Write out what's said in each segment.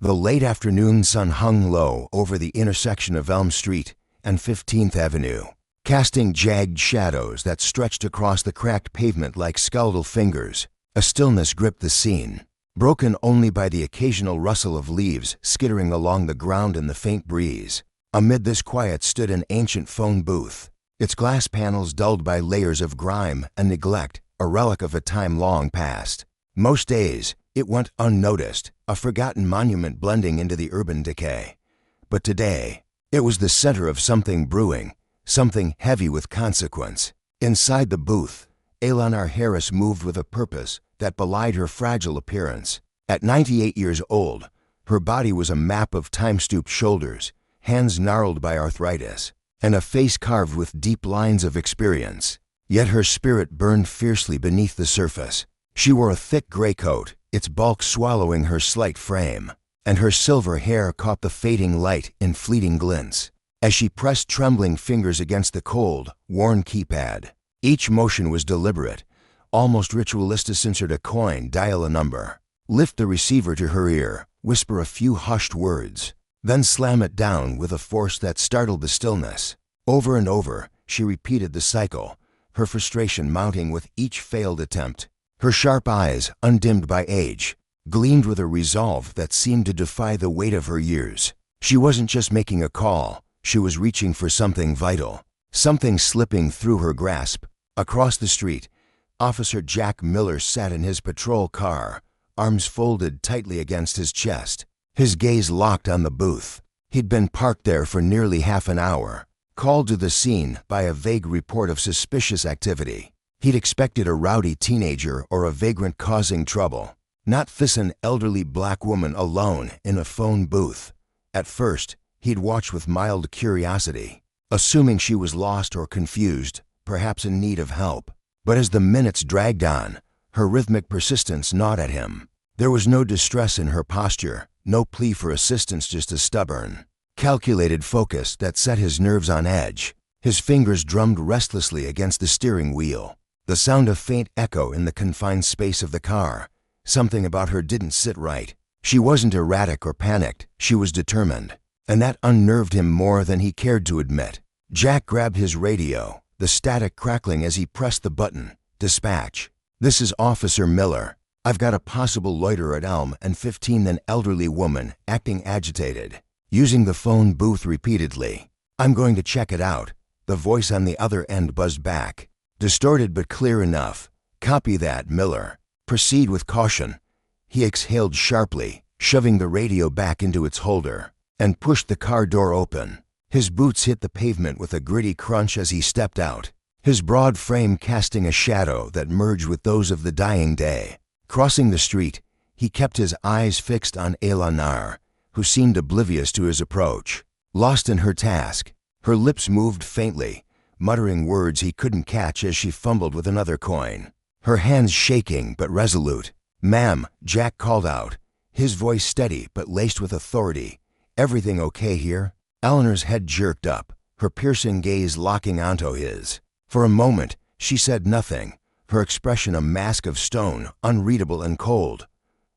The late afternoon sun hung low over the intersection of Elm Street and 15th Avenue, casting jagged shadows that stretched across the cracked pavement like skeletal fingers. A stillness gripped the scene, broken only by the occasional rustle of leaves skittering along the ground in the faint breeze. Amid this quiet stood an ancient phone booth, its glass panels dulled by layers of grime and neglect, a relic of a time long past. Most days, it went unnoticed, a forgotten monument blending into the urban decay. But today, it was the center of something brewing, something heavy with consequence. Inside the booth, Eleanor Harris moved with a purpose that belied her fragile appearance. At 98 years old, her body was a map of time-stooped shoulders, hands gnarled by arthritis, and a face carved with deep lines of experience. Yet her spirit burned fiercely beneath the surface. She wore a thick gray coat, its bulk swallowing her slight frame, and her silver hair caught the fading light in fleeting glints. As she pressed trembling fingers against the cold, worn keypad, each motion was deliberate, almost ritualistic. Insert a coin, dial a number, lift the receiver to her ear, whisper a few hushed words, then slam it down with a force that startled the stillness. Over and over, she repeated the cycle, her frustration mounting with each failed attempt. Her sharp eyes, undimmed by age, gleamed with a resolve that seemed to defy the weight of her years. She wasn't just making a call, she was reaching for something vital, something slipping through her grasp. Across the street, Officer Jack Miller sat in his patrol car, arms folded tightly against his chest, his gaze locked on the booth. He'd been parked there for nearly half an hour, called to the scene by a vague report of suspicious activity. He'd expected a rowdy teenager or a vagrant causing trouble, not this an elderly black woman alone in a phone booth. At first, he'd watched with mild curiosity, assuming she was lost or confused, perhaps in need of help. But as the minutes dragged on, her rhythmic persistence gnawed at him. There was no distress in her posture, no plea for assistance, just a stubborn, calculated focus that set his nerves on edge. His fingers drummed restlessly against the steering wheel, the sound of faint echo in the confined space of the car. Something about her didn't sit right. She wasn't erratic or panicked, she was determined, and that unnerved him more than he cared to admit. Jack grabbed his radio, the static crackling as he pressed the button. Dispatch. This is Officer Miller. I've got a possible loiterer at Elm and 15. An elderly woman, acting agitated, using the phone booth repeatedly. I'm going to check it out. The voice on the other end buzzed back, distorted but clear enough. Copy that, Miller. Proceed with caution. He exhaled sharply, shoving the radio back into its holder, and pushed the car door open. His boots hit the pavement with a gritty crunch as he stepped out, his broad frame casting a shadow that merged with those of the dying day. Crossing the street, he kept his eyes fixed on Eleanor, who seemed oblivious to his approach. Lost in her task, her lips moved faintly, muttering words he couldn't catch as she fumbled with another coin, her hands shaking but resolute. "Ma'am," Jack called out, his voice steady but laced with authority. "Everything okay here?" Eleanor's head jerked up, her piercing gaze locking onto his. For a moment, she said nothing, her expression a mask of stone, unreadable and cold.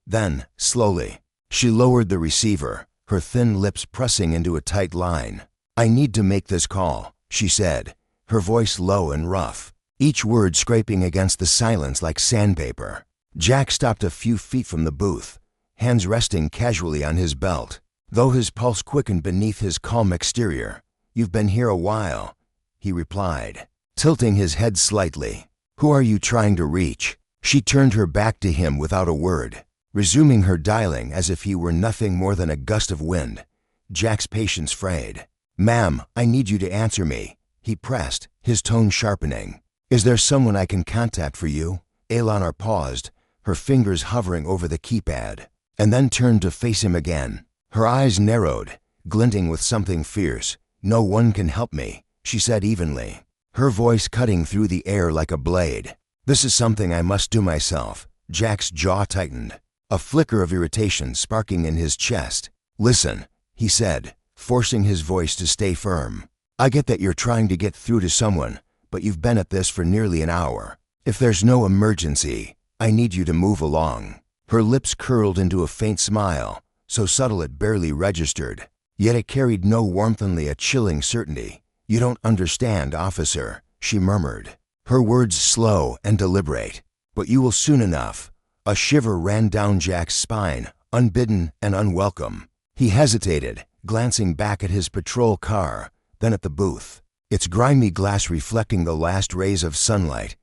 Then, slowly, she lowered the receiver, her thin lips pressing into a tight line. "I need to make this call," she said, her voice low and rough, each word scraping against the silence like sandpaper. Jack stopped a few feet from the booth, hands resting casually on his belt, though his pulse quickened beneath his calm exterior. "You've been here a while," he replied, tilting his head slightly. "Who are you trying to reach?" She turned her back to him without a word, resuming her dialing as if he were nothing more than a gust of wind. Jack's patience frayed. "Ma'am, I need you to answer me," he pressed, his tone sharpening. "Is there someone I can contact for you?" Eleanor paused, her fingers hovering over the keypad, and then turned to face him again. Her eyes narrowed, glinting with something fierce. "No one can help me," she said evenly, her voice cutting through the air like a blade. "This is something I must do myself." Jack's jaw tightened, a flicker of irritation sparking in his chest. "Listen," he said, forcing his voice to stay firm. "I get that you're trying to get through to someone, but you've been at this for nearly an hour. If there's no emergency, I need you to move along." Her lips curled into a faint smile, so subtle it barely registered. Yet it carried no warmth, only a chilling certainty. "You don't understand, officer," she murmured, her words slow and deliberate. "But you will soon enough." A shiver ran down Jack's spine, unbidden and unwelcome. He hesitated, glancing back at his patrol car, then at the booth, its grimy glass reflecting the last rays of sunlight.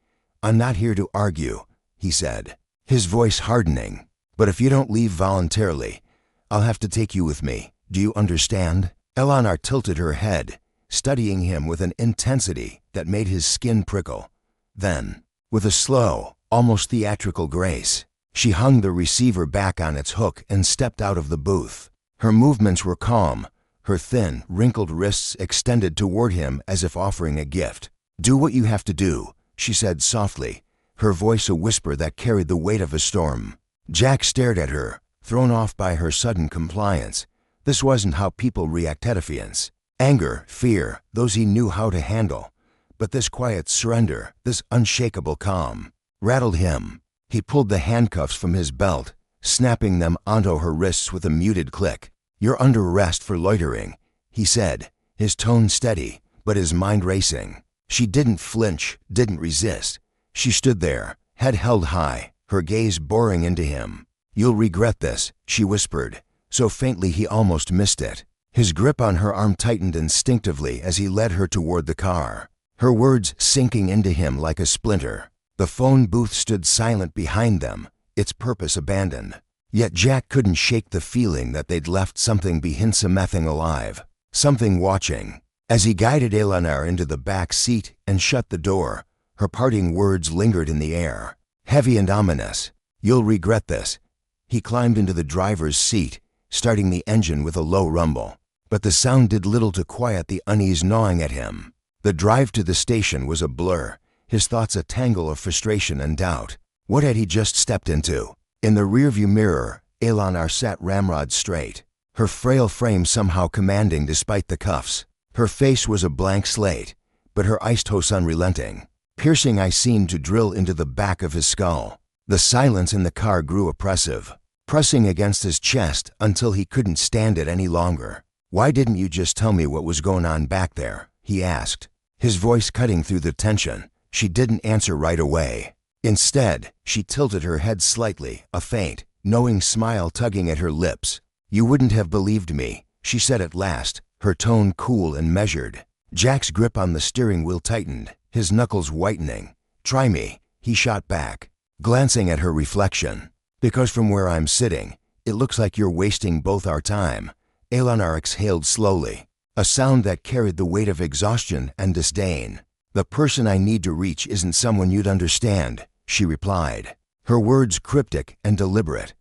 "I'm not here to argue," he said, his voice hardening. "But if you don't leave voluntarily, I'll have to take you with me. Do you understand?" Eleanor tilted her head, studying him with an intensity that made his skin prickle. Then, with a slow, almost theatrical grace, she hung the receiver back on its hook and stepped out of the booth. Her movements were calm, her thin, wrinkled wrists extended toward him as if offering a gift. "Do what you have to do," she said softly, her voice a whisper that carried the weight of a storm. Jack stared at her, thrown off by her sudden compliance. This wasn't how people react to defiance. Anger, fear, those he knew how to handle. But this quiet surrender, this unshakable calm, rattled him. He pulled the handcuffs from his belt, snapping them onto her wrists with a muted click. "You're under arrest for loitering," he said, his tone steady, but his mind racing. She didn't flinch, didn't resist. She stood there, head held high, her gaze boring into him. "You'll regret this," she whispered, so faintly he almost missed it. His grip on her arm tightened instinctively as he led her toward the car, her words sinking into him like a splinter. The phone booth stood silent behind them, its purpose abandoned. Yet Jack couldn't shake the feeling that they'd left something behind, something alive, something watching. As he guided Eleanor into the back seat and shut the door, her parting words lingered in the air, heavy and ominous. "You'll regret this." He climbed into the driver's seat, starting the engine with a low rumble. But the sound did little to quiet the unease gnawing at him. The drive to the station was a blur, his thoughts a tangle of frustration and doubt. What had he just stepped into? In the rearview mirror, Eleanor sat ramrod straight, her frail frame somehow commanding despite the cuffs. Her face was a blank slate, but her iced unrelenting. Piercing eye seemed to drill into the back of his skull. The silence in the car grew oppressive, pressing against his chest until he couldn't stand it any longer. "Why didn't you just tell me what was going on back there?" he asked, his voice cutting through the tension. She didn't answer right away. Instead, she tilted her head slightly, a faint, knowing smile tugging at her lips. "You wouldn't have believed me," she said at last, her tone cool and measured. Jack's grip on the steering wheel tightened, his knuckles whitening. "Try me," he shot back, glancing at her reflection. "Because from where I'm sitting, it looks like you're wasting both our time." Eleanor exhaled slowly, a sound that carried the weight of exhaustion and disdain. "The person I need to reach isn't someone you'd understand," she replied, her words cryptic and deliberate.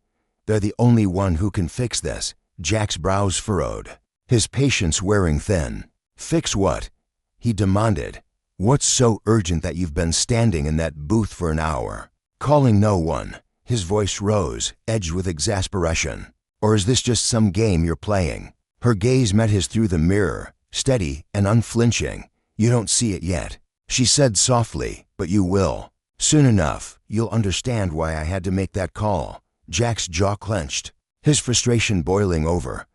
"They're the only one who can fix this." Jack's brows furrowed, his patience wearing thin. "Fix what?" he demanded. "What's so urgent that you've been standing in that booth for an hour, calling no one?" His voice rose, edged with exasperation. "Or is this just some game you're playing?" Her gaze met his through the mirror, steady and unflinching. "You don't see it yet," she said softly, "but you will. Soon enough, you'll understand why I had to make that call." Jack's jaw clenched, his frustration boiling over.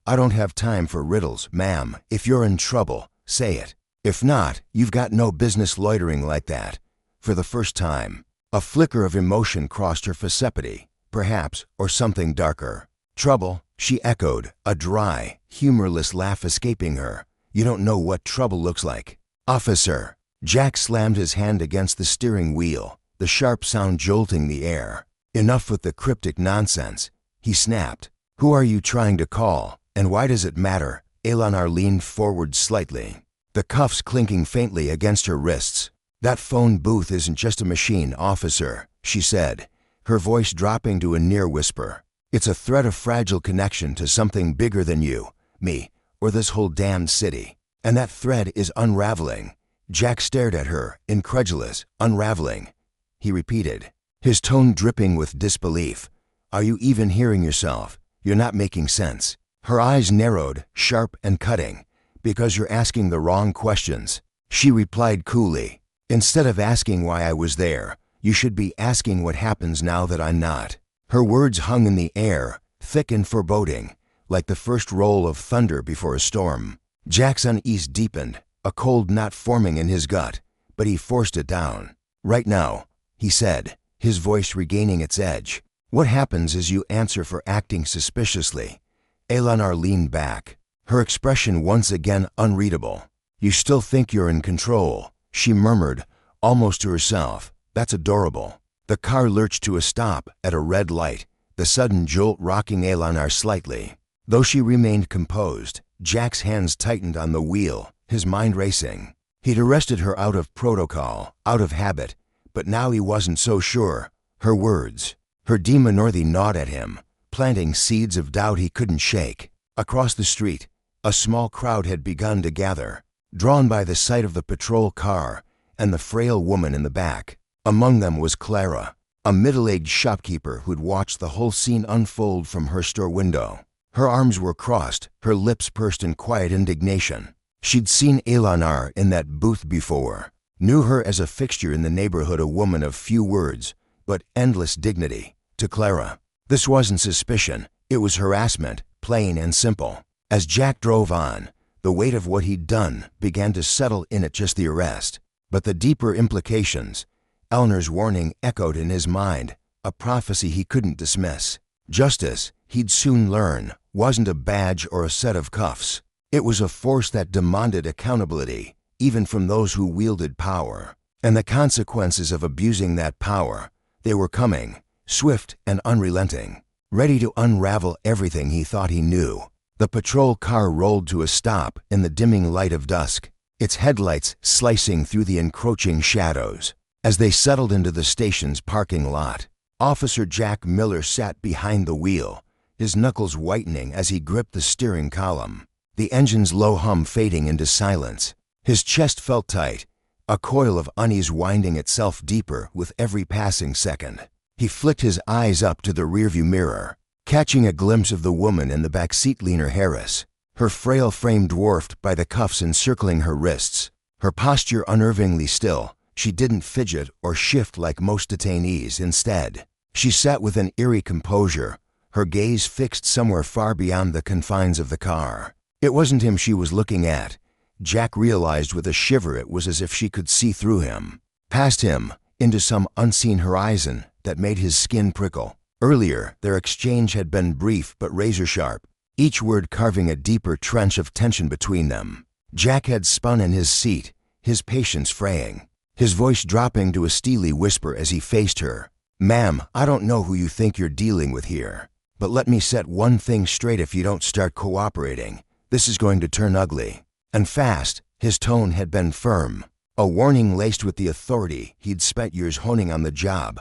"I don't have time for riddles, ma'am. If you're in trouble, say it. If not, you've got no business loitering like that." For the first time, a flicker of emotion crossed her facility, perhaps, or something darker. "Trouble?" she echoed, a dry, humorless laugh escaping her. "You don't know what trouble looks like." "Officer!" Jack slammed his hand against the steering wheel, the sharp sound jolting the air. "Enough with the cryptic nonsense," he snapped. "Who are you trying to call, and why does it matter?" Eleanor leaned forward slightly, the cuffs clinking faintly against her wrists. "That phone booth isn't just a machine, officer," she said, her voice dropping to a near whisper. "It's a thread of fragile connection to something bigger than you, me, or this whole damned city. And that thread is unraveling." Jack stared at her, incredulous. "Unraveling," he repeated, his tone dripping with disbelief. "Are you even hearing yourself? You're not making sense." Her eyes narrowed, sharp and cutting. "Because you're asking the wrong questions," she replied coolly. "Instead of asking why I was there, you should be asking what happens now that I'm not." Her words hung in the air, thick and foreboding, like the first roll of thunder before a storm. Jack's unease deepened, a cold knot forming in his gut, but he forced it down. "Right now," he said, his voice regaining its edge. "What happens is you answer for acting suspiciously." Eleanor leaned back, her expression once again unreadable. "You still think you're in control," she murmured, almost to herself. "That's adorable." The car lurched to a stop at a red light, the sudden jolt rocking Eleanor slightly. Though she remained composed, Jack's hands tightened on the wheel, his mind racing. He'd arrested her out of protocol, out of habit, but now he wasn't so sure. Her words, her demonorthy gnawed at him, planting seeds of doubt he couldn't shake. Across the street, a small crowd had begun to gather, drawn by the sight of the patrol car and the frail woman in the back. Among them was Clara, a middle-aged shopkeeper who'd watched the whole scene unfold from her store window. Her arms were crossed, her lips pursed in quiet indignation. She'd seen Eleanor in that booth before, knew her as a fixture in the neighborhood, a woman of few words, but endless dignity. To Clara, this wasn't suspicion, it was harassment, plain and simple. As Jack drove on, the weight of what he'd done began to settle in at just the arrest. But the deeper implications, Eleanor's warning echoed in his mind, a prophecy he couldn't dismiss. Justice, he'd soon learn, wasn't a badge or a set of cuffs. It was a force that demanded accountability, even from those who wielded power. And the consequences of abusing that power, they were coming, swift and unrelenting, ready to unravel everything he thought he knew. The patrol car rolled to a stop in the dimming light of dusk, its headlights slicing through the encroaching shadows. As they settled into the station's parking lot, Officer Jack Miller sat behind the wheel, his knuckles whitening as he gripped the steering column, the engine's low hum fading into silence. His chest felt tight, a coil of unease winding itself deeper with every passing second. He flicked his eyes up to the rearview mirror, catching a glimpse of the woman in the back seat, Lena Harris, her frail frame dwarfed by the cuffs encircling her wrists, her posture unnervingly still. She didn't fidget or shift like most detainees. Instead, she sat with an eerie composure, her gaze fixed somewhere far beyond the confines of the car. It wasn't him she was looking at. Jack realized with a shiver it was as if she could see through him, past him, into some unseen horizon that made his skin prickle. Earlier, their exchange had been brief but razor-sharp, each word carving a deeper trench of tension between them. Jack had spun in his seat, his patience fraying, his voice dropping to a steely whisper as he faced her. "Ma'am, I don't know who you think you're dealing with here, but let me set one thing straight: if you don't start cooperating, this is going to turn ugly." And fast. His tone had been firm, a warning laced with the authority he'd spent years honing on the job.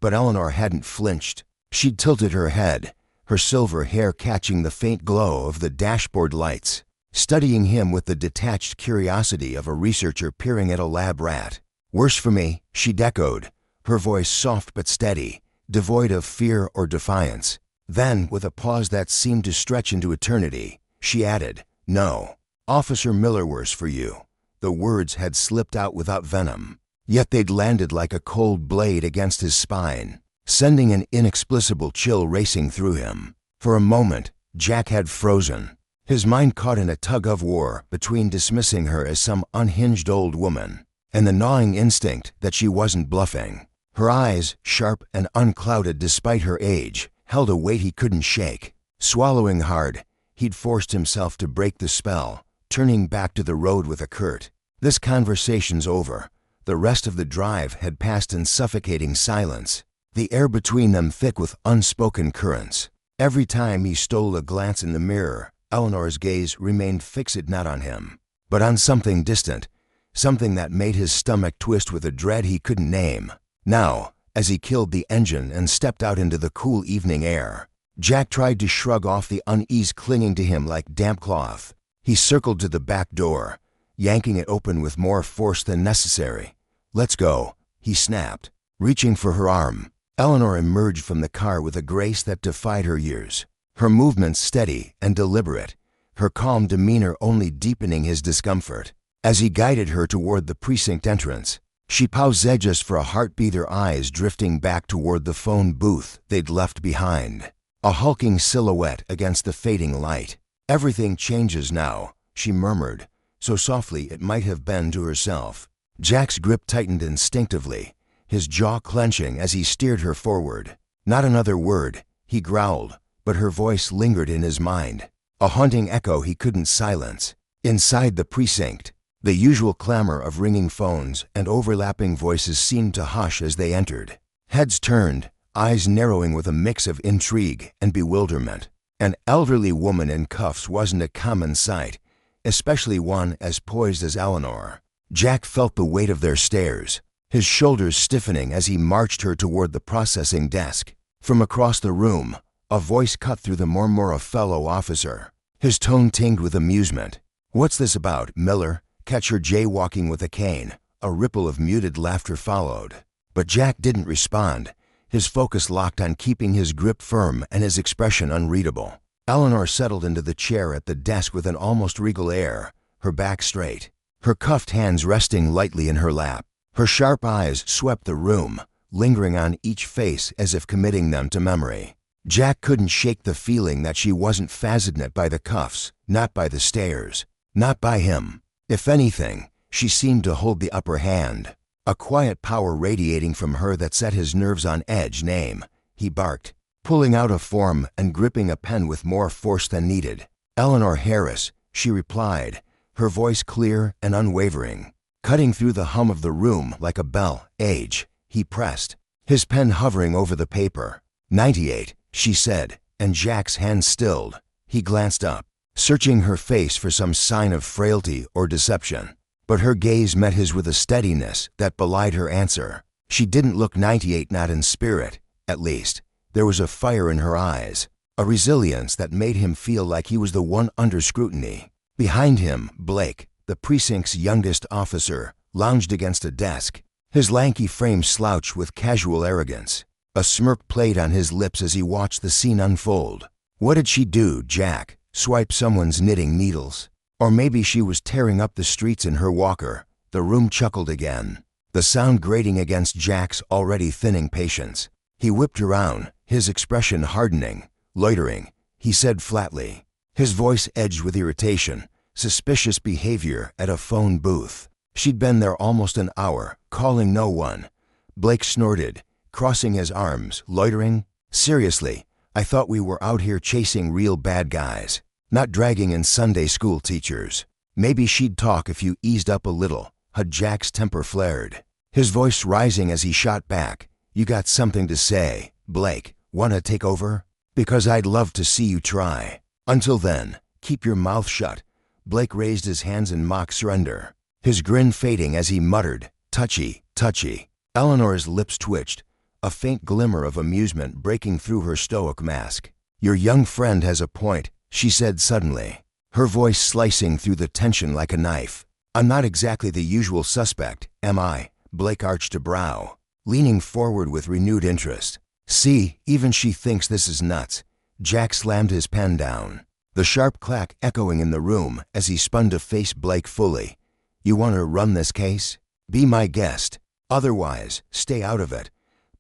But Eleanor hadn't flinched. She'd tilted her head, her silver hair catching the faint glow of the dashboard lights, studying him with the detached curiosity of a researcher peering at a lab rat. "Worse for me," she echoed, her voice soft but steady, devoid of fear or defiance. Then, with a pause that seemed to stretch into eternity, she added, "No, Officer Miller, worse for you." The words had slipped out without venom, yet they'd landed like a cold blade against his spine, sending an inexplicable chill racing through him. For a moment, Jack had frozen, his mind caught in a tug-of-war between dismissing her as some unhinged old woman and the gnawing instinct that she wasn't bluffing. Her eyes, sharp and unclouded despite her age, held a weight he couldn't shake. Swallowing hard, he'd forced himself to break the spell, turning back to the road with a curt, "This conversation's over." The rest of the drive had passed in suffocating silence, the air between them thick with unspoken currents. Every time he stole a glance in the mirror, Eleanor's gaze remained fixed not on him, but on something distant, something that made his stomach twist with a dread he couldn't name. Now, as he killed the engine and stepped out into the cool evening air, Jack tried to shrug off the unease clinging to him like damp cloth. He circled to the back door, yanking it open with more force than necessary. "Let's go," he snapped, reaching for her arm. Eleanor emerged from the car with a grace that defied her years, her movements steady and deliberate, her calm demeanor only deepening his discomfort. As he guided her toward the precinct entrance, she paused just for a heartbeat, her eyes drifting back toward the phone booth they'd left behind. a hulking silhouette against the fading light. "Everything changes now," she murmured, so softly it might have been to herself. Jack's grip tightened instinctively, his jaw clenching as he steered her forward. "Not another word," he growled, but her voice lingered in his mind, a haunting echo he couldn't silence. Inside the precinct, the usual clamor of ringing phones and overlapping voices seemed to hush as they entered. Heads turned, eyes narrowing with a mix of intrigue and bewilderment. An elderly woman in cuffs wasn't a common sight, especially one as poised as Eleanor. Jack felt the weight of their stares, his shoulders stiffening as he marched her toward the processing desk. From across the room, a voice cut through the murmur of fellow officer, his tone tinged with amusement. "What's this about, Miller? Catch her jaywalking with a cane." A ripple of muted laughter followed. But Jack didn't respond, his focus locked on keeping his grip firm and his expression unreadable. Eleanor settled into the chair at the desk with an almost regal air, her back straight, her cuffed hands resting lightly in her lap. Her sharp eyes swept the room, lingering on each face as if committing them to memory. Jack couldn't shake the feeling that she wasn't fascinated by the cuffs, not by the stares, not by him. If anything, she seemed to hold the upper hand, a quiet power radiating from her that set his nerves on edge. "Name," he barked, pulling out a form and gripping a pen with more force than needed. "Eleanor Harris," she replied, her voice clear and unwavering, cutting through the hum of the room like a bell. "Age," he pressed, his pen hovering over the paper. 98, she said, and Jack's hand stilled. He glanced up, searching her face for some sign of frailty or deception. But her gaze met his with a steadiness that belied her answer. She didn't look 98, not in spirit, at least. There was a fire in her eyes, a resilience that made him feel like he was the one under scrutiny. Behind him, Blake, the precinct's youngest officer, lounged against a desk, his lanky frame slouched with casual arrogance. A smirk played on his lips as he watched the scene unfold. What did she do, Jack? Swipe someone's knitting needles? Or maybe she was tearing up the streets in her walker. The room chuckled again, the sound grating against Jack's already thinning patience. He whipped around, his expression hardening. "Loitering," he said flatly, his voice edged with irritation. Suspicious behavior at a phone booth. She'd been there almost an hour, calling no one. Blake snorted, crossing his arms. "Loitering? Seriously, I thought we were out here chasing real bad guys, not dragging in Sunday school teachers." "Maybe she'd talk if you eased up a little," Jack's temper flared, his voice rising as he shot back. "You got something to say, Blake? Wanna take over? Because I'd love to see you try. Until then, keep your mouth shut." Blake raised his hands in mock surrender, his grin fading as he muttered, "Touchy, touchy." Eleanor's lips twitched, a faint glimmer of amusement breaking through her stoic mask. "Your young friend has a point," she said suddenly, her voice slicing through the tension like a knife. "I'm not exactly the usual suspect, am I?" Blake arched a brow, leaning forward with renewed interest. "See, even she thinks this is nuts." Jack slammed his pen down, the sharp clack echoing in the room as he spun to face Blake fully. "You want to run this case? Be my guest. Otherwise, stay out of it."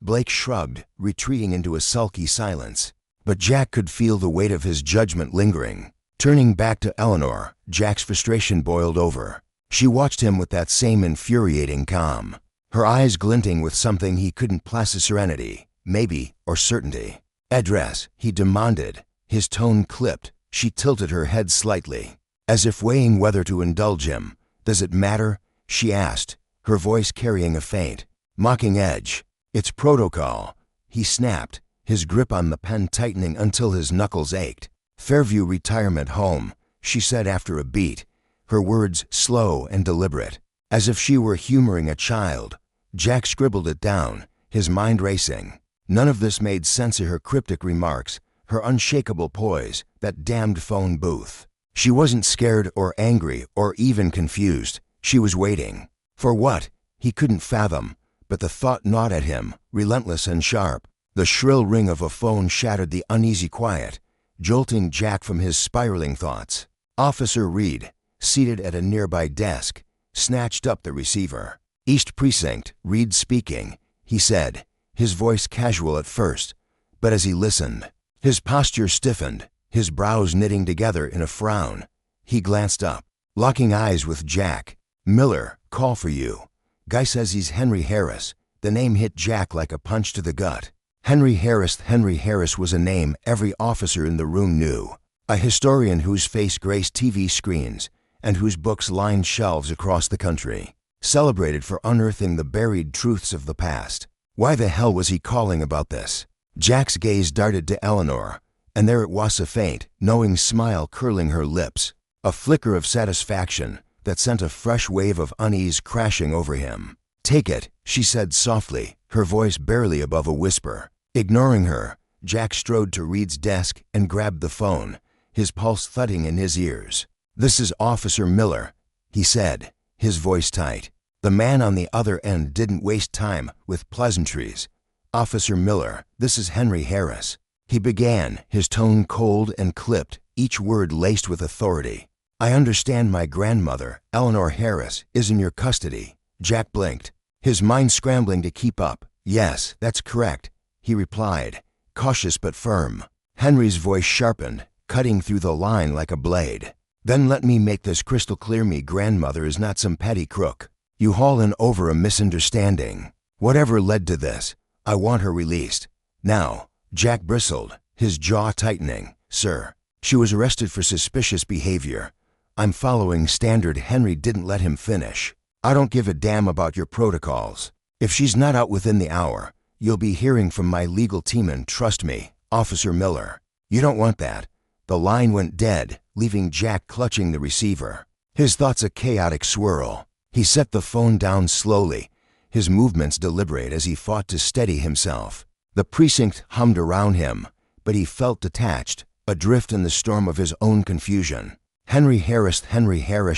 Blake shrugged, retreating into a sulky silence. But Jack could feel the weight of his judgment lingering. Turning back to Eleanor, Jack's frustration boiled over. She watched him with that same infuriating calm, her eyes glinting with something he couldn't place: serenity, maybe, or certainty. "Address," he demanded, his tone clipped. She tilted her head slightly, as if weighing whether to indulge him. "Does it matter?" she asked, her voice carrying a faint, mocking edge. "It's protocol," he snapped, his grip on the pen tightening until his knuckles ached. "Fairview Retirement Home," she said after a beat, her words slow and deliberate, as if she were humoring a child. Jack scribbled it down, his mind racing. None of this made sense of her cryptic remarks, her unshakable poise, that damned phone booth. She wasn't scared or angry or even confused. She was waiting. For what? He couldn't fathom, but the thought gnawed at him, relentless and sharp. The shrill ring of a phone shattered the uneasy quiet, jolting Jack from his spiraling thoughts. Officer Reed, seated at a nearby desk, snatched up the receiver. "East Precinct, Reed speaking," he said, his voice casual at first, but as he listened, His posture stiffened, his brows knitting together in a frown. He glanced up, locking eyes with Jack. "Miller, call for you. Guy says he's Henry Harris." The name hit Jack like a punch to the gut. Henry Harris. Henry Harris was a name every officer in the room knew. A historian whose face graced TV screens and whose books lined shelves across the country, celebrated for unearthing the buried truths of the past. Why the hell was he calling about this? Jack's gaze darted to Eleanor, and there it was, a faint, knowing smile curling her lips, a flicker of satisfaction that sent a fresh wave of unease crashing over him. "Take it," she said softly, her voice barely above a whisper. Ignoring her, Jack strode to Reed's desk and grabbed the phone, his pulse thudding in his ears. "This is Officer Miller," he said, his voice tight. The man on the other end didn't waste time with pleasantries. "Officer Miller, this is Henry Harris," he began, his tone cold and clipped, each word laced with authority. "I understand my grandmother, Eleanor Harris, is in your custody." Jack blinked, his mind scrambling to keep up. "Yes, that's correct," he replied, cautious but firm. Henry's voice sharpened, cutting through the line like a blade. "Then let me make this crystal clear. Me grandmother is not some petty crook. You haul in over a misunderstanding. Whatever led to this, I want her released. Now." Jack bristled, his jaw tightening. "Sir, she was arrested for suspicious behavior. I'm following standard." Henry didn't let him finish. "I don't give a damn about your protocols. If she's not out within the hour, you'll be hearing from my legal team, and trust me, Officer Miller, you don't want that." The line went dead, leaving Jack clutching the receiver, his thoughts a chaotic swirl. He set the phone down slowly, his movements deliberate as he fought to steady himself. The precinct hummed around him, but he felt detached, adrift in the storm of his own confusion. Henry Harris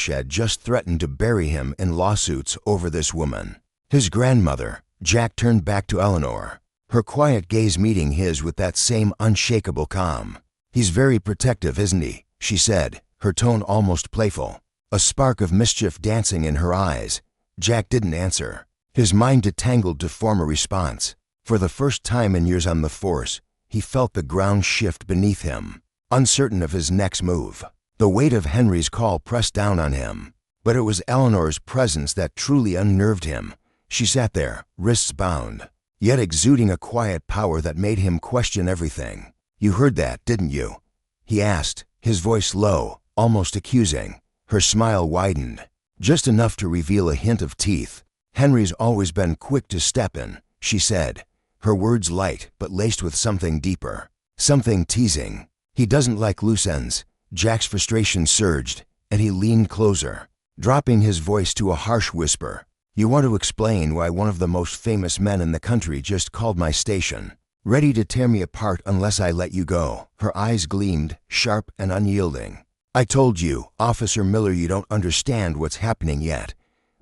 had just threatened to bury him in lawsuits over this woman. His grandmother. Jack turned back to Eleanor, her quiet gaze meeting his with that same unshakable calm. "He's very protective, isn't he?" she said, her tone almost playful, a spark of mischief dancing in her eyes. Jack didn't answer, his mind detangled to form a response. For the first time in years on the force, he felt the ground shift beneath him, uncertain of his next move. The weight of Henry's call pressed down on him, but it was Eleanor's presence that truly unnerved him. She sat there, wrists bound, yet exuding a quiet power that made him question everything. "You heard that, didn't you?" he asked, his voice low, almost accusing. Her smile widened, just enough to reveal a hint of teeth. "Henry's always been quick to step in," she said, her words light but laced with something deeper, something teasing. "He doesn't like loose ends." Jack's frustration surged, and he leaned closer, dropping his voice to a harsh whisper. "You want to explain why one of the most famous men in the country just called my station, ready to tear me apart unless I let you go?" Her eyes gleamed, sharp and unyielding. "I told you, Officer Miller, you don't understand what's happening yet,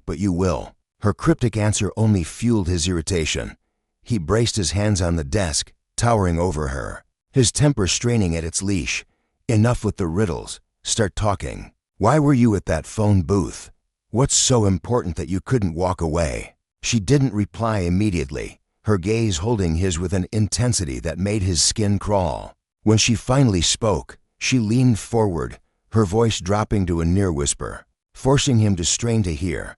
but you will." Her cryptic answer only fueled his irritation. He braced his hands on the desk, towering over her, his temper straining at its leash. "Enough with the riddles. Start talking. Why were you at that phone booth? What's so important that you couldn't walk away?" She didn't reply immediately, her gaze holding his with an intensity that made his skin crawl. When she finally spoke, she leaned forward, her voice dropping to a near whisper, forcing him to strain to hear.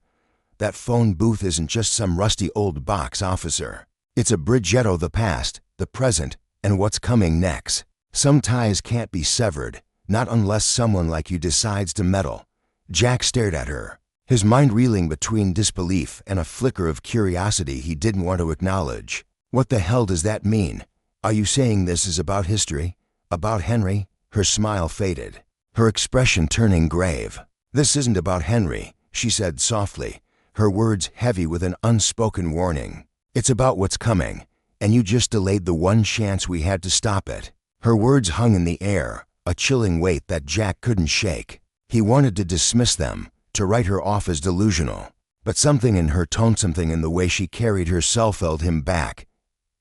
"That phone booth isn't just some rusty old box, officer. It's a bridge of the past, the present, and what's coming next. Some ties can't be severed, not unless someone like you decides to meddle." Jack stared at her, his mind reeling between disbelief and a flicker of curiosity he didn't want to acknowledge. "What the hell does that mean? Are you saying this is about history? About Henry?" Her smile faded, her expression turning grave. "This isn't about Henry," she said softly, her words heavy with an unspoken warning. "It's about what's coming, and you just delayed the one chance we had to stop it." Her words hung in the air, a chilling weight that Jack couldn't shake. He wanted to dismiss them, to write her off as delusional, but something in her tone, something in the way she carried herself held him back.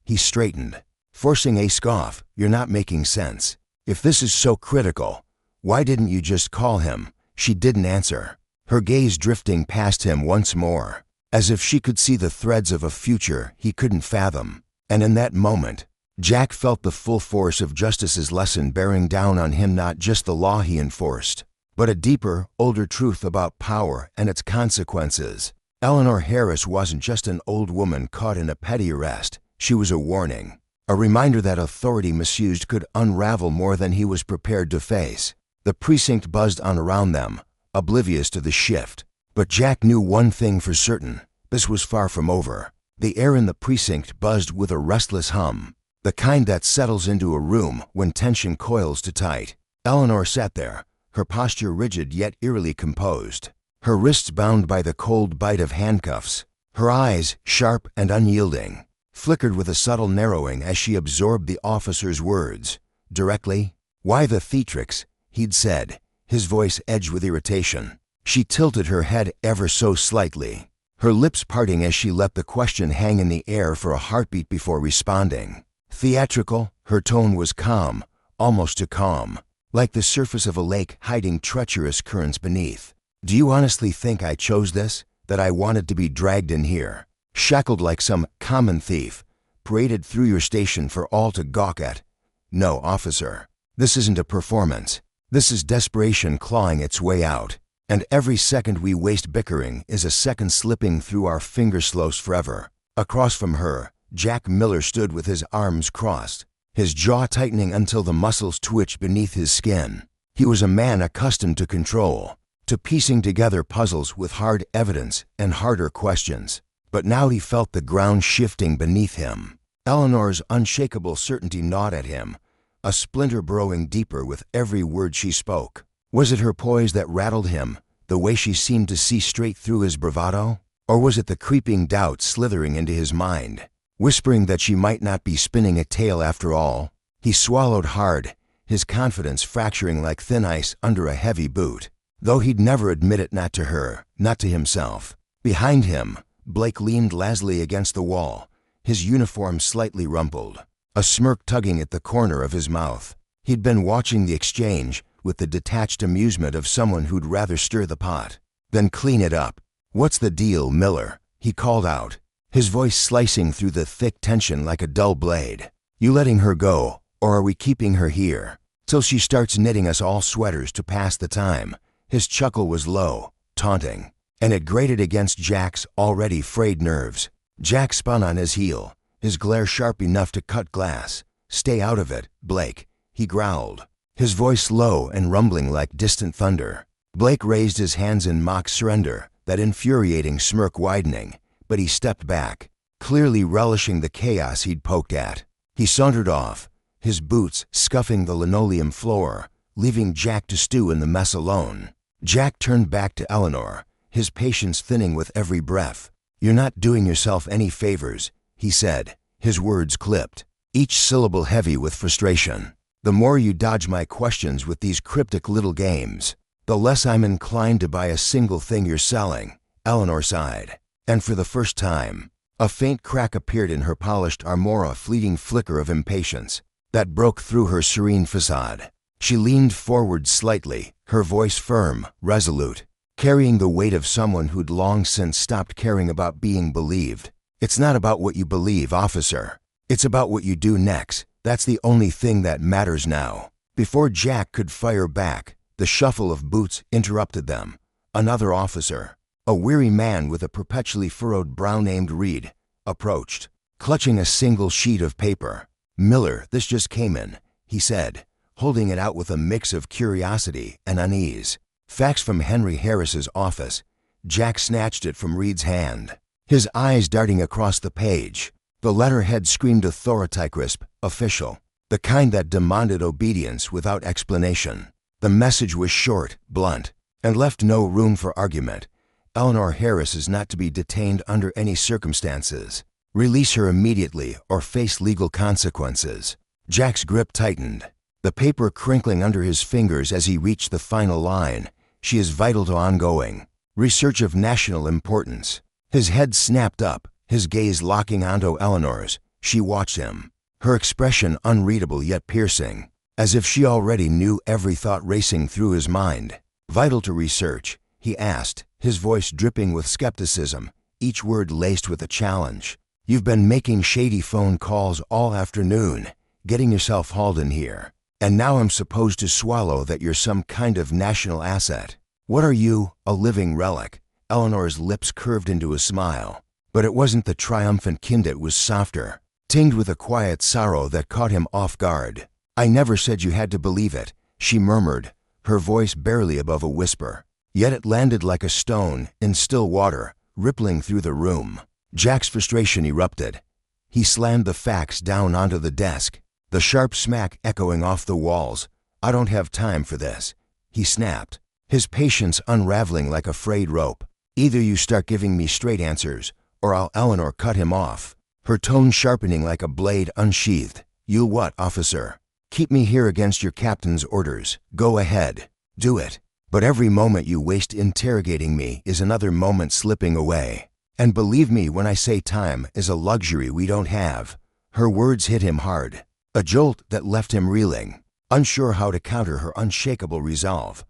He straightened, forcing a scoff. "You're not making sense. If this is so critical, why didn't you just call him?" She didn't answer, her gaze drifting past him once more, as if she could see the threads of a future he couldn't fathom. And in that moment, Jack felt the full force of justice's lesson bearing down on him, not just the law he enforced, but a deeper, older truth about power and its consequences. Eleanor Harris wasn't just an old woman caught in a petty arrest. She was a warning, a reminder that authority misused could unravel more than he was prepared to face. The precinct buzzed on around them, oblivious to the shift. But Jack knew one thing for certain: this was far from over. The air in the precinct buzzed with a restless hum, the kind that settles into a room when tension coils too tight. Eleanor sat there, her posture rigid yet eerily composed, her wrists bound by the cold bite of handcuffs. Her eyes, sharp and unyielding, flickered with a subtle narrowing as she absorbed the officer's words. Directly, "Why the theatrics?" he'd said, his voice edged with irritation. She tilted her head ever so slightly, her lips parting as she let the question hang in the air for a heartbeat before responding. Theatrical, her tone was calm, almost too calm, like the surface of a lake hiding treacherous currents beneath. "Do you honestly think I chose this? That I wanted to be dragged in here, shackled like some common thief, paraded through your station for all to gawk at? No, officer. This isn't a performance. This is desperation clawing its way out. And every second we waste bickering is a second slipping through our fingers slows forever." Across from her, Jack Miller stood with his arms crossed, his jaw tightening until the muscles twitched beneath his skin. He was a man accustomed to control, to piecing together puzzles with hard evidence and harder questions. But now he felt the ground shifting beneath him. Eleanor's unshakable certainty gnawed at him, a splinter burrowing deeper with every word she spoke. Was it her poise that rattled him, the way she seemed to see straight through his bravado? Or was it the creeping doubt slithering into his mind, whispering that she might not be spinning a tale after all? He swallowed hard, his confidence fracturing like thin ice under a heavy boot, though he'd never admit it, not to her, not to himself. Behind him, Blake leaned lazily against the wall, his uniform slightly rumpled, a smirk tugging at the corner of his mouth. He'd been watching the exchange with the detached amusement of someone who'd rather stir the pot than clean it up. "What's the deal, Miller?" he called out, his voice slicing through the thick tension like a dull blade. "You letting her go, or are we keeping her here till she starts knitting us all sweaters to pass the time?" His chuckle was low, taunting, and it grated against Jack's already frayed nerves. Jack spun on his heel, his glare sharp enough to cut glass. "Stay out of it, Blake," he growled, his voice low and rumbling like distant thunder. Blake raised his hands in mock surrender, that infuriating smirk widening, but he stepped back, clearly relishing the chaos he'd poked at. He sauntered off, his boots scuffing the linoleum floor, leaving Jack to stew in the mess alone. Jack turned back to Eleanor, his patience thinning with every breath. "You're not doing yourself any favors," he said, his words clipped, each syllable heavy with frustration. "The more you dodge my questions with these cryptic little games, the less I'm inclined to buy a single thing you're selling." Eleanor sighed, and for the first time, a faint crack appeared in her polished armor, a fleeting flicker of impatience that broke through her serene facade. She leaned forward slightly, her voice firm, resolute, carrying the weight of someone who'd long since stopped caring about being believed. "It's not about what you believe, officer. It's about what you do next. That's the only thing that matters now." Before Jack could fire back, the shuffle of boots interrupted them. Another officer, a weary man with a perpetually furrowed brow named Reed, approached, clutching a single sheet of paper. "Miller, this just came in," he said, holding it out with a mix of curiosity and unease. "Fax from Henry Harris's office." Jack snatched it from Reed's hand, his eyes darting across the page. The letterhead screamed authority, crisp, official, the kind that demanded obedience without explanation. The message was short, blunt, and left no room for argument. "Eleanor Harris is not to be detained under any circumstances. Release her immediately or face legal consequences." Jack's grip tightened, the paper crinkling under his fingers as he reached the final line. "She is vital to ongoing research of national importance." His head snapped up, his gaze locking onto Eleanor's. She watched him, her expression unreadable yet piercing, as if she already knew every thought racing through his mind. "Vital to research?" he asked, his voice dripping with skepticism, each word laced with a challenge. You've been making shady phone calls all afternoon, getting yourself hauled in here. And now I'm supposed to swallow that you're some kind of national asset. What are you, a living relic? Eleanor's lips curved into a smile. But it wasn't the triumphant kind, it was softer, tinged with a quiet sorrow that caught him off guard. I never said you had to believe it, she murmured, her voice barely above a whisper. Yet it landed like a stone in still water, rippling through the room. Jack's frustration erupted. He slammed the fax down onto the desk, the sharp smack echoing off the walls. I don't have time for this, he snapped, his patience unraveling like a frayed rope. Either you start giving me straight answers, or I'll. Eleanor cut him off, her tone sharpening like a blade unsheathed. You'll what, officer? Keep me here against your captain's orders. Go ahead. Do it. But every moment you waste interrogating me is another moment slipping away. And believe me when I say time is a luxury we don't have. Her words hit him hard, a jolt that left him reeling, unsure how to counter her unshakable resolve.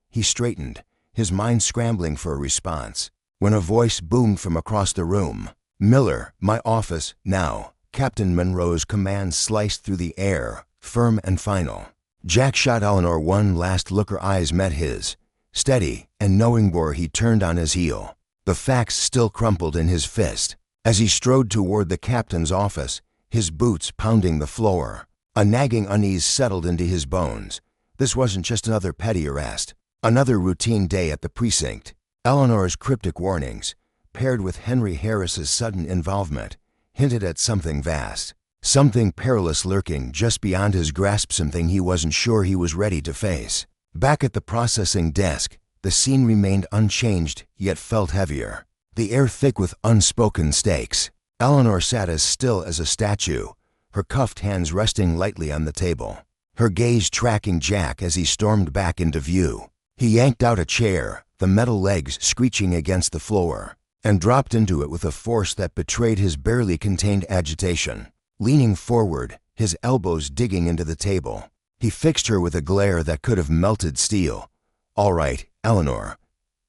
He straightened, his mind scrambling for a response, when a voice boomed from across the room. Miller, my office, now. Captain Monroe's command sliced through the air, firm and final. Jack shot Eleanor one last look. Her eyes met his, steady and knowing bore he turned on his heel, the fax still crumpled in his fist. As he strode toward the captain's office, his boots pounding the floor, a nagging unease settled into his bones. This wasn't just another petty arrest, another routine day at the precinct. Eleanor's cryptic warnings, paired with Henry Harris's sudden involvement, hinted at something vast, something perilous lurking just beyond his grasp, something he wasn't sure he was ready to face. Back at the processing desk, the scene remained unchanged, yet felt heavier, the air thick with unspoken stakes. Eleanor sat as still as a statue, her cuffed hands resting lightly on the table, her gaze tracking Jack as he stormed back into view. He yanked out a chair, the metal legs screeching against the floor, and dropped into it with a force that betrayed his barely contained agitation. Leaning forward, his elbows digging into the table, he fixed her with a glare that could have melted steel. All right, Eleanor,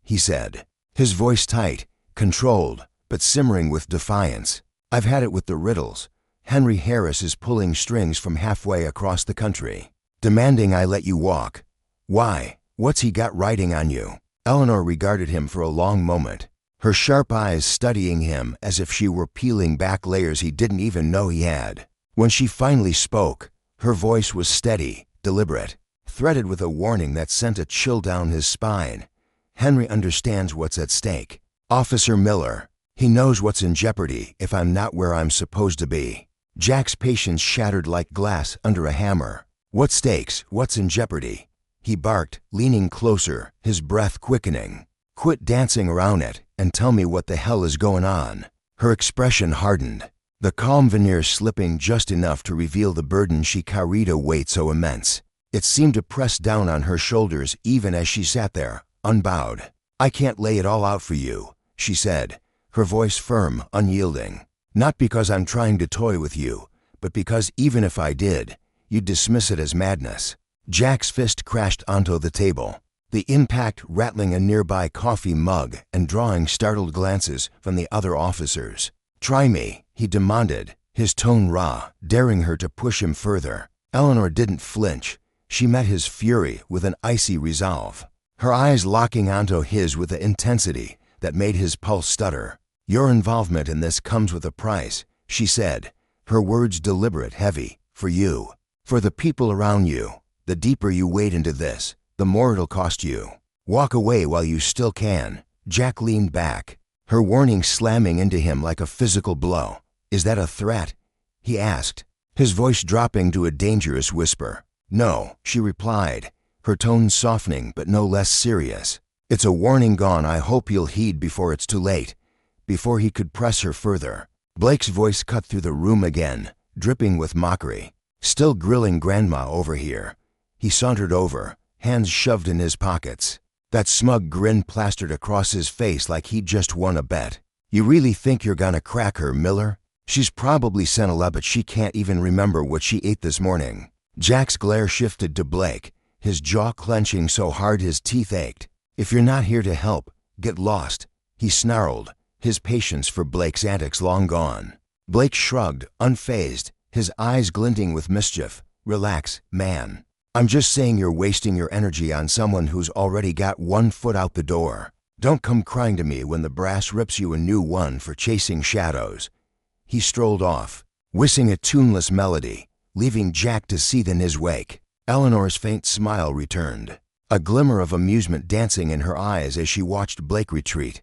he said, his voice tight, controlled, but simmering with defiance. I've had it with the riddles. Henry Harris is pulling strings from halfway across the country, demanding I let you walk. Why? What's he got riding on you? Eleanor regarded him for a long moment, her sharp eyes studying him as if she were peeling back layers he didn't even know he had. When she finally spoke, her voice was steady, deliberate, threaded with a warning that sent a chill down his spine. Henry understands what's at stake. Officer Miller, he knows what's in jeopardy if I'm not where I'm supposed to be. Jack's patience shattered like glass under a hammer. What stakes? What's in jeopardy? He barked, leaning closer, his breath quickening. Quit dancing around it and tell me what the hell is going on. Her expression hardened, the calm veneer slipping just enough to reveal the burden she carried, a weight so immense. It seemed to press down on her shoulders even as she sat there, unbowed. I can't lay it all out for you, she said, her voice firm, unyielding. Not because I'm trying to toy with you, but because even if I did, you'd dismiss it as madness. Jack's fist crashed onto the table, the impact rattling a nearby coffee mug and drawing startled glances from the other officers. Try me, he demanded, his tone raw, daring her to push him further. Eleanor didn't flinch. She met his fury with an icy resolve, her eyes locking onto his with an intensity that made his pulse stutter. Your involvement in this comes with a price, she said, her words deliberate, heavy, for you, for the people around you. The deeper you wade into this, the more it'll cost you. Walk away while you still can. Jack leaned back, her warning slamming into him like a physical blow. Is that a threat? He asked, his voice dropping to a dangerous whisper. No, she replied, her tone softening but no less serious. It's a warning gone. I hope you'll heed before it's too late. Before he could press her further, Blake's voice cut through the room again, dripping with mockery. Still grilling Grandma over here. He sauntered over, hands shoved in his pockets, that smug grin plastered across his face like he'd just won a bet. You really think you're gonna crack her, Miller? She's probably senile, but she can't even remember what she ate this morning. Jack's glare shifted to Blake, his jaw clenching so hard his teeth ached. If you're not here to help, get lost, he snarled, his patience for Blake's antics long gone. Blake shrugged, unfazed, his eyes glinting with mischief. Relax, man. I'm just saying you're wasting your energy on someone who's already got one foot out the door. Don't come crying to me when the brass rips you a new one for chasing shadows. He strolled off, whistling a tuneless melody, leaving Jack to seethe in his wake. Eleanor's faint smile returned, a glimmer of amusement dancing in her eyes as she watched Blake retreat.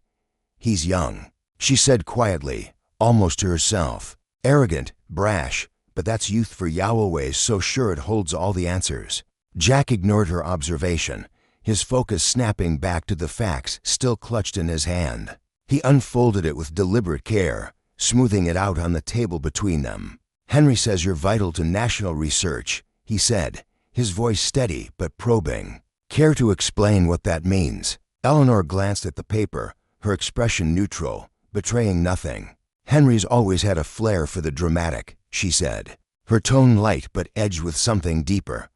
He's young, she said quietly, almost to herself. Arrogant, brash, but that's youth for Yahweh, so sure it holds all the answers. Jack ignored her observation, his focus snapping back to the facts still clutched in his hand. He unfolded it with deliberate care, smoothing it out on the table between them. Henry says you're vital to national research, he said, his voice steady but probing. Care to explain what that means? Eleanor glanced at the paper, her expression neutral, betraying nothing. Henry's always had a flair for the dramatic, she said, her tone light but edged with something deeper.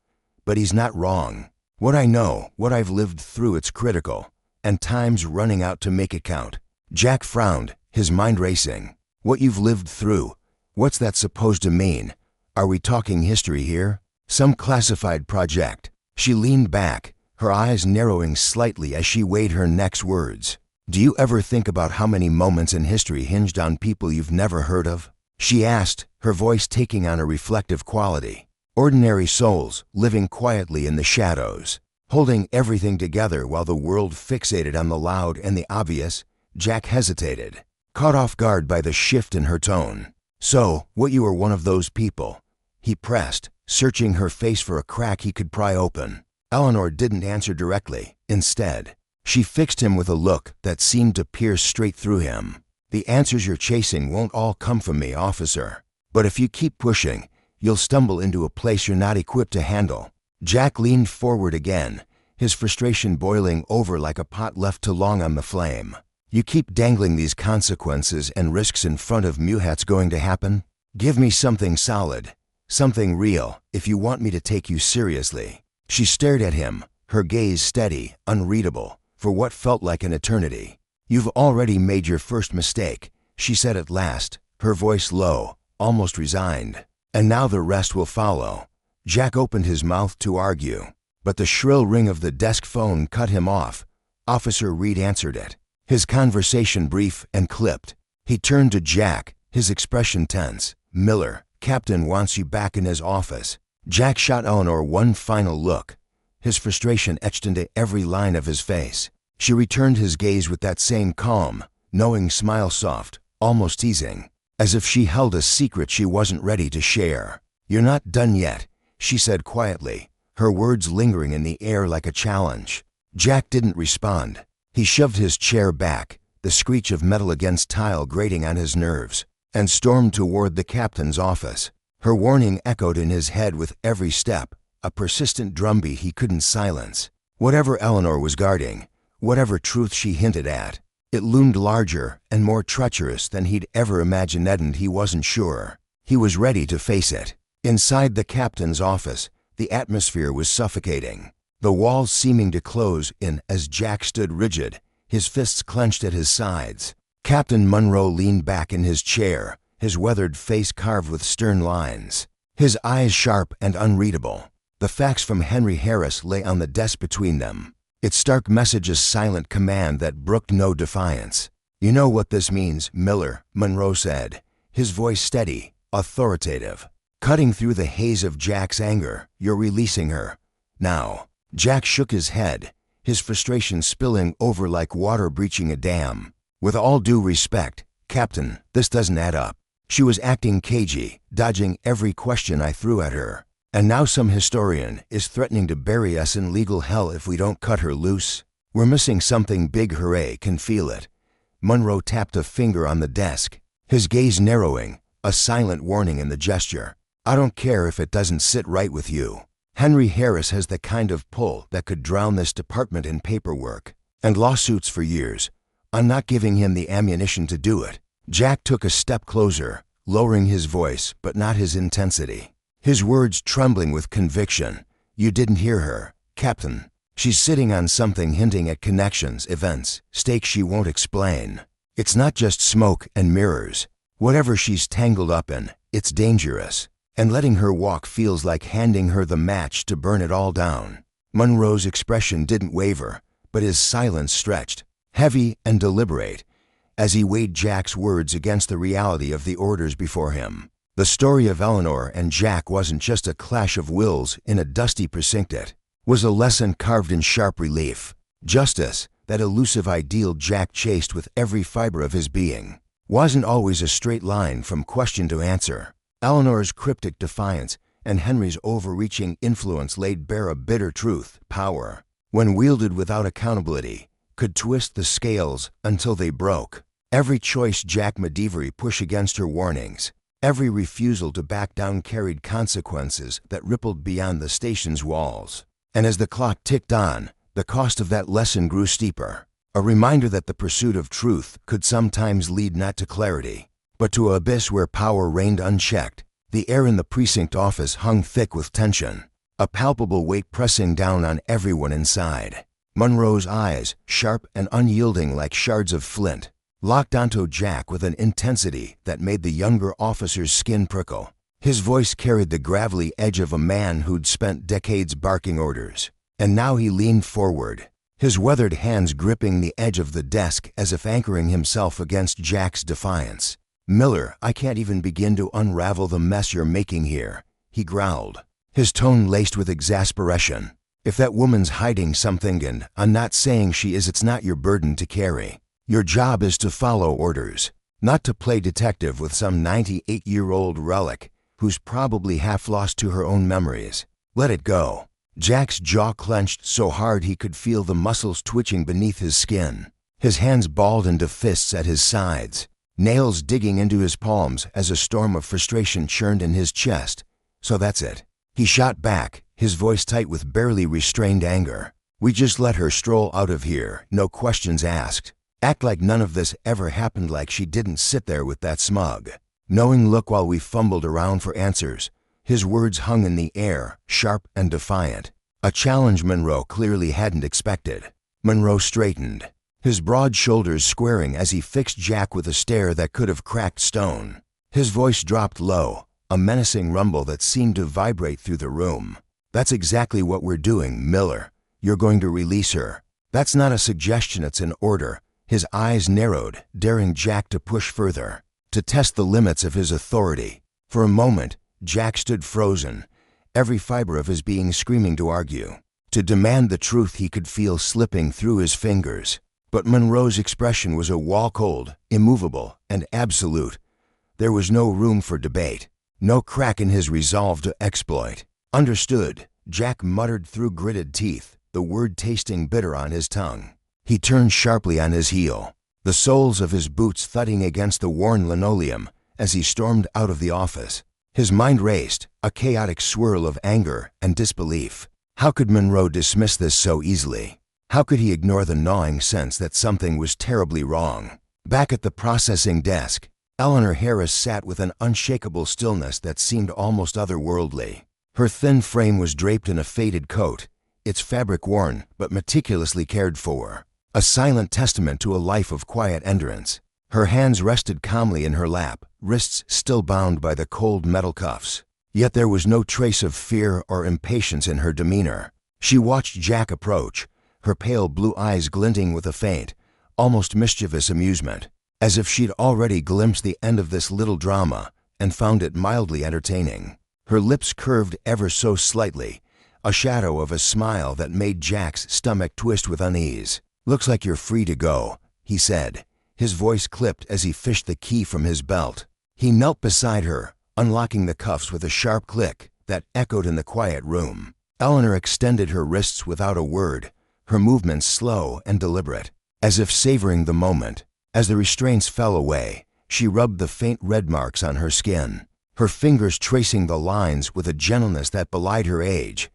But he's not wrong. What I know, what I've lived through, it's critical, and time's running out to make it count. Jack frowned, his mind racing. What you've lived through, what's that supposed to mean? Are we talking history here? Some classified project? She leaned back, her eyes narrowing slightly as she weighed her next words. Do you ever think about how many moments in history hinged on people you've never heard of? She asked, her voice taking on a reflective quality. Ordinary souls, living quietly in the shadows, holding everything together while the world fixated on the loud and the obvious. Jack hesitated, caught off guard by the shift in her tone. So, what, you were one of those people? He pressed, searching her face for a crack he could pry open. Eleanor didn't answer directly. Instead, she fixed him with a look that seemed to pierce straight through him. The answers you're chasing won't all come from me, officer. But if you keep pushing, you'll stumble into a place you're not equipped to handle. Jack leaned forward again, his frustration boiling over like a pot left too long on the flame. You keep dangling these consequences and risks in front of me. What's going to happen? Give me something solid, something real, if you want me to take you seriously. She stared at him, her gaze steady, unreadable, for what felt like an eternity. You've already made your first mistake, she said at last, her voice low, almost resigned. And now the rest will follow. Jack opened his mouth to argue, but the shrill ring of the desk phone cut him off. Officer Reed answered it, his conversation brief and clipped. He turned to Jack, his expression tense. Miller, Captain wants you back in his office. Jack shot Eleanor one final look, his frustration etched into every line of his face. She returned his gaze with that same calm, knowing smile, soft, almost teasing, as if she held a secret she wasn't ready to share. You're not done yet, she said quietly, her words lingering in the air like a challenge. Jack didn't respond. He shoved his chair back, the screech of metal against tile grating on his nerves, and stormed toward the captain's office. Her warning echoed in his head with every step, a persistent drumbeat he couldn't silence. Whatever Eleanor was guarding, whatever truth she hinted at, it loomed larger and more treacherous than he'd ever imagined, and he wasn't sure. He was ready to face it. Inside the captain's office, the atmosphere was suffocating, the walls seeming to close in as Jack stood rigid, his fists clenched at his sides. Captain Munro leaned back in his chair, his weathered face carved with stern lines, his eyes sharp and unreadable. The fax from Henry Harris lay on the desk between them, its stark message a silent command that brooked no defiance. You know what this means, Miller, Munro said, his voice steady, authoritative. Cutting through the haze of Jack's anger, you're releasing her. Now. Jack shook his head, his frustration spilling over like water breaching a dam. With all due respect, Captain, this doesn't add up. She was acting cagey, dodging every question I threw at her. And now some historian is threatening to bury us in legal hell if we don't cut her loose. We're missing something big. Hooray, can feel it. Munro tapped a finger on the desk, his gaze narrowing, a silent warning in the gesture. I don't care if it doesn't sit right with you. Henry Harris has the kind of pull that could drown this department in paperwork and lawsuits for years. I'm not giving him the ammunition to do it. Jack took a step closer, lowering his voice but not his intensity, his words trembling with conviction. You didn't hear her, Captain. She's sitting on something hinting at connections, events, stakes she won't explain. It's not just smoke and mirrors. Whatever she's tangled up in, it's dangerous, and letting her walk feels like handing her the match to burn it all down. Monroe's expression didn't waver, but his silence stretched, heavy and deliberate, as he weighed Jack's words against the reality of the orders before him. The story of Eleanor and Jack wasn't just a clash of wills in a dusty precinct. It was a lesson carved in sharp relief. Justice, that elusive ideal Jack chased with every fiber of his being, wasn't always a straight line from question to answer. Eleanor's cryptic defiance and Henry's overreaching influence laid bare a bitter truth. Power, when wielded without accountability, could twist the scales until they broke. Every choice Jack Medivery pushed against her warnings, every refusal to back down carried consequences that rippled beyond the station's walls. And as the clock ticked on, the cost of that lesson grew steeper. A reminder that the pursuit of truth could sometimes lead not to clarity, but to an abyss where power reigned unchecked. The air in the precinct office hung thick with tension, a palpable weight pressing down on everyone inside. Monroe's eyes, sharp and unyielding like shards of flint, locked onto Jack with an intensity that made the younger officer's skin prickle. His voice carried the gravelly edge of a man who'd spent decades barking orders, and now he leaned forward, his weathered hands gripping the edge of the desk as if anchoring himself against Jack's defiance. "Miller, I can't even begin to unravel the mess you're making here," he growled, his tone laced with exasperation. "If that woman's hiding something, and I'm not saying she is, it's not your burden to carry. Your job is to follow orders, not to play detective with some 98-year-old relic who's probably half lost to her own memories. Let it go." Jack's jaw clenched so hard he could feel the muscles twitching beneath his skin. His hands balled into fists at his sides, nails digging into his palms as a storm of frustration churned in his chest. "So that's it," he shot back, his voice tight with barely restrained anger. "We just let her stroll out of here, no questions asked. Act like none of this ever happened, like she didn't sit there with that smug, knowing look while we fumbled around for answers." His words hung in the air, sharp and defiant, a challenge Monroe clearly hadn't expected. Monroe straightened, his broad shoulders squaring as he fixed Jack with a stare that could have cracked stone. His voice dropped low, a menacing rumble that seemed to vibrate through the room. "That's exactly what we're doing, Miller. You're going to release her. That's not a suggestion, it's an order." His eyes narrowed, daring Jack to push further, to test the limits of his authority. For a moment, Jack stood frozen, every fiber of his being screaming to argue, to demand the truth he could feel slipping through his fingers. But Monroe's expression was a wall-cold, immovable, and absolute. There was no room for debate, no crack in his resolve to exploit. "Understood," Jack muttered through gritted teeth, the word tasting bitter on his tongue. He turned sharply on his heel, the soles of his boots thudding against the worn linoleum as he stormed out of the office. His mind raced, a chaotic swirl of anger and disbelief. How could Monroe dismiss this so easily? How could he ignore the gnawing sense that something was terribly wrong? Back at the processing desk, Eleanor Harris sat with an unshakable stillness that seemed almost otherworldly. Her thin frame was draped in a faded coat, its fabric worn but meticulously cared for, a silent testament to a life of quiet endurance. Her hands rested calmly in her lap, wrists still bound by the cold metal cuffs. Yet there was no trace of fear or impatience in her demeanor. She watched Jack approach, her pale blue eyes glinting with a faint, almost mischievous amusement, as if she'd already glimpsed the end of this little drama and found it mildly entertaining. Her lips curved ever so slightly, a shadow of a smile that made Jack's stomach twist with unease. "Looks like you're free to go," he said, his voice clipped as he fished the key from his belt. He knelt beside her, unlocking the cuffs with a sharp click that echoed in the quiet room. Eleanor extended her wrists without a word, her movements slow and deliberate, as if savoring the moment. As the restraints fell away, she rubbed the faint red marks on her skin, her fingers tracing the lines with a gentleness that belied her age.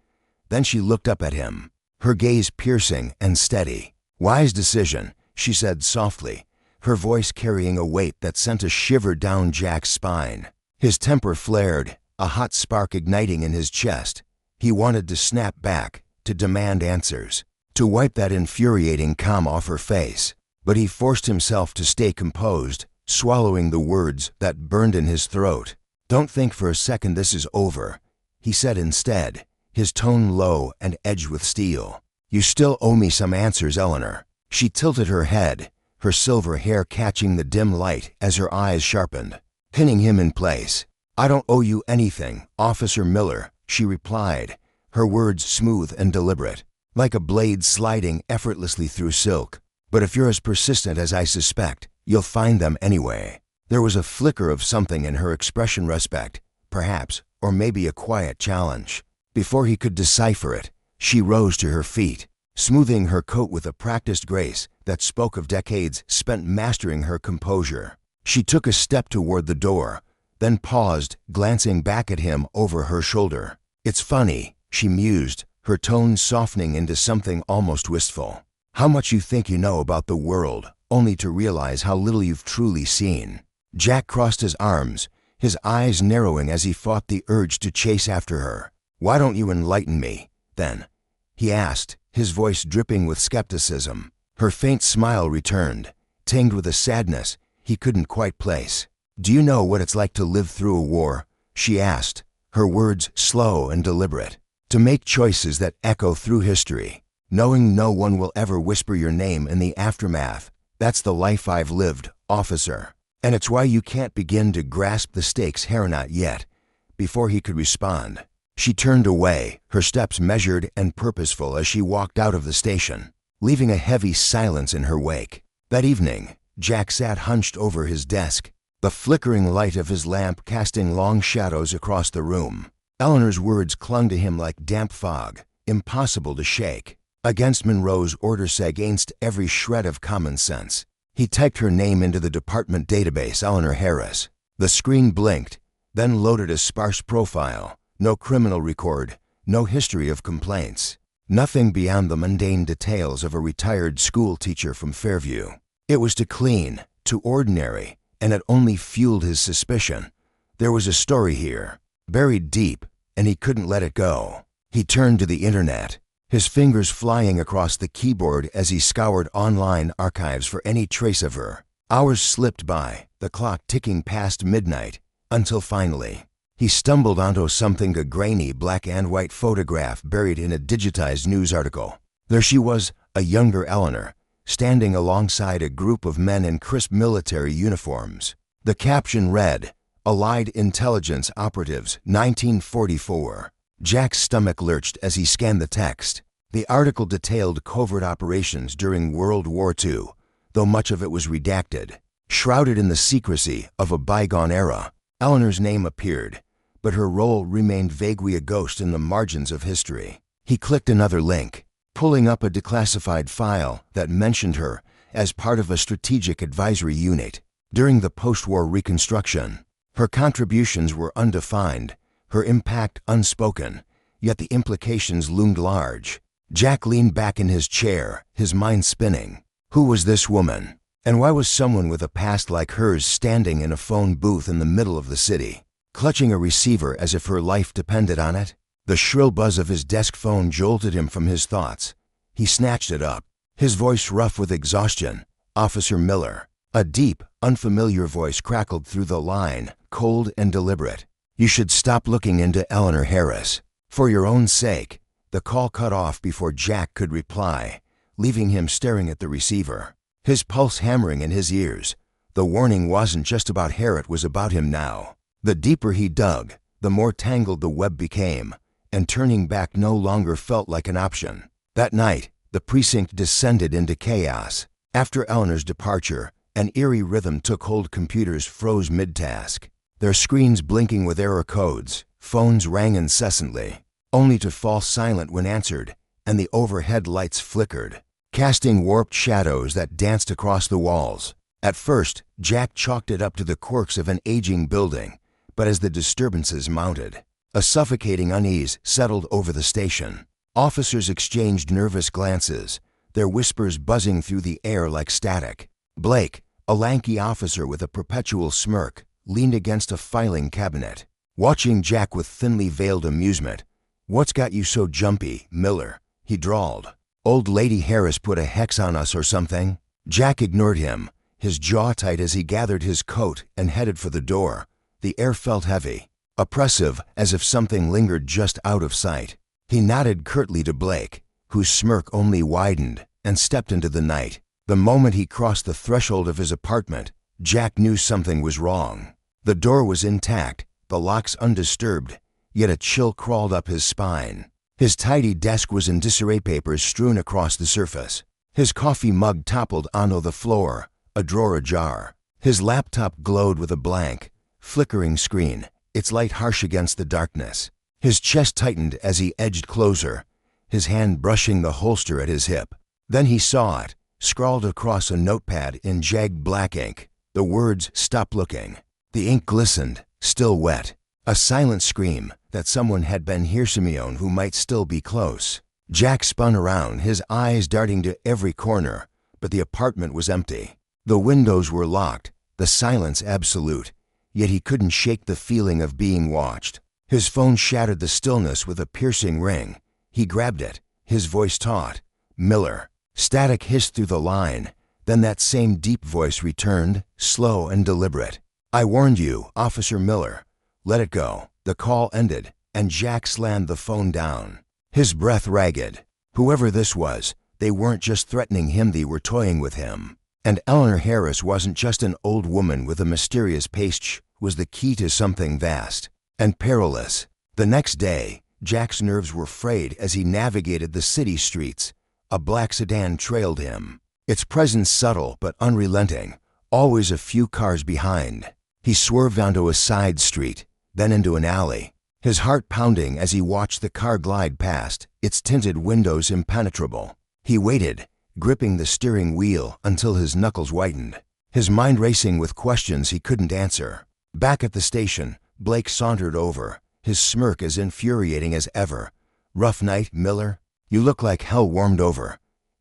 Then she looked up at him, her gaze piercing and steady. "Wise decision," she said softly, her voice carrying a weight that sent a shiver down Jack's spine. His temper flared, a hot spark igniting in his chest. He wanted to snap back, to demand answers, to wipe that infuriating calm off her face. But he forced himself to stay composed, swallowing the words that burned in his throat. "Don't think for a second this is over," he said instead, his tone low and edged with steel. "You still owe me some answers, Eleanor." She tilted her head, her silver hair catching the dim light as her eyes sharpened, pinning him in place. "I don't owe you anything, Officer Miller," she replied, her words smooth and deliberate, like a blade sliding effortlessly through silk. "But if you're as persistent as I suspect, you'll find them anyway." There was a flicker of something in her expression, respect, perhaps, or maybe a quiet challenge. Before he could decipher it, she rose to her feet, smoothing her coat with a practiced grace that spoke of decades spent mastering her composure. She took a step toward the door, then paused, glancing back at him over her shoulder. "It's funny," she mused, her tone softening into something almost wistful. "How much you think you know about the world, only to realize how little you've truly seen." Jack crossed his arms, his eyes narrowing as he fought the urge to chase after her. "Why don't you enlighten me, then?" he asked, his voice dripping with skepticism. Her faint smile returned, tinged with a sadness he couldn't quite place. "Do you know what it's like to live through a war?" she asked, her words slow and deliberate. "To make choices that echo through history, knowing no one will ever whisper your name in the aftermath. That's the life I've lived, officer. And it's why you can't begin to grasp the stakes here not yet." Before he could respond, she turned away, her steps measured and purposeful as she walked out of the station, leaving a heavy silence in her wake. That evening, Jack sat hunched over his desk, the flickering light of his lamp casting long shadows across the room. Eleanor's words clung to him like damp fog, impossible to shake. Against Monroe's orders, against every shred of common sense. He typed her name into the department database, Eleanor Harris. The screen blinked, then loaded a sparse profile. No criminal record, no history of complaints. Nothing beyond the mundane details of a retired school teacher from Fairview. It was too clean, too ordinary, and it only fueled his suspicion. There was a story here, buried deep, and he couldn't let it go. He turned to the internet, his fingers flying across the keyboard as he scoured online archives for any trace of her. Hours slipped by, the clock ticking past midnight, until finally, he stumbled onto something, a grainy black and white photograph buried in a digitized news article. There she was, a younger Eleanor, standing alongside a group of men in crisp military uniforms. The caption read, "Allied Intelligence Operatives, 1944. Jack's stomach lurched as he scanned the text. The article detailed covert operations during World War II, though much of it was redacted. Shrouded in the secrecy of a bygone era, Eleanor's name appeared, but her role remained vaguely a ghost in the margins of history. He clicked another link, pulling up a declassified file that mentioned her as part of a strategic advisory unit. During the post-war reconstruction, her contributions were undefined, her impact unspoken, yet the implications loomed large. Jack leaned back in his chair, his mind spinning. Who was this woman? And why was someone with a past like hers standing in a phone booth in the middle of the city, clutching a receiver as if her life depended on it? The shrill buzz of his desk phone jolted him from his thoughts. He snatched it up, his voice rough with exhaustion. "Officer Miller." A deep, unfamiliar voice crackled through the line, cold and deliberate. "You should stop looking into Eleanor Harris. For your own sake." The call cut off before Jack could reply, leaving him staring at the receiver, his pulse hammering in his ears. The warning wasn't just about Harris, it was about him now. The deeper he dug, the more tangled the web became, and turning back no longer felt like an option. That night, the precinct descended into chaos. After Eleanor's departure, an eerie rhythm took hold. Computers froze mid-task, their screens blinking with error codes. Phones rang incessantly, only to fall silent when answered, and the overhead lights flickered, casting warped shadows that danced across the walls. At first, Jack chalked it up to the quirks of an aging building, but as the disturbances mounted, a suffocating unease settled over the station. Officers exchanged nervous glances, their whispers buzzing through the air like static. Blake, a lanky officer with a perpetual smirk, leaned against a filing cabinet, watching Jack with thinly veiled amusement. "What's got you so jumpy, Miller?" he drawled. "Old Lady Harris put a hex on us or something?" Jack ignored him, his jaw tight as he gathered his coat and headed for the door. The air felt heavy, oppressive, as if something lingered just out of sight. He nodded curtly to Blake, whose smirk only widened, and stepped into the night. The moment he crossed the threshold of his apartment, Jack knew something was wrong. The door was intact, the locks undisturbed, yet a chill crawled up his spine. His tidy desk was in disarray, papers strewn across the surface. His coffee mug toppled onto the floor, a drawer ajar. His laptop glowed with a blank, flickering screen, its light harsh against the darkness. His chest tightened as he edged closer, his hand brushing the holster at his hip. Then he saw it, scrawled across a notepad in jagged black ink. The words, "Stop looking." The ink glistened, still wet. A silent scream that someone had been here, Simeon, who might still be close. Jack spun around, his eyes darting to every corner, but the apartment was empty. The windows were locked, the silence absolute, yet he couldn't shake the feeling of being watched. His phone shattered the stillness with a piercing ring. He grabbed it, his voice taut. "Miller." Static hissed through the line, then that same deep voice returned, slow and deliberate. "I warned you, Officer Miller. Let it go." The call ended, and Jack slammed the phone down, his breath ragged. Whoever this was, they weren't just threatening him, they were toying with him. And Eleanor Harris wasn't just an old woman with a mysterious past, was the key to something vast and perilous. The next day, Jack's nerves were frayed as he navigated the city streets. A black sedan trailed him, its presence subtle but unrelenting, always a few cars behind. He swerved onto a side street, then into an alley, his heart pounding as he watched the car glide past, its tinted windows impenetrable. He waited, gripping the steering wheel until his knuckles whitened, his mind racing with questions he couldn't answer. Back at the station, Blake sauntered over, his smirk as infuriating as ever. "Rough night, Miller? You look like hell warmed over."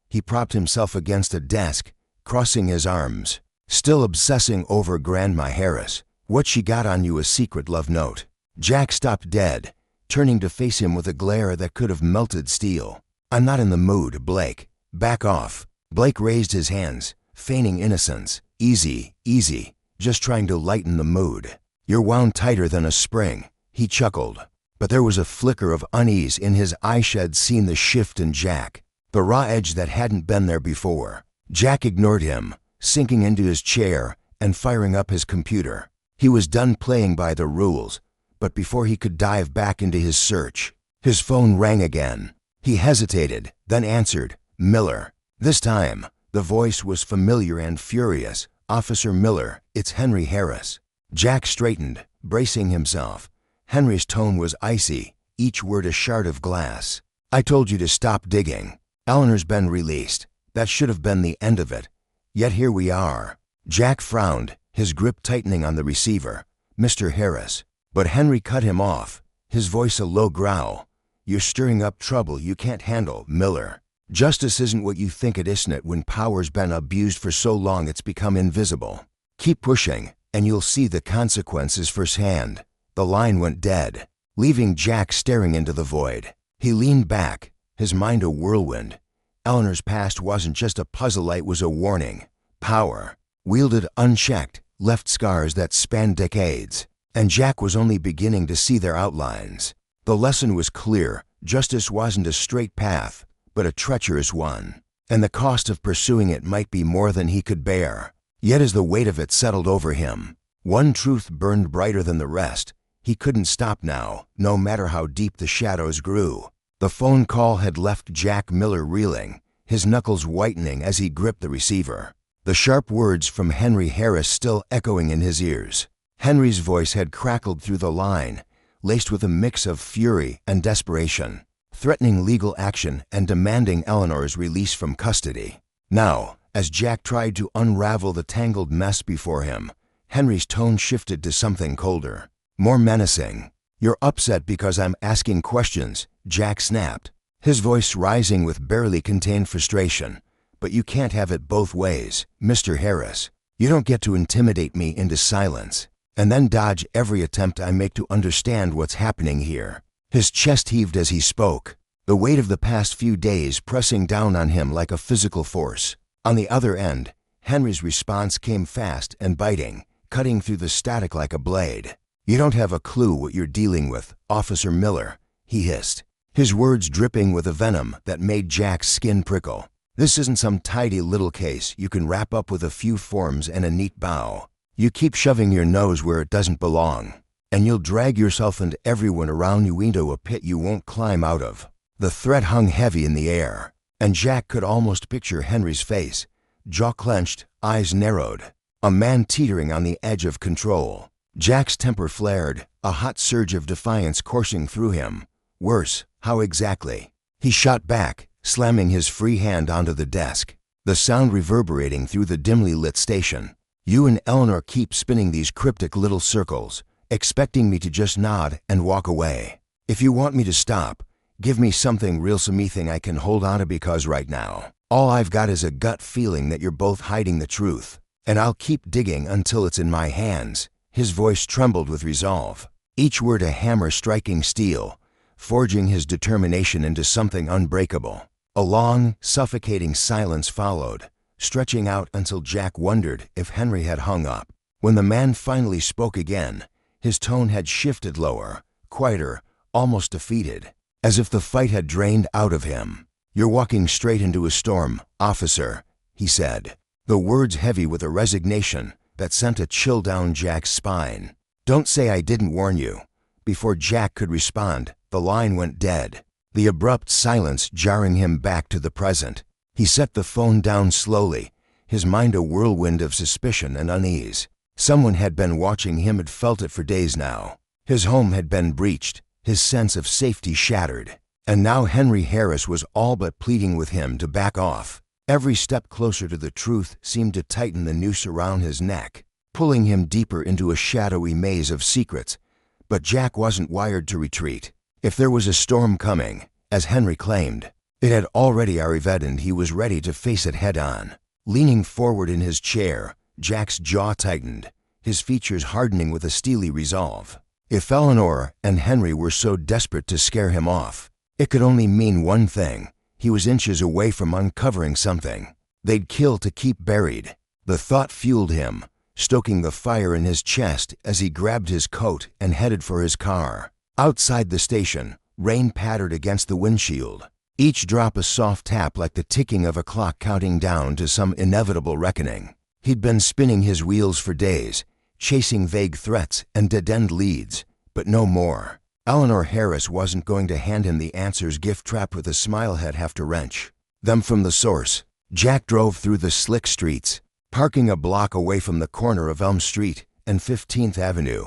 He propped himself against a desk, crossing his arms, still obsessing over Grandma Harris. "What she got on you? A secret love note?" Jack stopped dead, turning to face him with a glare that could have melted steel. "I'm not in the mood, Blake. Back off." Blake raised his hands, feigning innocence. "Easy, easy. Just trying to lighten the mood." "You're wound tighter than a spring," he chuckled. But there was a flicker of unease in his eyes. Had seen the shift in Jack, the raw edge that hadn't been there before. Jack ignored him, sinking into his chair and firing up his computer. He was done playing by the rules, but before he could dive back into his search, his phone rang again. He hesitated, then answered. "Miller." This time, the voice was familiar and furious. "Officer Miller, it's Henry Harris." Jack straightened, bracing himself. Henry's tone was icy, each word a shard of glass. "I told you to stop digging. Eleanor's been released. That should have been the end of it. Yet here we are." Jack frowned, his grip tightening on the receiver. "Mr. Harris." But Henry cut him off, his voice a low growl. "You're stirring up trouble you can't handle, Miller. Justice isn't what you think it, isn't it, when power's been abused for so long it's become invisible. Keep pushing, and you'll see the consequences firsthand." The line went dead, leaving Jack staring into the void. He leaned back, his mind a whirlwind. Eleanor's past wasn't just a puzzle, it was a warning. Power, wielded unchecked, left scars that spanned decades, and Jack was only beginning to see their outlines. The lesson was clear: justice wasn't a straight path, but a treacherous one, and the cost of pursuing it might be more than he could bear. Yet as the weight of it settled over him, one truth burned brighter than the rest. He couldn't stop now, no matter how deep the shadows grew. The phone call had left Jack Miller reeling, his knuckles whitening as he gripped the receiver. The sharp words from Henry Harris still echoing in his ears. Henry's voice had crackled through the line, laced with a mix of fury and desperation, threatening legal action and demanding Eleanor's release from custody. Now, as Jack tried to unravel the tangled mess before him, Henry's tone shifted to something colder, more menacing. "You're upset because I'm asking questions," Jack snapped, his voice rising with barely contained frustration. "But you can't have it both ways, Mr. Harris. You don't get to intimidate me into silence, and then dodge every attempt I make to understand what's happening here." His chest heaved as he spoke, the weight of the past few days pressing down on him like a physical force. On the other end, Henry's response came fast and biting, cutting through the static like a blade. "You don't have a clue what you're dealing with, Officer Miller," he hissed, his words dripping with a venom that made Jack's skin prickle. "This isn't some tidy little case you can wrap up with a few forms and a neat bow. You keep shoving your nose where it doesn't belong, and you'll drag yourself and everyone around you into a pit you won't climb out of." The threat hung heavy in the air, and Jack could almost picture Henry's face, jaw clenched, eyes narrowed, a man teetering on the edge of control. Jack's temper flared, a hot surge of defiance coursing through him. Worse, how exactly? He shot back, slamming his free hand onto the desk, the sound reverberating through the dimly lit station. "You and Eleanor keep spinning these cryptic little circles, expecting me to just nod and walk away. If you want me to stop, give me something real something I can hold on to, because right now, all I've got is a gut feeling that you're both hiding the truth, and I'll keep digging until it's in my hands." His voice trembled with resolve, each word a hammer striking steel, forging his determination into something unbreakable. A long, suffocating silence followed, stretching out until Jack wondered if Henry had hung up. When the man finally spoke again, his tone had shifted lower, quieter, almost defeated, as if the fight had drained out of him. "You're walking straight into a storm, officer," he said, the words heavy with a resignation that sent a chill down Jack's spine. "Don't say I didn't warn you." Before Jack could respond, the line went dead, the abrupt silence jarring him back to the present. He set the phone down slowly, his mind a whirlwind of suspicion and unease. Someone had been watching him, had felt it for days now. His home had been breached, his sense of safety shattered, and now Henry Harris was all but pleading with him to back off. Every step closer to the truth seemed to tighten the noose around his neck, pulling him deeper into a shadowy maze of secrets. But Jack wasn't wired to retreat. If there was a storm coming, as Henry claimed, it had already arrived, and he was ready to face it head-on. Leaning forward in his chair, Jack's jaw tightened, his features hardening with a steely resolve. If Eleanor and Henry were so desperate to scare him off, it could only mean one thing. He was inches away from uncovering something they'd kill to keep buried. The thought fueled him, stoking the fire in his chest as he grabbed his coat and headed for his car. Outside the station, rain pattered against the windshield, each drop a soft tap like the ticking of a clock counting down to some inevitable reckoning. He'd been spinning his wheels for days, chasing vague threats and dead-end leads, but no more. Eleanor Harris wasn't going to hand him the answers gift wrapped with a smile he'd have to wrench them from the source. Jack drove through the slick streets, parking a block away from the corner of Elm Street and 15th Avenue,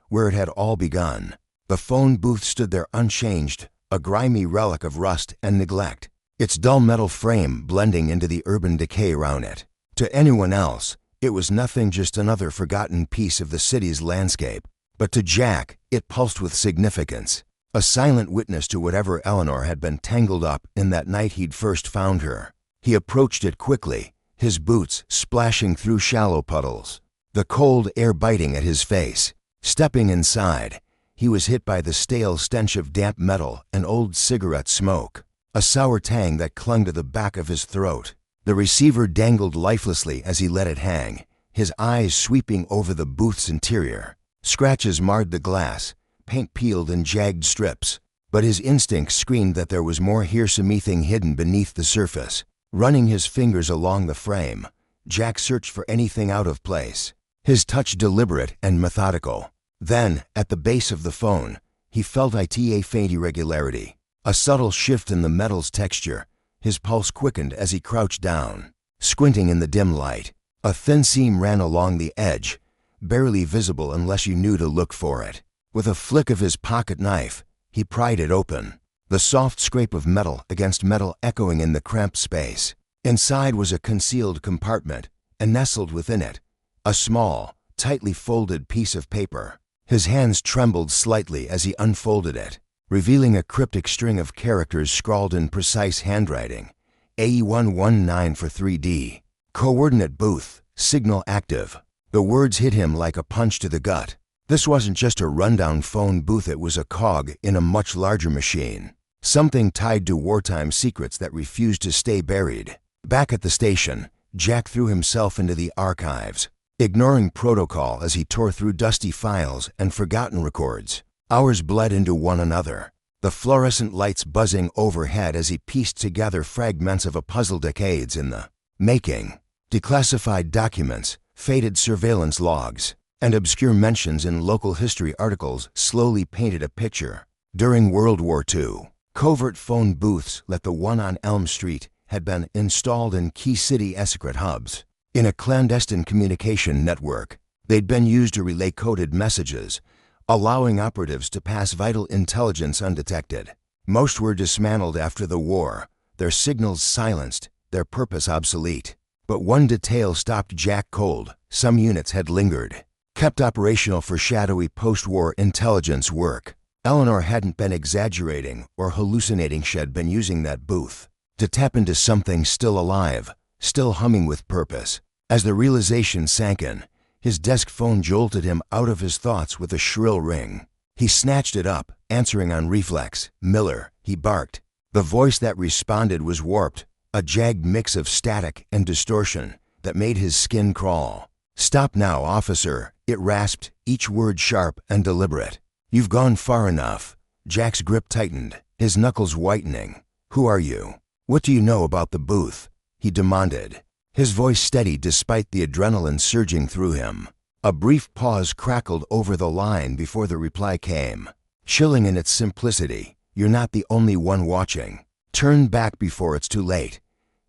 where it had all begun. The phone booth stood there unchanged, a grimy relic of rust and neglect, its dull metal frame blending into the urban decay around it. To anyone else, it was nothing, just another forgotten piece of the city's landscape. But to Jack, it pulsed with significance, a silent witness to whatever Eleanor had been tangled up in that night he'd first found her. He approached it quickly, his boots splashing through shallow puddles, the cold air biting at his face. Stepping inside, he was hit by the stale stench of damp metal and old cigarette smoke, a sour tang that clung to the back of his throat. The receiver dangled lifelessly as he let it hang, his eyes sweeping over the booth's interior. Scratches marred the glass, paint peeled in jagged strips, but his instincts screamed that there was more here, something hidden beneath the surface. Running his fingers along the frame, Jack searched for anything out of place, his touch deliberate and methodical. Then, at the base of the phone, he felt a faint irregularity, a subtle shift in the metal's texture. His pulse quickened as he crouched down, squinting in the dim light. A thin seam ran along the edge, barely visible unless you knew to look for it. With a flick of his pocket knife, he pried it open, the soft scrape of metal against metal echoing in the cramped space. Inside was a concealed compartment, and nestled within it, a small, tightly folded piece of paper. His hands trembled slightly as he unfolded it, revealing a cryptic string of characters scrawled in precise handwriting. AE119 for 3D. Coordinate booth, signal active. The words hit him like a punch to the gut. This wasn't just a rundown phone booth, it was a cog in a much larger machine. Something tied to wartime secrets that refused to stay buried. Back at the station, Jack threw himself into the archives, ignoring protocol as he tore through dusty files and forgotten records. Hours bled into one another, the fluorescent lights buzzing overhead as he pieced together fragments of a puzzle decades in the making. Declassified documents, faded surveillance logs, and obscure mentions in local history articles slowly painted a picture. During World War II, covert phone booths like the one on Elm Street had been installed in key city secret hubs. In a clandestine communication network, they'd been used to relay coded messages, allowing operatives to pass vital intelligence undetected. Most were dismantled after the war, their signals silenced, their purpose obsolete. But one detail stopped Jack cold. Some units had lingered, kept operational for shadowy post-war intelligence work. Eleanor hadn't been exaggerating or hallucinating. She'd been using that booth to tap into something still alive, still humming with purpose. As the realization sank in, his desk phone jolted him out of his thoughts with a shrill ring. He snatched it up, answering on reflex. "Miller," he barked. The voice that responded was warped, a jagged mix of static and distortion that made his skin crawl. "Stop now, officer," it rasped, each word sharp and deliberate. "You've gone far enough." Jack's grip tightened, his knuckles whitening. "Who are you? What do you know about the booth?" he demanded, his voice steady despite the adrenaline surging through him. A brief pause crackled over the line before the reply came, chilling in its simplicity. "You're not the only one watching. Turn back before it's too late."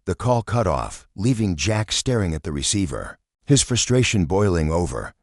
The call cut off, leaving Jack staring at the receiver, his frustration boiling over.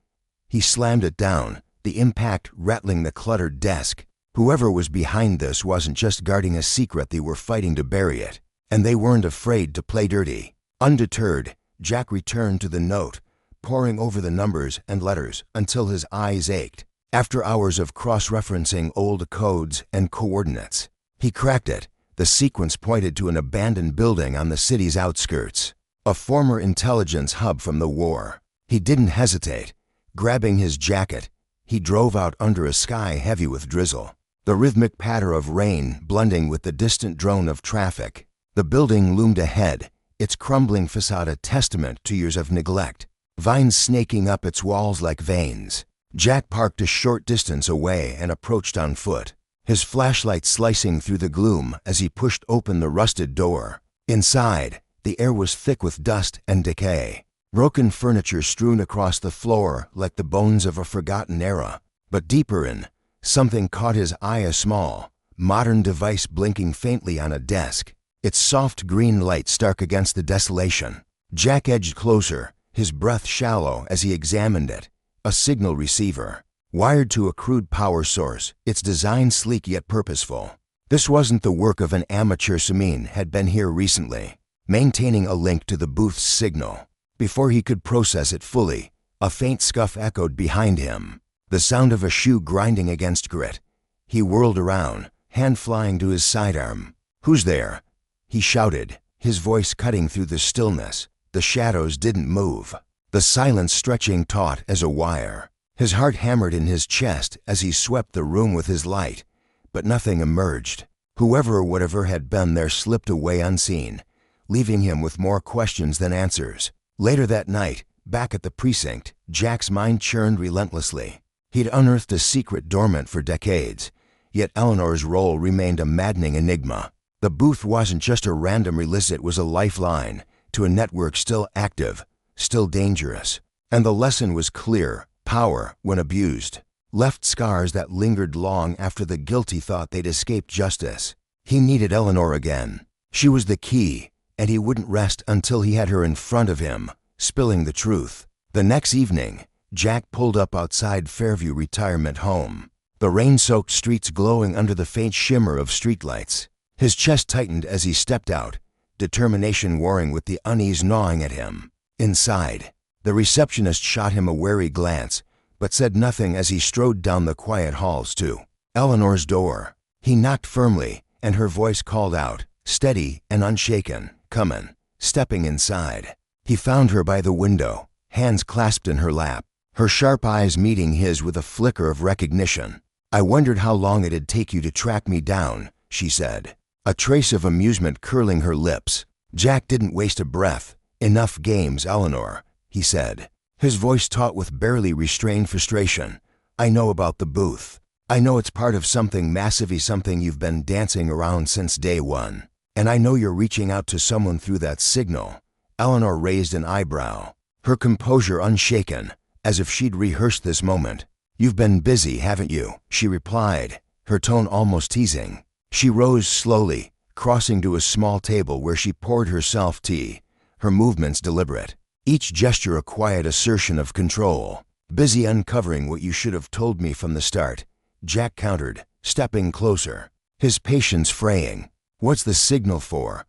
He slammed it down, the impact rattling the cluttered desk. Whoever was behind this wasn't just guarding a secret, they were fighting to bury it. And they weren't afraid to play dirty. Undeterred, Jack returned to the note, poring over the numbers and letters until his eyes ached. After hours of cross-referencing old codes and coordinates, he cracked it. The sequence pointed to an abandoned building on the city's outskirts, a former intelligence hub from the war. He didn't hesitate. Grabbing his jacket, he drove out under a sky heavy with drizzle, the rhythmic patter of rain blending with the distant drone of traffic. The building loomed ahead, its crumbling facade a testament to years of neglect, vines snaking up its walls like veins. Jack parked a short distance away and approached on foot, his flashlight slicing through the gloom as he pushed open the rusted door. Inside, the air was thick with dust and decay, broken furniture strewn across the floor like the bones of a forgotten era. But deeper in, something caught his eye, a small, modern device blinking faintly on a desk, its soft green light stark against the desolation. Jack edged closer, his breath shallow as he examined it. A signal receiver, wired to a crude power source, its design sleek yet purposeful. This wasn't the work of an amateur. Samin had been here recently, maintaining a link to the booth's signal. Before he could process it fully, a faint scuff echoed behind him, the sound of a shoe grinding against grit. He whirled around, hand flying to his sidearm. "Who's there?" he shouted, his voice cutting through the stillness. The shadows didn't move, the silence stretching taut as a wire. His heart hammered in his chest as he swept the room with his light, but nothing emerged. Whoever or whatever had been there slipped away unseen, leaving him with more questions than answers. Later that night, back at the precinct, Jack's mind churned relentlessly. He'd unearthed a secret dormant for decades, yet Eleanor's role remained a maddening enigma. The booth wasn't just a random release, it was a lifeline to a network still active, still dangerous. And the lesson was clear: power, when abused, left scars that lingered long after the guilty thought they'd escaped justice. He needed Eleanor again. She was the key, and he wouldn't rest until he had her in front of him, spilling the truth. The next evening, Jack pulled up outside Fairview Retirement Home, the rain-soaked streets glowing under the faint shimmer of streetlights. His chest tightened as he stepped out, determination warring with the unease gnawing at him. Inside, the receptionist shot him a wary glance, but said nothing as he strode down the quiet halls to Eleanor's door. He knocked firmly, and her voice called out, steady and unshaken, "Comin'." Stepping inside, he found her by the window, hands clasped in her lap, her sharp eyes meeting his with a flicker of recognition. "I wondered how long it'd take you to track me down," she said, a trace of amusement curling her lips. Jack didn't waste a breath. "Enough games, Eleanor," he said, his voice taut with barely restrained frustration. "I know about the booth. I know it's part of something massive, something you've been dancing around since day one. And I know you're reaching out to someone through that signal." Eleanor raised an eyebrow, her composure unshaken, as if she'd rehearsed this moment. "You've been busy, haven't you?" she replied, her tone almost teasing. She rose slowly, crossing to a small table where she poured herself tea, her movements deliberate, each gesture a quiet assertion of control. "Busy uncovering what you should have told me from the start," Jack countered, stepping closer, his patience fraying. "What's the signal for?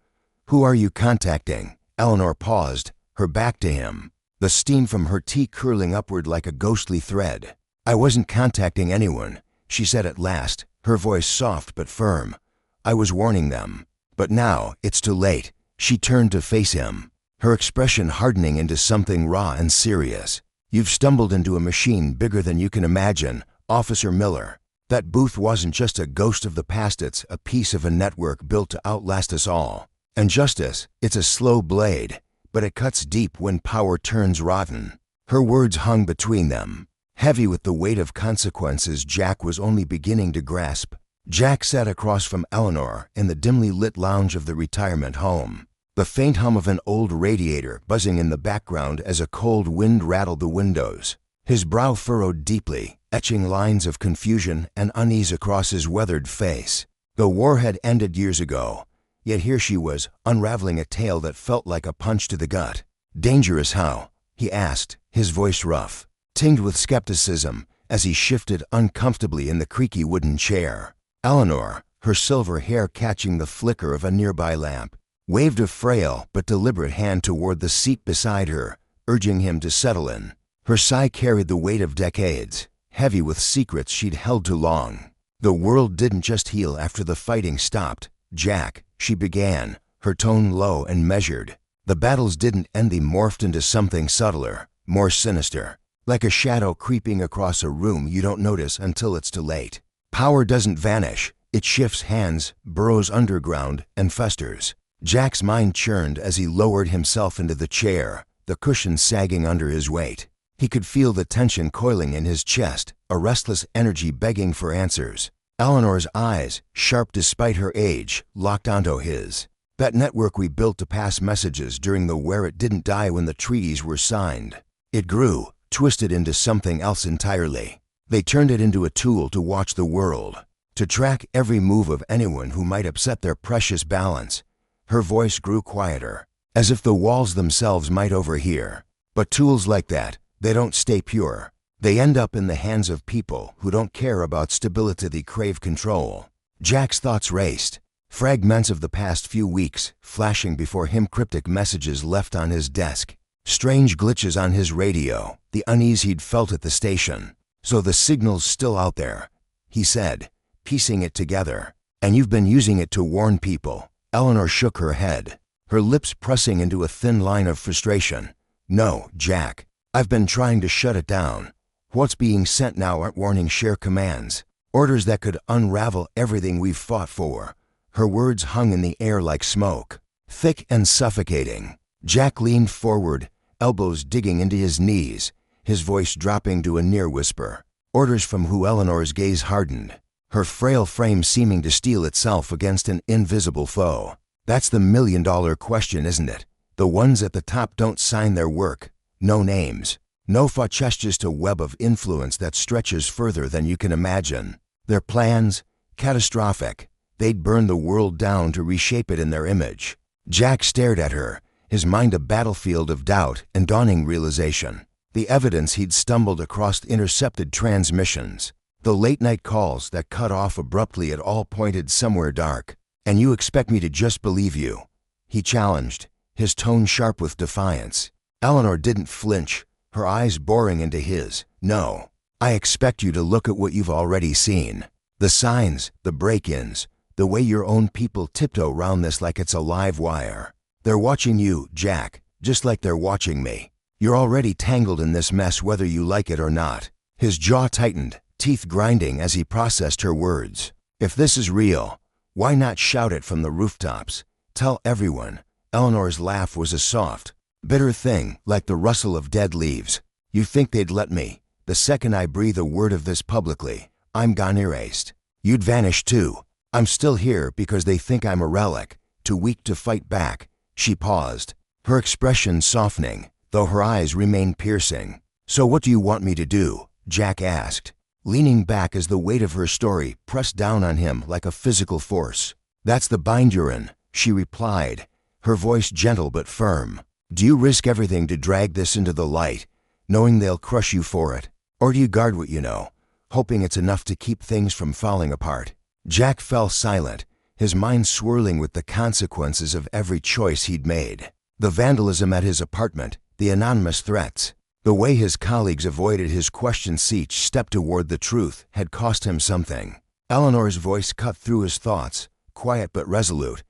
Who are you contacting?" Eleanor paused, her back to him, the steam from her tea curling upward like a ghostly thread. "I wasn't contacting anyone," she said at last, her voice soft but firm. "I was warning them. But now it's too late." She turned to face him, her expression hardening into something raw and serious. "You've stumbled into a machine bigger than you can imagine, Officer Miller. That booth wasn't just a ghost of the past, it's a piece of a network built to outlast us all. And justice, it's a slow blade, but it cuts deep when power turns rotten." Her words hung between them, heavy with the weight of consequences Jack was only beginning to grasp. Jack sat across from Eleanor in the dimly lit lounge of the retirement home, the faint hum of an old radiator buzzing in the background as a cold wind rattled the windows. His brow furrowed deeply, etching lines of confusion and unease across his weathered face. The war had ended years ago, yet here she was, unraveling a tale that felt like a punch to the gut. "Dangerous how?" he asked, his voice rough, tinged with skepticism, as he shifted uncomfortably in the creaky wooden chair. Eleanor, her silver hair catching the flicker of a nearby lamp, waved a frail but deliberate hand toward the seat beside her, urging him to settle in. Her sigh carried the weight of decades, heavy with secrets she'd held too long. "The world didn't just heal after the fighting stopped, Jack," she began, her tone low and measured. "The battles didn't end, they morphed into something subtler, more sinister, like a shadow creeping across a room you don't notice until it's too late. Power doesn't vanish, it shifts hands, burrows underground, and festers." Jack's mind churned as he lowered himself into the chair, the cushion sagging under his weight. He could feel the tension coiling in his chest, a restless energy begging for answers. Eleanor's eyes, sharp despite her age, locked onto his. "That network we built to pass messages during the war, it didn't die when the treaties were signed. It grew, twisted into something else entirely. They turned it into a tool to watch the world, to track every move of anyone who might upset their precious balance." Her voice grew quieter, as if the walls themselves might overhear. "But tools like that, they don't stay pure. They end up in the hands of people who don't care about stability, they crave control." Jack's thoughts raced, fragments of the past few weeks flashing before him, cryptic messages left on his desk, strange glitches on his radio, the unease he'd felt at the station. "So the signal's still out there," he said, piecing it together. "And you've been using it to warn people." Eleanor shook her head, her lips pressing into a thin line of frustration. "No, Jack. I've been trying to shut it down. What's being sent now aren't warning share commands, orders that could unravel everything we've fought for." Her words hung in the air like smoke, thick and suffocating. Jack leaned forward, elbows digging into his knees, his voice dropping to a near whisper. "Orders from who?" Eleanor's gaze hardened, her frail frame seeming to steel itself against an invisible foe. "That's the million-dollar question, isn't it? The ones at the top don't sign their work. No names, no fauches, just a web of influence that stretches further than you can imagine. Their plans, catastrophic. They'd burn the world down to reshape it in their image." Jack stared at her, his mind a battlefield of doubt and dawning realization. The evidence he'd stumbled across, intercepted transmissions, the late-night calls that cut off abruptly, it all pointed somewhere dark. "And you expect me to just believe you?" he challenged, his tone sharp with defiance. Eleanor didn't flinch, her eyes boring into his. "No, I expect you to look at what you've already seen. The signs, the break-ins, the way your own people tiptoe around this like it's a live wire. They're watching you, Jack, just like they're watching me. You're already tangled in this mess whether you like it or not." His jaw tightened, teeth grinding as he processed her words. "If this is real, why not shout it from the rooftops? Tell everyone." Eleanor's laugh was a soft, Bitter thing, like the rustle of dead leaves. You think they'd let me? The second I breathe a word of this publicly, I'm gone erased. You'd vanish too. I'm still here because they think I'm a relic, too weak to fight back." She paused, her expression softening, though her eyes remained piercing. "So what do you want me to do?" Jack asked, leaning back as the weight of her story pressed down on him like a physical force. "That's the bind you're in," she replied, her voice gentle but firm. "Do you risk everything to drag this into the light, knowing they'll crush you for it? Or do you guard what you know, hoping it's enough to keep things from falling apart?" Jack fell silent, his mind swirling with the consequences of every choice he'd made. The vandalism at his apartment, the anonymous threats, the way his colleagues avoided his questions each step toward the truth had cost him something. Eleanor's voice cut through his thoughts, quiet but resolute.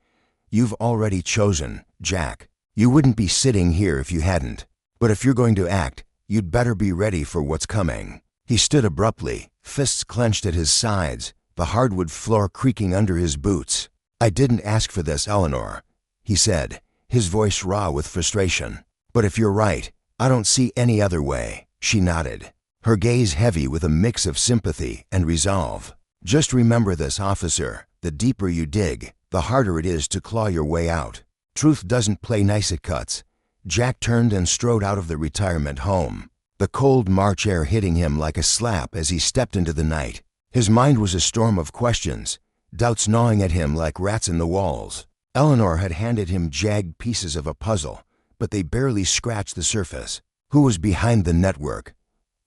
"You've already chosen, Jack. You wouldn't be sitting here if you hadn't. But if you're going to act, you'd better be ready for what's coming." He stood abruptly, fists clenched at his sides, the hardwood floor creaking under his boots. "I didn't ask for this, Eleanor," he said, his voice raw with frustration. "But if you're right, I don't see any other way." She nodded, her gaze heavy with a mix of sympathy and resolve. "Just remember this, officer. The deeper you dig, the harder it is to claw your way out. Truth doesn't play nice at cuts." Jack turned and strode out of the retirement home, the cold March air hitting him like a slap as he stepped into the night. His mind was a storm of questions, doubts gnawing at him like rats in the walls. Eleanor had handed him jagged pieces of a puzzle, but they barely scratched the surface. Who was behind the network?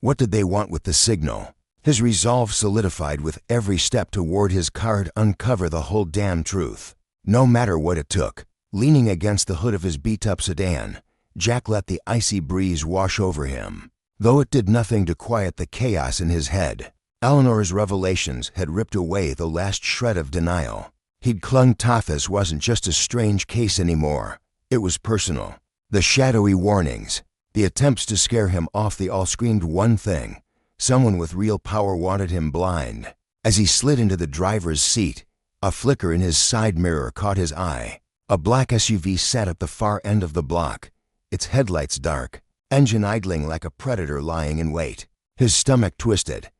What did they want with the signal? His resolve solidified with every step toward his car to uncover the whole damn truth, no matter what it took. Leaning against the hood of his beat-up sedan, Jack let the icy breeze wash over him, though it did nothing to quiet the chaos in his head. Eleanor's revelations had ripped away the last shred of denial. He'd clung tough. This wasn't just a strange case anymore. It was personal. The shadowy warnings, the attempts to scare him off, they all screamed one thing. Someone with real power wanted him blind. As he slid into the driver's seat, a flicker in his side mirror caught his eye. A black SUV sat at the far end of the block, its headlights dark, engine idling like a predator lying in wait. His stomach twisted.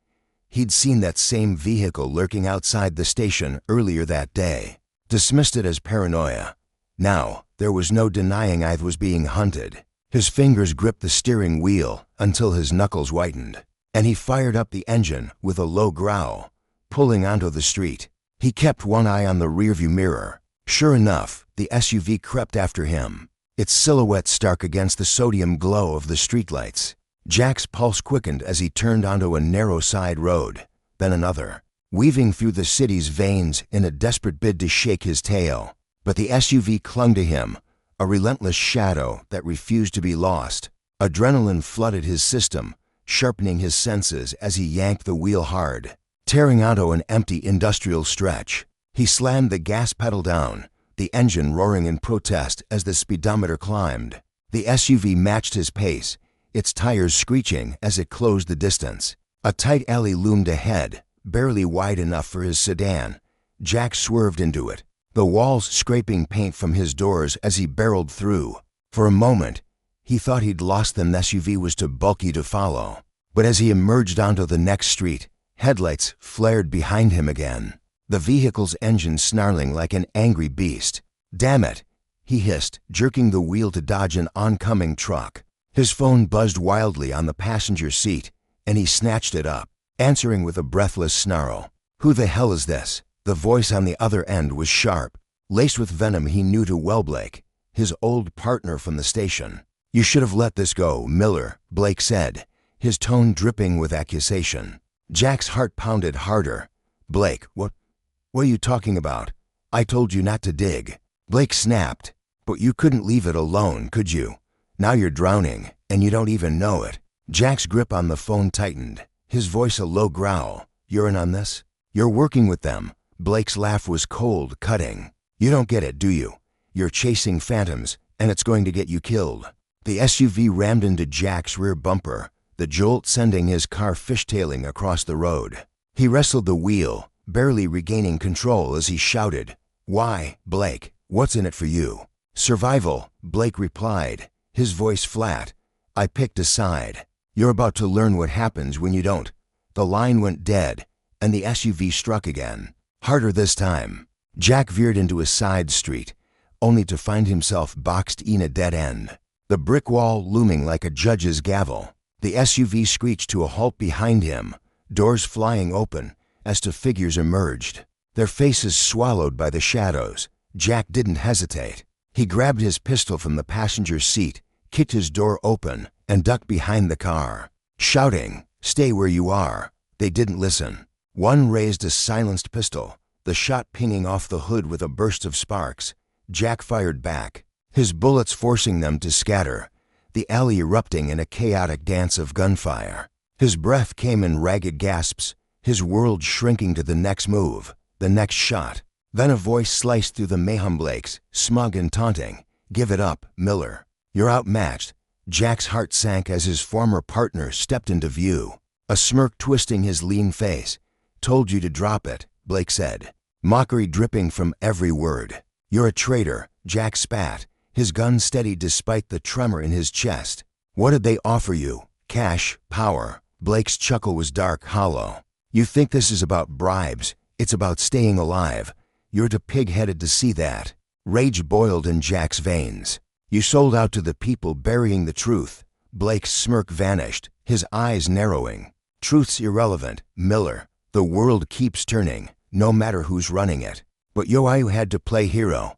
He'd seen that same vehicle lurking outside the station earlier that day, dismissed it as paranoia. Now, there was no denying I was being hunted. His fingers gripped the steering wheel until his knuckles whitened, and he fired up the engine with a low growl, pulling onto the street. He kept one eye on the rearview mirror. Sure enough, the SUV crept after him, its silhouette stark against the sodium glow of the streetlights. Jack's pulse quickened as he turned onto a narrow side road, then another, weaving through the city's veins in a desperate bid to shake his tail. But the SUV clung to him, a relentless shadow that refused to be lost. Adrenaline flooded his system, sharpening his senses as he yanked the wheel hard. Tearing onto an empty industrial stretch, he slammed the gas pedal down, the engine roaring in protest as the speedometer climbed. The SUV matched his pace, its tires screeching as it closed the distance. A tight alley loomed ahead, barely wide enough for his sedan. Jack swerved into it, the walls scraping paint from his doors as he barreled through. For a moment, he thought he'd lost them. The SUV was too bulky to follow. But as he emerged onto the next street, headlights flared behind him again, the vehicle's engine snarling like an angry beast. "Damn it," he hissed, jerking the wheel to dodge an oncoming truck. His phone buzzed wildly on the passenger seat, and he snatched it up, answering with a breathless snarl. "Who the hell is this?" The voice on the other end was sharp, laced with venom he knew too well. "Blake, his old partner from the station." "You should have let this go, Miller," Blake said, his tone dripping with accusation. Jack's heart pounded harder. "Blake, what are you talking about? I told you not to dig." Blake snapped. "But you couldn't leave it alone, could you? Now you're drowning, and you don't even know it." Jack's grip on the phone tightened, his voice a low growl. "You're in on this? You're working with them." Blake's laugh was cold, cutting. "You don't get it, do you? You're chasing phantoms, and it's going to get you killed." The SUV rammed into Jack's rear bumper, the jolt sending his car fishtailing across the road. He wrestled the wheel, barely regaining control as he shouted, "Why, Blake, what's in it for you?" "Survival," Blake replied, his voice flat. I picked a side. You're about to learn what happens when you don't. The line went dead, and the SUV struck again. Harder this time. Jack veered into a side street, only to find himself boxed in a dead end. The brick wall looming like a judge's gavel. The SUV screeched to a halt behind him, doors flying open as two figures emerged, their faces swallowed by the shadows. Jack didn't hesitate. He grabbed his pistol from the passenger seat, kicked his door open, and ducked behind the car, shouting, "Stay where you are." They didn't listen. One raised a silenced pistol, the shot pinging off the hood with a burst of sparks. Jack fired back, his bullets forcing them to scatter, the alley erupting in a chaotic dance of gunfire. His breath came in ragged gasps, his world shrinking to the next move, the next shot. Then a voice sliced through the mayhem. Blake's, smug and taunting. "Give it up, Miller. You're outmatched." Jack's heart sank as his former partner stepped into view, a smirk twisting his lean face. "Told you to drop it," Blake said, mockery dripping from every word. "You're a traitor," Jack spat, his gun steady despite the tremor in his chest. "What did they offer you? Cash? Power?" Blake's chuckle was dark, hollow. "You think this is about bribes? It's about staying alive. You're too pig-headed to see that." Rage boiled in Jack's veins. "You sold out to the people burying the truth." Blake's smirk vanished, his eyes narrowing. "Truth's irrelevant, Miller. The world keeps turning, no matter who's running it. But you had to play hero."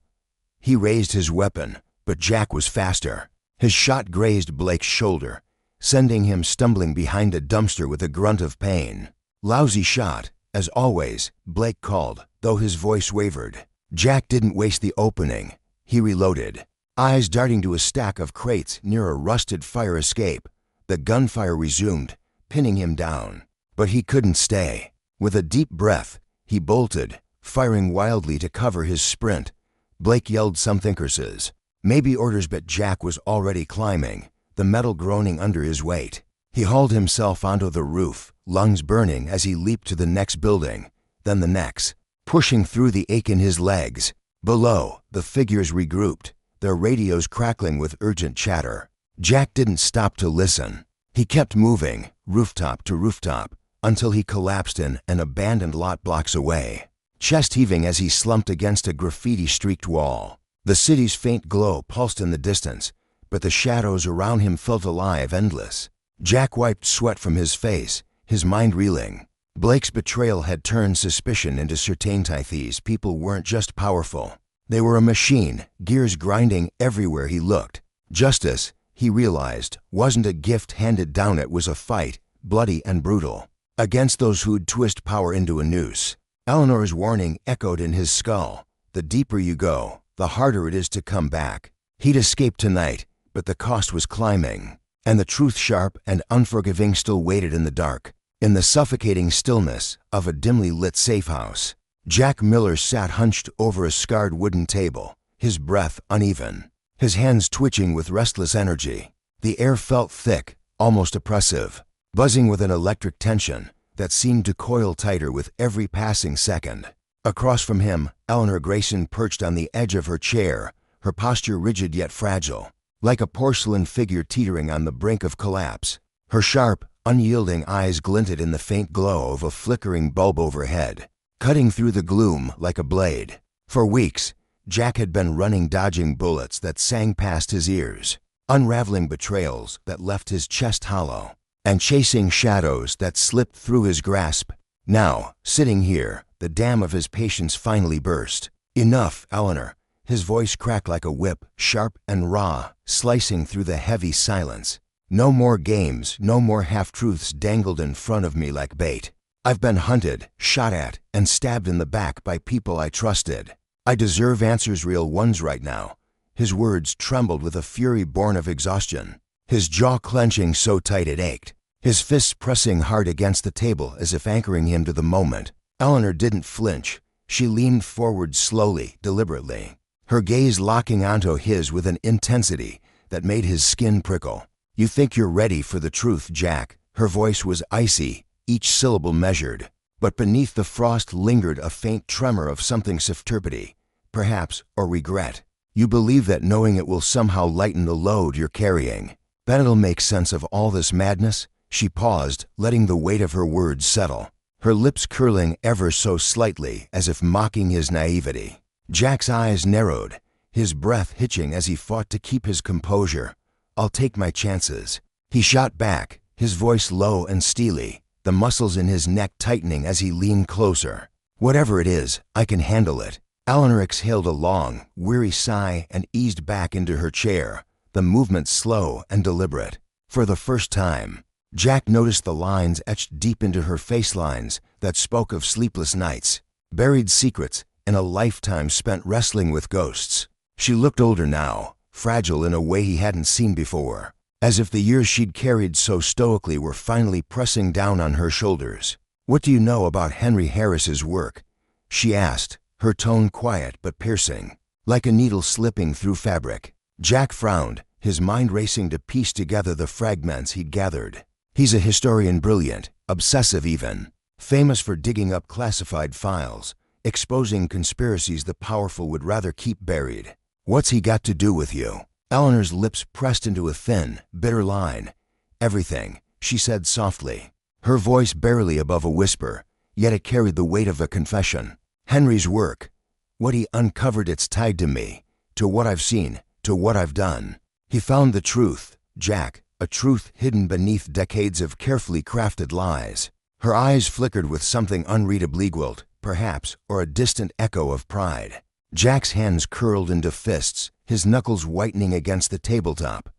He raised his weapon, but Jack was faster. His shot grazed Blake's shoulder, sending him stumbling behind a dumpster with a grunt of pain. "Lousy shot, as always," Blake called, though his voice wavered. Jack didn't waste the opening. He reloaded, eyes darting to a stack of crates near a rusted fire escape. The gunfire resumed, pinning him down. But he couldn't stay. With a deep breath, he bolted, firing wildly to cover his sprint. Blake yelled something curses, maybe orders, but Jack was already climbing, the metal groaning under his weight. He hauled himself onto the roof, lungs burning as he leaped to the next building, then the next, pushing through the ache in his legs. Below, the figures regrouped, their radios crackling with urgent chatter. Jack didn't stop to listen. He kept moving, rooftop to rooftop, until he collapsed in an abandoned lot blocks away, chest heaving as he slumped against a graffiti-streaked wall. The city's faint glow pulsed in the distance, but the shadows around him felt alive, endless. Jack wiped sweat from his face, his mind reeling. Blake's betrayal had turned suspicion into certainty. These people weren't just powerful. They were a machine, gears grinding everywhere he looked. Justice, he realized, wasn't a gift handed down. It was a fight, bloody and brutal, against those who'd twist power into a noose. Eleanor's warning echoed in his skull. The deeper you go, the harder it is to come back. He'd escaped tonight, but the cost was climbing. And the truth, sharp and unforgiving, still waited in the dark, in the suffocating stillness of a dimly lit safe house. Jack Miller sat hunched over a scarred wooden table, his breath uneven, his hands twitching with restless energy. The air felt thick, almost oppressive, buzzing with an electric tension that seemed to coil tighter with every passing second. Across from him, Eleanor Grayson perched on the edge of her chair, her posture rigid yet fragile, like a porcelain figure teetering on the brink of collapse. Her sharp, unyielding eyes glinted in the faint glow of a flickering bulb overhead, cutting through the gloom like a blade. For weeks, Jack had been running, dodging bullets that sang past his ears, unraveling betrayals that left his chest hollow, and chasing shadows that slipped through his grasp. Now, sitting here, the dam of his patience finally burst. "Enough, Eleanor." His voice cracked like a whip, sharp and raw, slicing through the heavy silence. "No more games, no more half-truths dangled in front of me like bait. I've been hunted, shot at, and stabbed in the back by people I trusted. I deserve answers, real ones right now." His words trembled with a fury born of exhaustion, his jaw clenching so tight it ached, his fists pressing hard against the table as if anchoring him to the moment. Eleanor didn't flinch. She leaned forward slowly, deliberately, her gaze locking onto his with an intensity that made his skin prickle. "You think you're ready for the truth, Jack?" Her voice was icy, each syllable measured, but beneath the frost lingered a faint tremor of something, turpity, perhaps, or regret. You believe that knowing it will somehow lighten the load you're carrying. That it'll make sense of all this madness? She paused, letting the weight of her words settle, her lips curling ever so slightly as if mocking his naivety. Jack's eyes narrowed, his breath hitching as he fought to keep his composure. I'll take my chances. He shot back, his voice low and steely, the muscles in his neck tightening as he leaned closer. Whatever it is, I can handle it. Eleanor exhaled a long, weary sigh and eased back into her chair, the movement slow and deliberate. For the first time, Jack noticed the lines etched deep into her facelines that spoke of sleepless nights, buried secrets, and a lifetime spent wrestling with ghosts. She looked older now, fragile in a way he hadn't seen before, as if the years she'd carried so stoically were finally pressing down on her shoulders. What do you know about Henry Harris's work? She asked, her tone quiet but piercing, like a needle slipping through fabric. Jack frowned, his mind racing to piece together the fragments he'd gathered. He's a historian, brilliant, obsessive even, famous for digging up classified files, exposing conspiracies the powerful would rather keep buried. What's he got to do with you? Eleanor's lips pressed into a thin, bitter line. Everything, she said softly, her voice barely above a whisper, yet it carried the weight of a confession. Henry's work, what he uncovered, it's tied to me, to what I've seen, to what I've done. He found the truth, Jack, a truth hidden beneath decades of carefully crafted lies. Her eyes flickered with something unreadably guilt, perhaps, or a distant echo of pride. Jack's hands curled into fists, his knuckles whitening against the tabletop.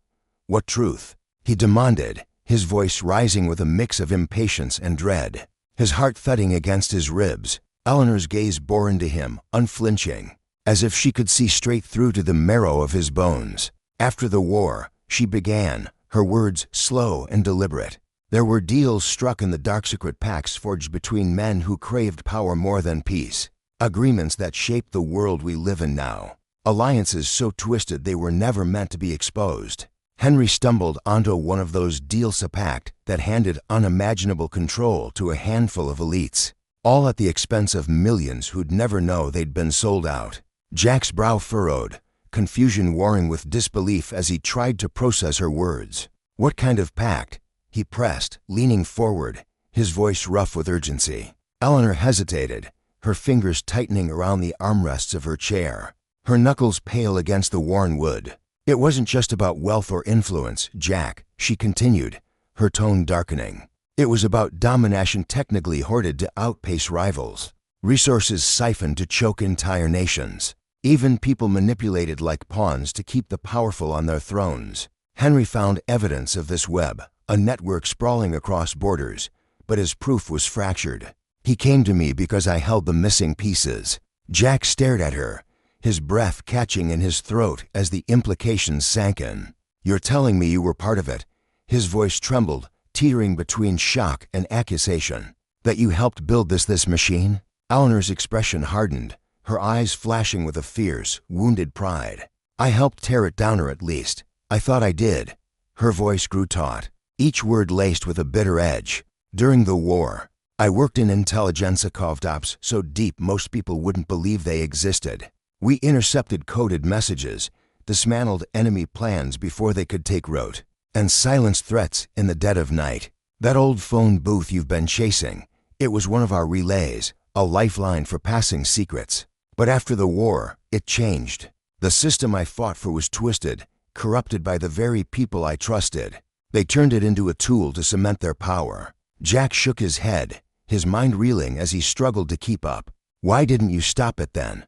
What truth? He demanded, his voice rising with a mix of impatience and dread. His heart thudding against his ribs, Eleanor's gaze bore into him, unflinching, as if she could see straight through to the marrow of his bones. After the war, she began, her words slow and deliberate. There were deals struck in the dark secret pacts forged between men who craved power more than peace. Agreements that shaped the world we live in now. Alliances so twisted they were never meant to be exposed. Henry stumbled onto one of those deals, a pact that handed unimaginable control to a handful of elites, all at the expense of millions who'd never know they'd been sold out. Jack's brow furrowed, confusion warring with disbelief as he tried to process her words. What kind of pact? He pressed, leaning forward, his voice rough with urgency. Eleanor hesitated, her fingers tightening around the armrests of her chair, her knuckles pale against the worn wood. It wasn't just about wealth or influence, Jack, she continued, her tone darkening. It was about domination technically hoarded to outpace rivals, resources siphoned to choke entire nations, even people manipulated like pawns to keep the powerful on their thrones. Henry found evidence of this web, a network sprawling across borders, but his proof was fractured. He came to me because I held the missing pieces. Jack stared at her, his breath catching in his throat as the implications sank in. You're telling me you were part of it? His voice trembled, teetering between shock and accusation. That you helped build this machine? Eleanor's expression hardened, her eyes flashing with a fierce, wounded pride. I helped tear it down, or at least, I thought I did. Her voice grew taut, each word laced with a bitter edge. During the war, I worked in intelligence coved ops so deep most people wouldn't believe they existed. We intercepted coded messages, dismantled enemy plans before they could take root, and silenced threats in the dead of night. That old phone booth you've been chasing, it was one of our relays, a lifeline for passing secrets. But after the war, it changed. The system I fought for was twisted, corrupted by the very people I trusted. They turned it into a tool to cement their power. Jack shook his head, his mind reeling as he struggled to keep up. Why didn't you stop it then?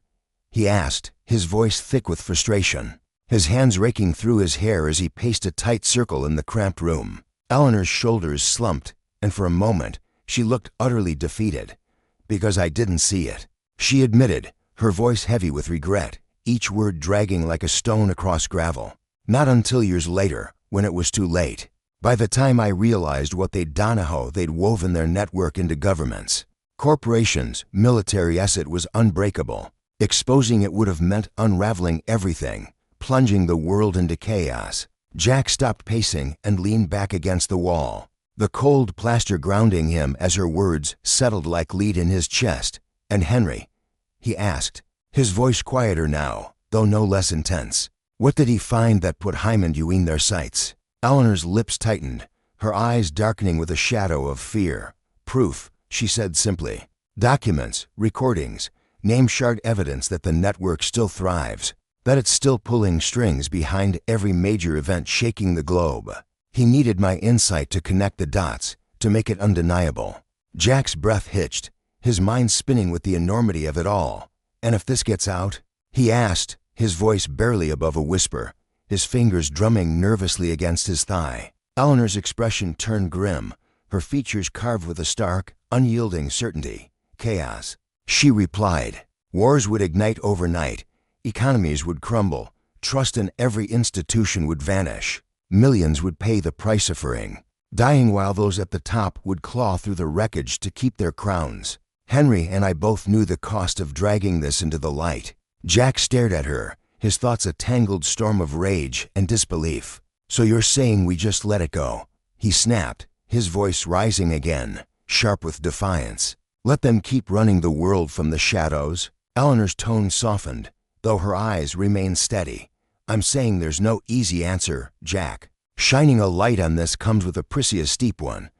He asked, his voice thick with frustration, his hands raking through his hair as he paced a tight circle in the cramped room. Eleanor's shoulders slumped, and for a moment, she looked utterly defeated. Because I didn't see it, she admitted, her voice heavy with regret, each word dragging like a stone across gravel. Not until years later, when it was too late. By the time I realized what they'd woven their network into governments, corporations, military asset was unbreakable. Exposing it would have meant unraveling everything, plunging the world into chaos. Jack stopped pacing and leaned back against the wall, the cold plaster grounding him as her words settled like lead in his chest. And Henry? He asked, his voice quieter now, though no less intense. What did he find that put Hyman in their sights? Eleanor's lips tightened, her eyes darkening with a shadow of fear. Proof, she said simply. Documents, recordings, name-shard evidence that the network still thrives, that it's still pulling strings behind every major event shaking the globe. He needed my insight to connect the dots, to make it undeniable. Jack's breath hitched, his mind spinning with the enormity of it all. And if this gets out? He asked, his voice barely above a whisper, his fingers drumming nervously against his thigh. Eleanor's expression turned grim, her features carved with a stark, unyielding certainty. Chaos. She replied. Wars would ignite overnight, economies would crumble, trust in every institution would vanish. Millions would pay the price of suffering, dying while those at the top would claw through the wreckage to keep their crowns. Henry and I both knew the cost of dragging this into the light. Jack stared at her, his thoughts a tangled storm of rage and disbelief. So you're saying we just let it go? He snapped, his voice rising again, sharp with defiance. Let them keep running the world from the shadows? Eleanor's tone softened, though her eyes remained steady. I'm saying there's no easy answer, Jack. Shining a light on this comes with a pretty steep one.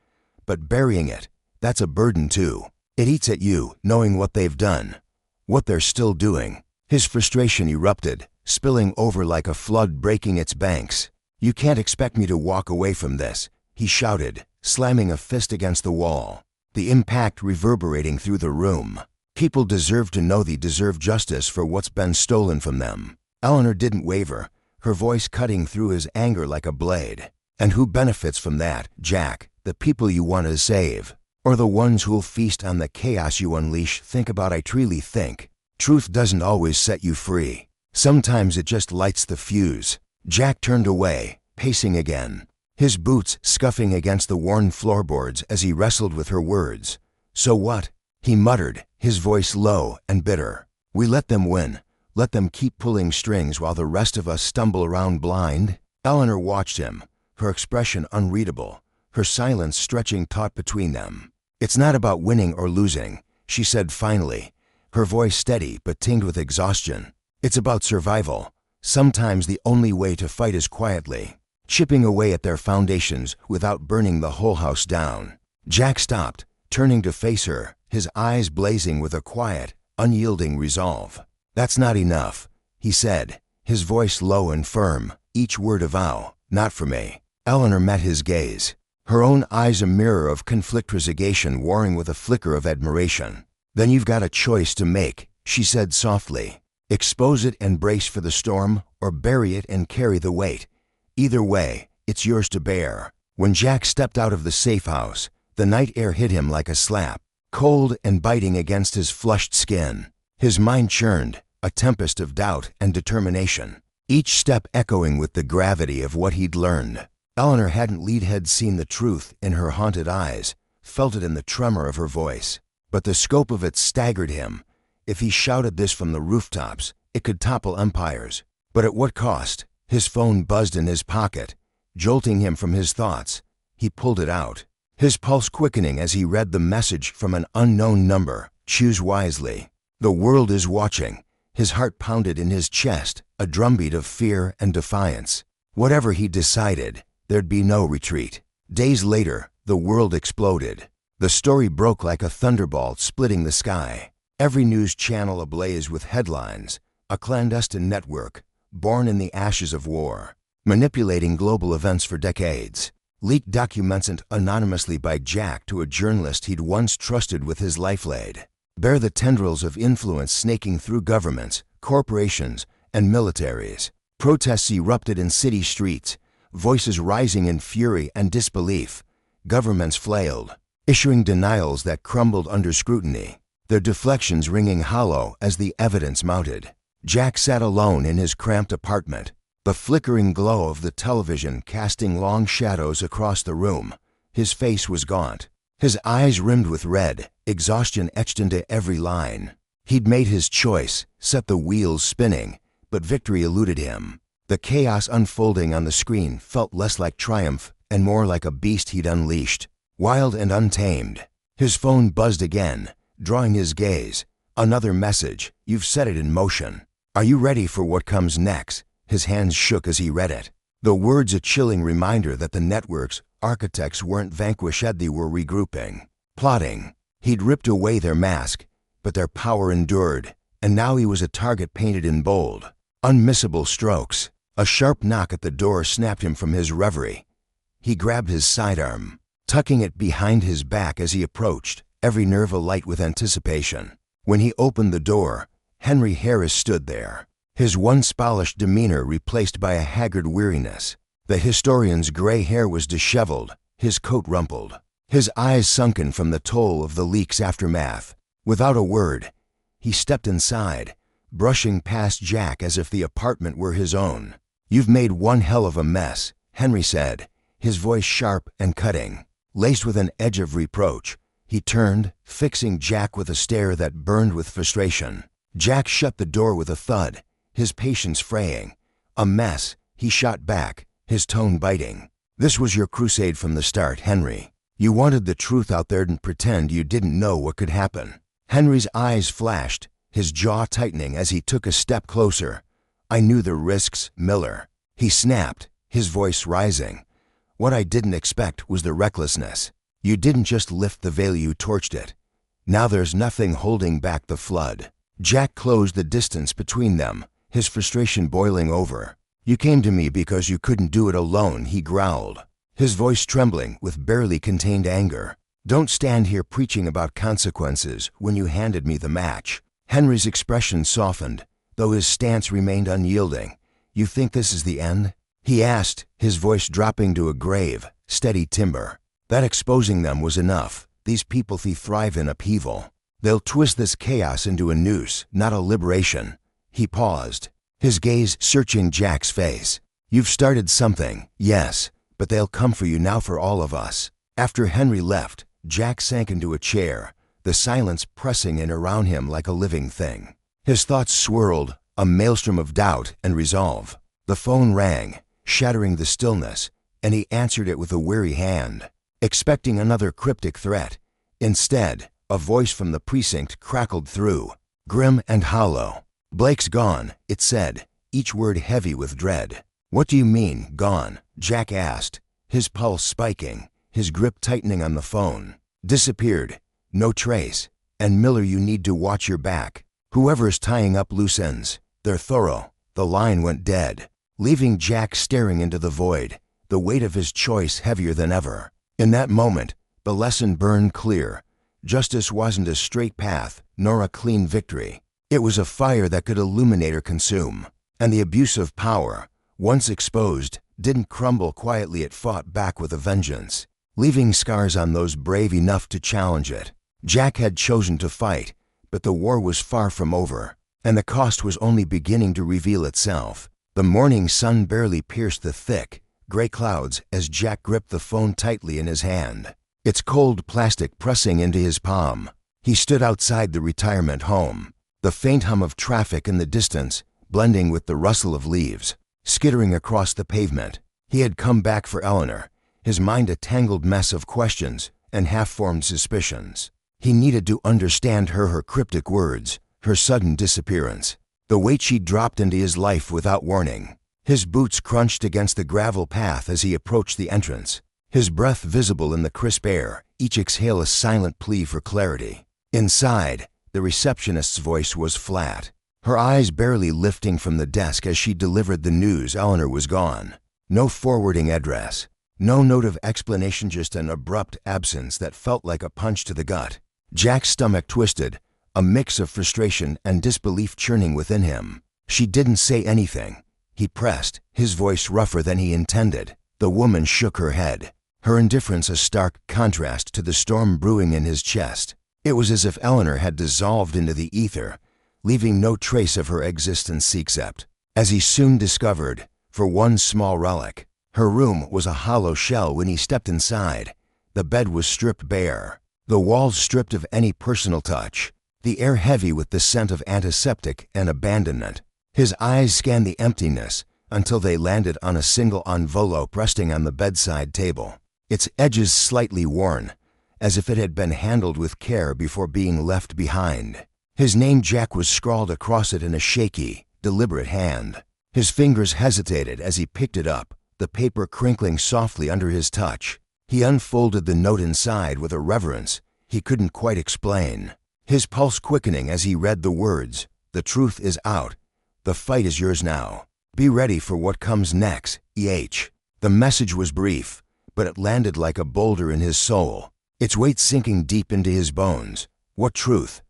But burying it, that's a burden too. It eats at you, knowing what they've done, what they're still doing. His frustration erupted, spilling over like a flood breaking its banks. You can't expect me to walk away from this, he shouted, slamming a fist against the wall, the impact reverberating through the room. People deserve to know they deserve justice for what's been stolen from them. Eleanor didn't waver, her voice cutting through his anger like a blade. And who benefits from that, Jack? The people you want to save? Or the ones who'll feast on the chaos you unleash? Think about I truly think. Truth doesn't always set you free. Sometimes it just lights the fuse. Jack turned away, pacing again, his boots scuffing against the worn floorboards as he wrestled with her words. So what? He muttered, his voice low and bitter. We let them win. Let them keep pulling strings while the rest of us stumble around blind? Eleanor watched him, her expression unreadable, her silence stretching taut between them. It's not about winning or losing, she said finally, her voice steady but tinged with exhaustion. It's about survival. Sometimes the only way to fight is quietly, chipping away at their foundations without burning the whole house down. Jack stopped, turning to face her, his eyes blazing with a quiet, unyielding resolve. That's not enough, he said, his voice low and firm, each word a vow. Not for me. Eleanor met his gaze, her own eyes a mirror of conflict resignation warring with a flicker of admiration. Then you've got a choice to make, she said softly. Expose it and brace for the storm, or bury it and carry the weight. Either way, it's yours to bear. When Jack stepped out of the safe house, the night air hit him like a slap, cold and biting against his flushed skin. His mind churned, a tempest of doubt and determination, each step echoing with the gravity of what he'd learned. Eleanor hadn't seen the truth in her haunted eyes, felt it in the tremor of her voice. But the scope of it staggered him. If he shouted this from the rooftops, it could topple empires. But at what cost? His phone buzzed in his pocket, jolting him from his thoughts. He pulled it out, his pulse quickening as he read the message from an unknown number. Choose wisely. The world is watching. His heart pounded in his chest, a drumbeat of fear and defiance. Whatever he decided, there'd be no retreat. Days later, the world exploded. The story broke like a thunderbolt splitting the sky. Every news channel ablaze with headlines. A clandestine network, born in the ashes of war, manipulating global events for decades. Leaked documents sent anonymously by Jack to a journalist he'd once trusted with his life laid. Bear the tendrils of influence snaking through governments, corporations, and militaries. Protests erupted in city streets, voices rising in fury and disbelief. Governments flailed, issuing denials that crumbled under scrutiny, their deflections ringing hollow as the evidence mounted. Jack sat alone in his cramped apartment, the flickering glow of the television casting long shadows across the room. His face was gaunt, his eyes rimmed with red, exhaustion etched into every line. He'd made his choice, set the wheels spinning, but victory eluded him. The chaos unfolding on the screen felt less like triumph and more like a beast he'd unleashed, wild and untamed. His phone buzzed again, drawing his gaze. Another message. You've set it in motion. Are you ready for what comes next? His hands shook as he read it. The words a chilling reminder that the network's architects weren't vanquished, they were regrouping, plotting. He'd ripped away their mask, but their power endured, and now he was a target painted in bold, unmissable strokes. A sharp knock at the door snapped him from his reverie. He grabbed his sidearm, tucking it behind his back as he approached, every nerve alight with anticipation. When he opened the door, Henry Harris stood there, his once polished demeanor replaced by a haggard weariness. The historian's gray hair was disheveled, his coat rumpled, his eyes sunken from the toll of the leak's aftermath. Without a word, he stepped inside, brushing past Jack as if the apartment were his own. "You've made one hell of a mess," Henry said, his voice sharp and cutting, laced with an edge of reproach. He turned, fixing Jack with a stare that burned with frustration. Jack shut the door with a thud, his patience fraying. "A mess," he shot back, his tone biting. "This was your crusade from the start, Henry. You wanted the truth out there and pretend you didn't know what could happen." Henry's eyes flashed, his jaw tightening as he took a step closer. "I knew the risks, Miller," he snapped, his voice rising. "What I didn't expect was the recklessness. You didn't just lift the veil, you torched it. Now there's nothing holding back the flood." Jack closed the distance between them, his frustration boiling over. "You came to me because you couldn't do it alone," he growled, his voice trembling with barely contained anger. "Don't stand here preaching about consequences when you handed me the match." Henry's expression softened, though his stance remained unyielding. "You think this is the end?" he asked, his voice dropping to a grave, steady timbre. "That exposing them was enough. These people thrive in upheaval. They'll twist this chaos into a noose, not a liberation." He paused, his gaze searching Jack's face. "You've started something, yes, but they'll come for you now, for all of us." After Henry left, Jack sank into a chair, the silence pressing in around him like a living thing. His thoughts swirled, a maelstrom of doubt and resolve. The phone rang, shattering the stillness, and he answered it with a weary hand, expecting another cryptic threat. Instead, a voice from the precinct crackled through, grim and hollow. "Blake's gone," it said, each word heavy with dread. "What do you mean, gone?" Jack asked, his pulse spiking, his grip tightening on the phone. "Disappeared. No trace. And Miller, you need to watch your back. Whoever's tying up loose ends, they're thorough." The line went dead, leaving Jack staring into the void, the weight of his choice heavier than ever. In that moment, the lesson burned clear. Justice wasn't a straight path, nor a clean victory. It was a fire that could illuminate or consume. And the abuse of power, once exposed, didn't crumble quietly. It fought back with a vengeance, leaving scars on those brave enough to challenge it. Jack had chosen to fight, but the war was far from over, and the cost was only beginning to reveal itself. The morning sun barely pierced the thick, gray clouds as Jack gripped the phone tightly in his hand, its cold plastic pressing into his palm. He stood outside the retirement home, the faint hum of traffic in the distance blending with the rustle of leaves, skittering across the pavement. He had come back for Eleanor, his mind a tangled mess of questions and half-formed suspicions. He needed to understand her cryptic words, her sudden disappearance, the weight she dropped into his life without warning. His boots crunched against the gravel path as he approached the entrance, his breath visible in the crisp air, each exhale a silent plea for clarity. Inside, the receptionist's voice was flat, her eyes barely lifting from the desk as she delivered the news. Eleanor was gone. No forwarding address, no note of explanation, just an abrupt absence that felt like a punch to the gut. Jack's stomach twisted, a mix of frustration and disbelief churning within him. "She didn't say anything," he pressed, his voice rougher than he intended. The woman shook her head, her indifference a stark contrast to the storm brewing in his chest. It was as if Eleanor had dissolved into the ether, leaving no trace of her existence except, as he soon discovered, for one small relic. Her room was a hollow shell when he stepped inside. The bed was stripped bare, the walls stripped of any personal touch, the air heavy with the scent of antiseptic and abandonment. His eyes scanned the emptiness until they landed on a single envelope resting on the bedside table, its edges slightly worn, as if it had been handled with care before being left behind. His name, Jack, was scrawled across it in a shaky, deliberate hand. His fingers hesitated as he picked it up, the paper crinkling softly under his touch. He unfolded the note inside with a reverence he couldn't quite explain, his pulse quickening as he read the words, "The truth is out. The fight is yours now. Be ready for what comes next, EH." The message was brief, but it landed like a boulder in his soul, its weight sinking deep into his bones. What truth?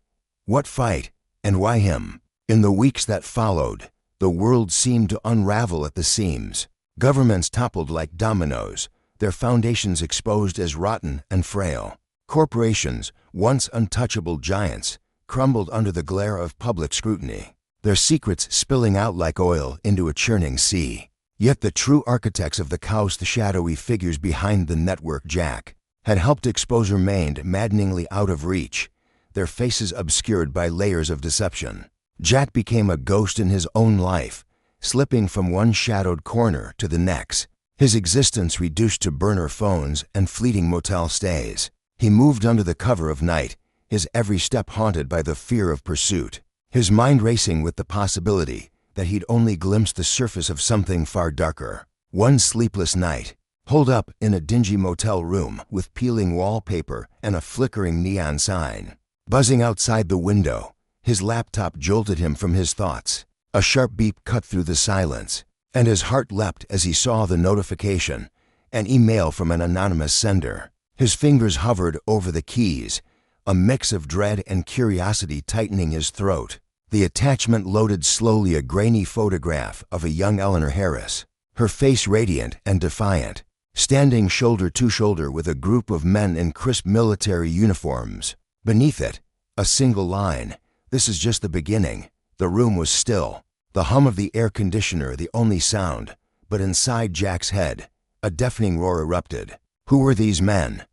What fight? And why him? In the weeks that followed, the world seemed to unravel at the seams. Governments toppled like dominoes, their foundations exposed as rotten and frail. Corporations, once untouchable giants, crumbled under the glare of public scrutiny, their secrets spilling out like oil into a churning sea. Yet the true architects of the chaos, the shadowy figures behind the network Jack, had helped expose remained maddeningly out of reach, their faces obscured by layers of deception. Jack became a ghost in his own life, slipping from one shadowed corner to the next, his existence reduced to burner phones and fleeting motel stays. He moved under the cover of night, his every step haunted by the fear of pursuit, his mind racing with the possibility that he'd only glimpsed the surface of something far darker. One sleepless night, holed up in a dingy motel room with peeling wallpaper and a flickering neon sign, buzzing outside the window, his laptop jolted him from his thoughts. A sharp beep cut through the silence, and his heart leapt as he saw the notification, an email from an anonymous sender. His fingers hovered over the keys, a mix of dread and curiosity tightening his throat. The attachment loaded slowly, a grainy photograph of a young Eleanor Harris, her face radiant and defiant, standing shoulder to shoulder with a group of men in crisp military uniforms. Beneath it, a single line, "This is just the beginning." The room was still, the hum of the air conditioner the only sound, but inside Jack's head, a deafening roar erupted. Who were these men?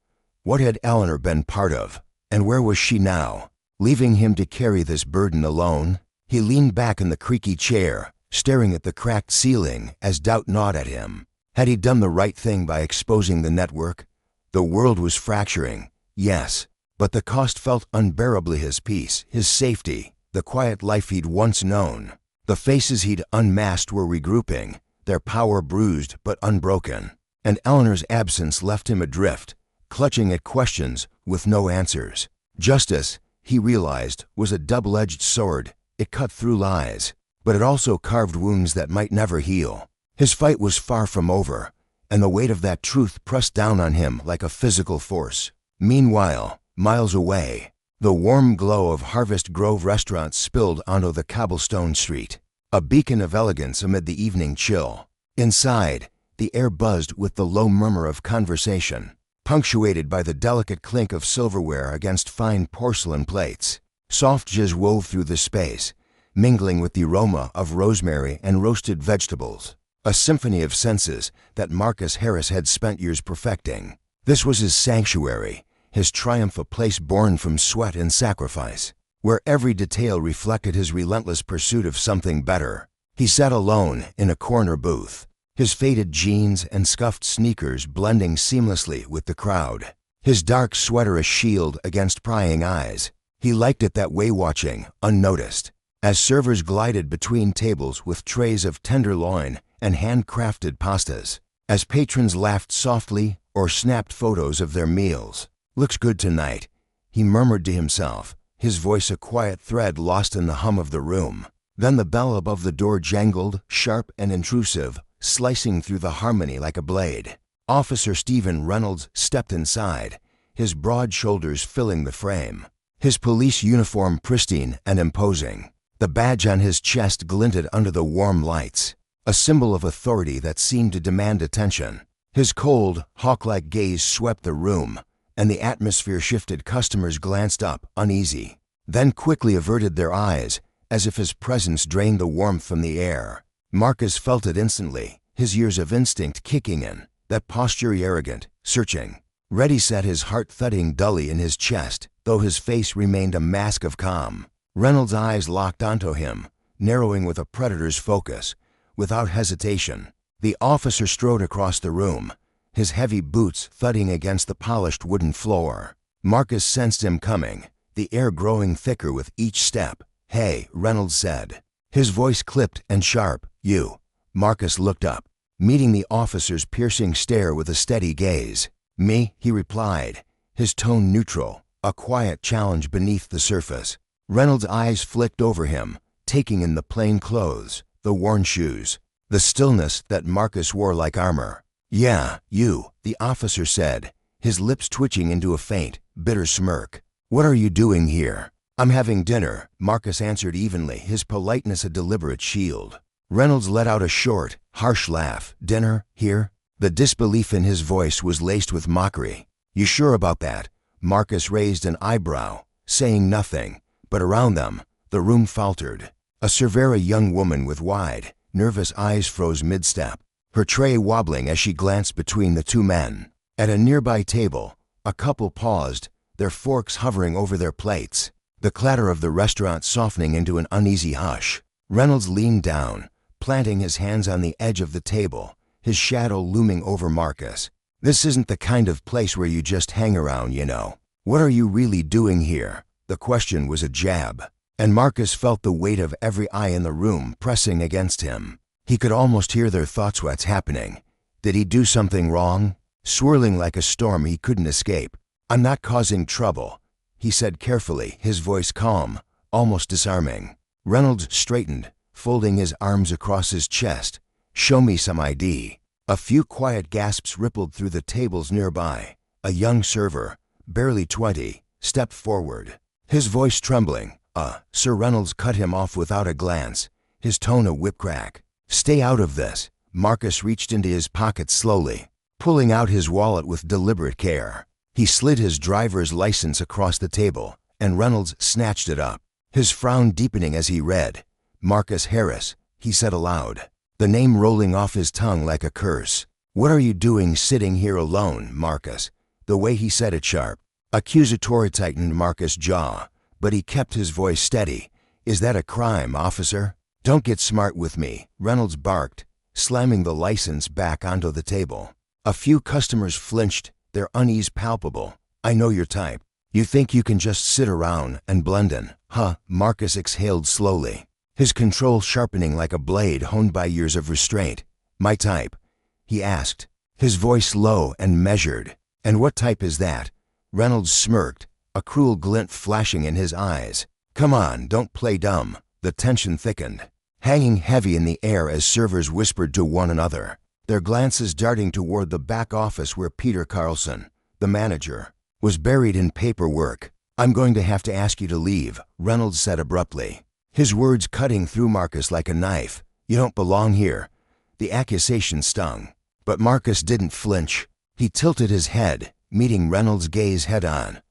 What had Eleanor been part of? And where was she now? Leaving him to carry this burden alone? He leaned back in the creaky chair, staring at the cracked ceiling as doubt gnawed at him. Had he done the right thing by exposing the network? The world was fracturing, yes, but the cost felt unbearably. His peace, his safety, the quiet life he'd once known. The faces he'd unmasked were regrouping, their power bruised but unbroken. And Eleanor's absence left him adrift, clutching at questions with no answers. Justice, he realized, was a double-edged sword. It cut through lies, but it also carved wounds that might never heal. His fight was far from over, and the weight of that truth pressed down on him like a physical force. Meanwhile, miles away, the warm glow of Harvest Grove restaurant spilled onto the cobblestone street, a beacon of elegance amid the evening chill. Inside, the air buzzed with the low murmur of conversation, punctuated by the delicate clink of silverware against fine porcelain plates. Soft jizz wove through the space, mingling with the aroma of rosemary and roasted vegetables, a symphony of senses that Marcus Harris had spent years perfecting. This was his sanctuary, his triumph, a place born from sweat and sacrifice, where every detail reflected his relentless pursuit of something better. He sat alone in a corner booth, his faded jeans and scuffed sneakers blending seamlessly with the crowd, his dark sweater a shield against prying eyes. He liked it that way, watching, unnoticed, as servers glided between tables with trays of tenderloin and handcrafted pastas, as patrons laughed softly or snapped photos of their meals. "Looks good tonight," he murmured to himself, his voice a quiet thread lost in the hum of the room. Then the bell above the door jangled, sharp and intrusive, slicing through the harmony like a blade. Officer Stephen Reynolds stepped inside, his broad shoulders filling the frame, his police uniform pristine and imposing. The badge on his chest glinted under the warm lights, a symbol of authority that seemed to demand attention. His cold, hawk-like gaze swept the room, and the atmosphere shifted. Customers glanced up, uneasy, then quickly averted their eyes, as if his presence drained the warmth from the air. Marcus felt it instantly, his years of instinct kicking in, that posture arrogant, searching. Ready set, his heart thudding dully in his chest, though his face remained a mask of calm. Reynolds' eyes locked onto him, narrowing with a predator's focus. Without hesitation, the officer strode across the room, his heavy boots thudding against the polished wooden floor. Marcus sensed him coming, the air growing thicker with each step. "Hey," Reynolds said. His voice clipped and sharp. "You." Marcus looked up, meeting the officer's piercing stare with a steady gaze. "Me?" he replied, his tone neutral, a quiet challenge beneath the surface. Reynolds' eyes flicked over him, taking in the plain clothes, the worn shoes, the stillness that Marcus wore like armor. "Yeah, you," the officer said, his lips twitching into a faint, bitter smirk. "What are you doing here?" "I'm having dinner," Marcus answered evenly, his politeness a deliberate shield. Reynolds let out a short, harsh laugh. "Dinner? Here?" The disbelief in his voice was laced with mockery. "You sure about that?" Marcus raised an eyebrow, saying nothing, but around them, the room faltered. A Cervera young woman with wide, nervous eyes froze mid-step, her tray wobbling as she glanced between the two men. At a nearby table, a couple paused, their forks hovering over their plates, the clatter of the restaurant softening into an uneasy hush. Reynolds leaned down, planting his hands on the edge of the table, his shadow looming over Marcus. "This isn't the kind of place where you just hang around, you know. What are you really doing here?" The question was a jab, and Marcus felt the weight of every eye in the room pressing against him. He could almost hear their thoughts. What's happening? Did he do something wrong? Swirling like a storm he couldn't escape. "I'm not causing trouble," he said carefully, his voice calm, almost disarming. Reynolds straightened, folding his arms across his chest. "Show me some ID." A few quiet gasps rippled through the tables nearby. A young server, barely 20, stepped forward, his voice trembling. Sir." Reynolds cut him off without a glance, his tone a whipcrack. "Stay out of this." Marcus reached into his pocket slowly, pulling out his wallet with deliberate care. He slid his driver's license across the table, and Reynolds snatched it up, his frown deepening as he read. "Marcus Harris," he said aloud, the name rolling off his tongue like a curse. "What are you doing sitting here alone, Marcus?" The way he said it sharp, accusatory, tightened Marcus' jaw, but he kept his voice steady. "Is that a crime, officer?" "Don't get smart with me," Reynolds barked, slamming the license back onto the table. A few customers flinched, their unease palpable. "I know your type. You think you can just sit around and blend in, huh?" Marcus exhaled slowly, his control sharpening like a blade honed by years of restraint. "My type?" he asked, his voice low and measured. "And what type is that?" Reynolds smirked, a cruel glint flashing in his eyes. "Come on, don't play dumb." The tension thickened, hanging heavy in the air as servers whispered to one another, their glances darting toward the back office where Peter Carlson, the manager, was buried in paperwork. "I'm going to have to ask you to leave," Reynolds said abruptly, his words cutting through Marcus like a knife. "You don't belong here." The accusation stung, but Marcus didn't flinch. He tilted his head, meeting Reynolds' gaze head-on.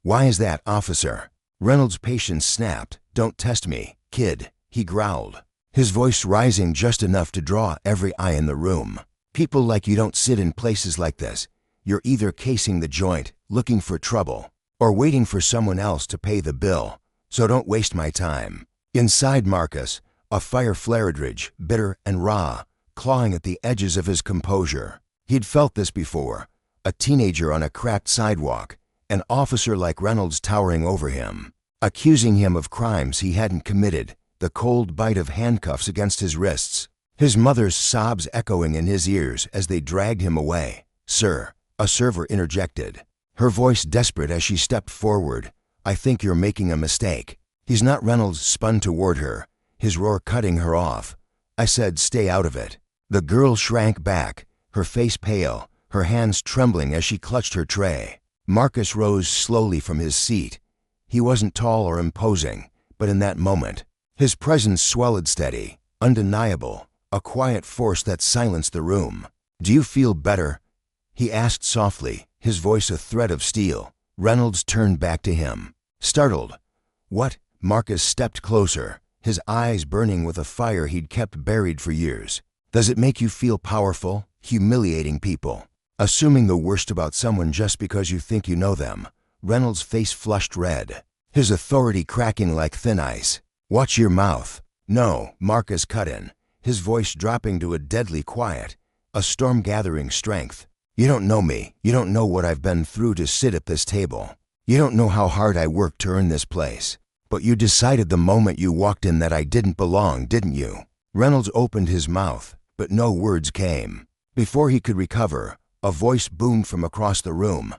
"Why is that, officer?" Reynolds' patience snapped. "Don't test me, kid," he growled, his voice rising just enough to draw every eye in the room. "People like you don't sit in places like this. You're either casing the joint, looking for trouble, or waiting for someone else to pay the bill. So don't waste my time." Inside Marcus, a fire flared, bitter and raw, clawing at the edges of his composure. He'd felt this before, a teenager on a cracked sidewalk, an officer like Reynolds towering over him, accusing him of crimes he hadn't committed, the cold bite of handcuffs against his wrists, his mother's sobs echoing in his ears as they dragged him away. "Sir," a server interjected, her voice desperate as she stepped forward, "I think you're making a mistake." "He's not." Reynolds spun toward her, his roar cutting her off. "I said stay out of it." The girl shrank back, her face pale, her hands trembling as she clutched her tray. Marcus rose slowly from his seat. He wasn't tall or imposing, but in that moment, his presence swelled steady, undeniable, a quiet force that silenced the room. "Do you feel better?" he asked softly, his voice a thread of steel. Reynolds turned back to him, startled. "What?" Marcus stepped closer, his eyes burning with a fire he'd kept buried for years. "Does it make you feel powerful, humiliating people, assuming the worst about someone just because you think you know them?" Reynolds' face flushed red, his authority cracking like thin ice. "Watch your mouth." "No," Marcus cut in, his voice dropping to a deadly quiet, a storm gathering strength. "You don't know me. You don't know what I've been through to sit at this table. You don't know how hard I worked to earn this place. But you decided the moment you walked in that I didn't belong, didn't you? Reynolds opened his mouth, but no words came. Before he could recover, a voice boomed from across the room.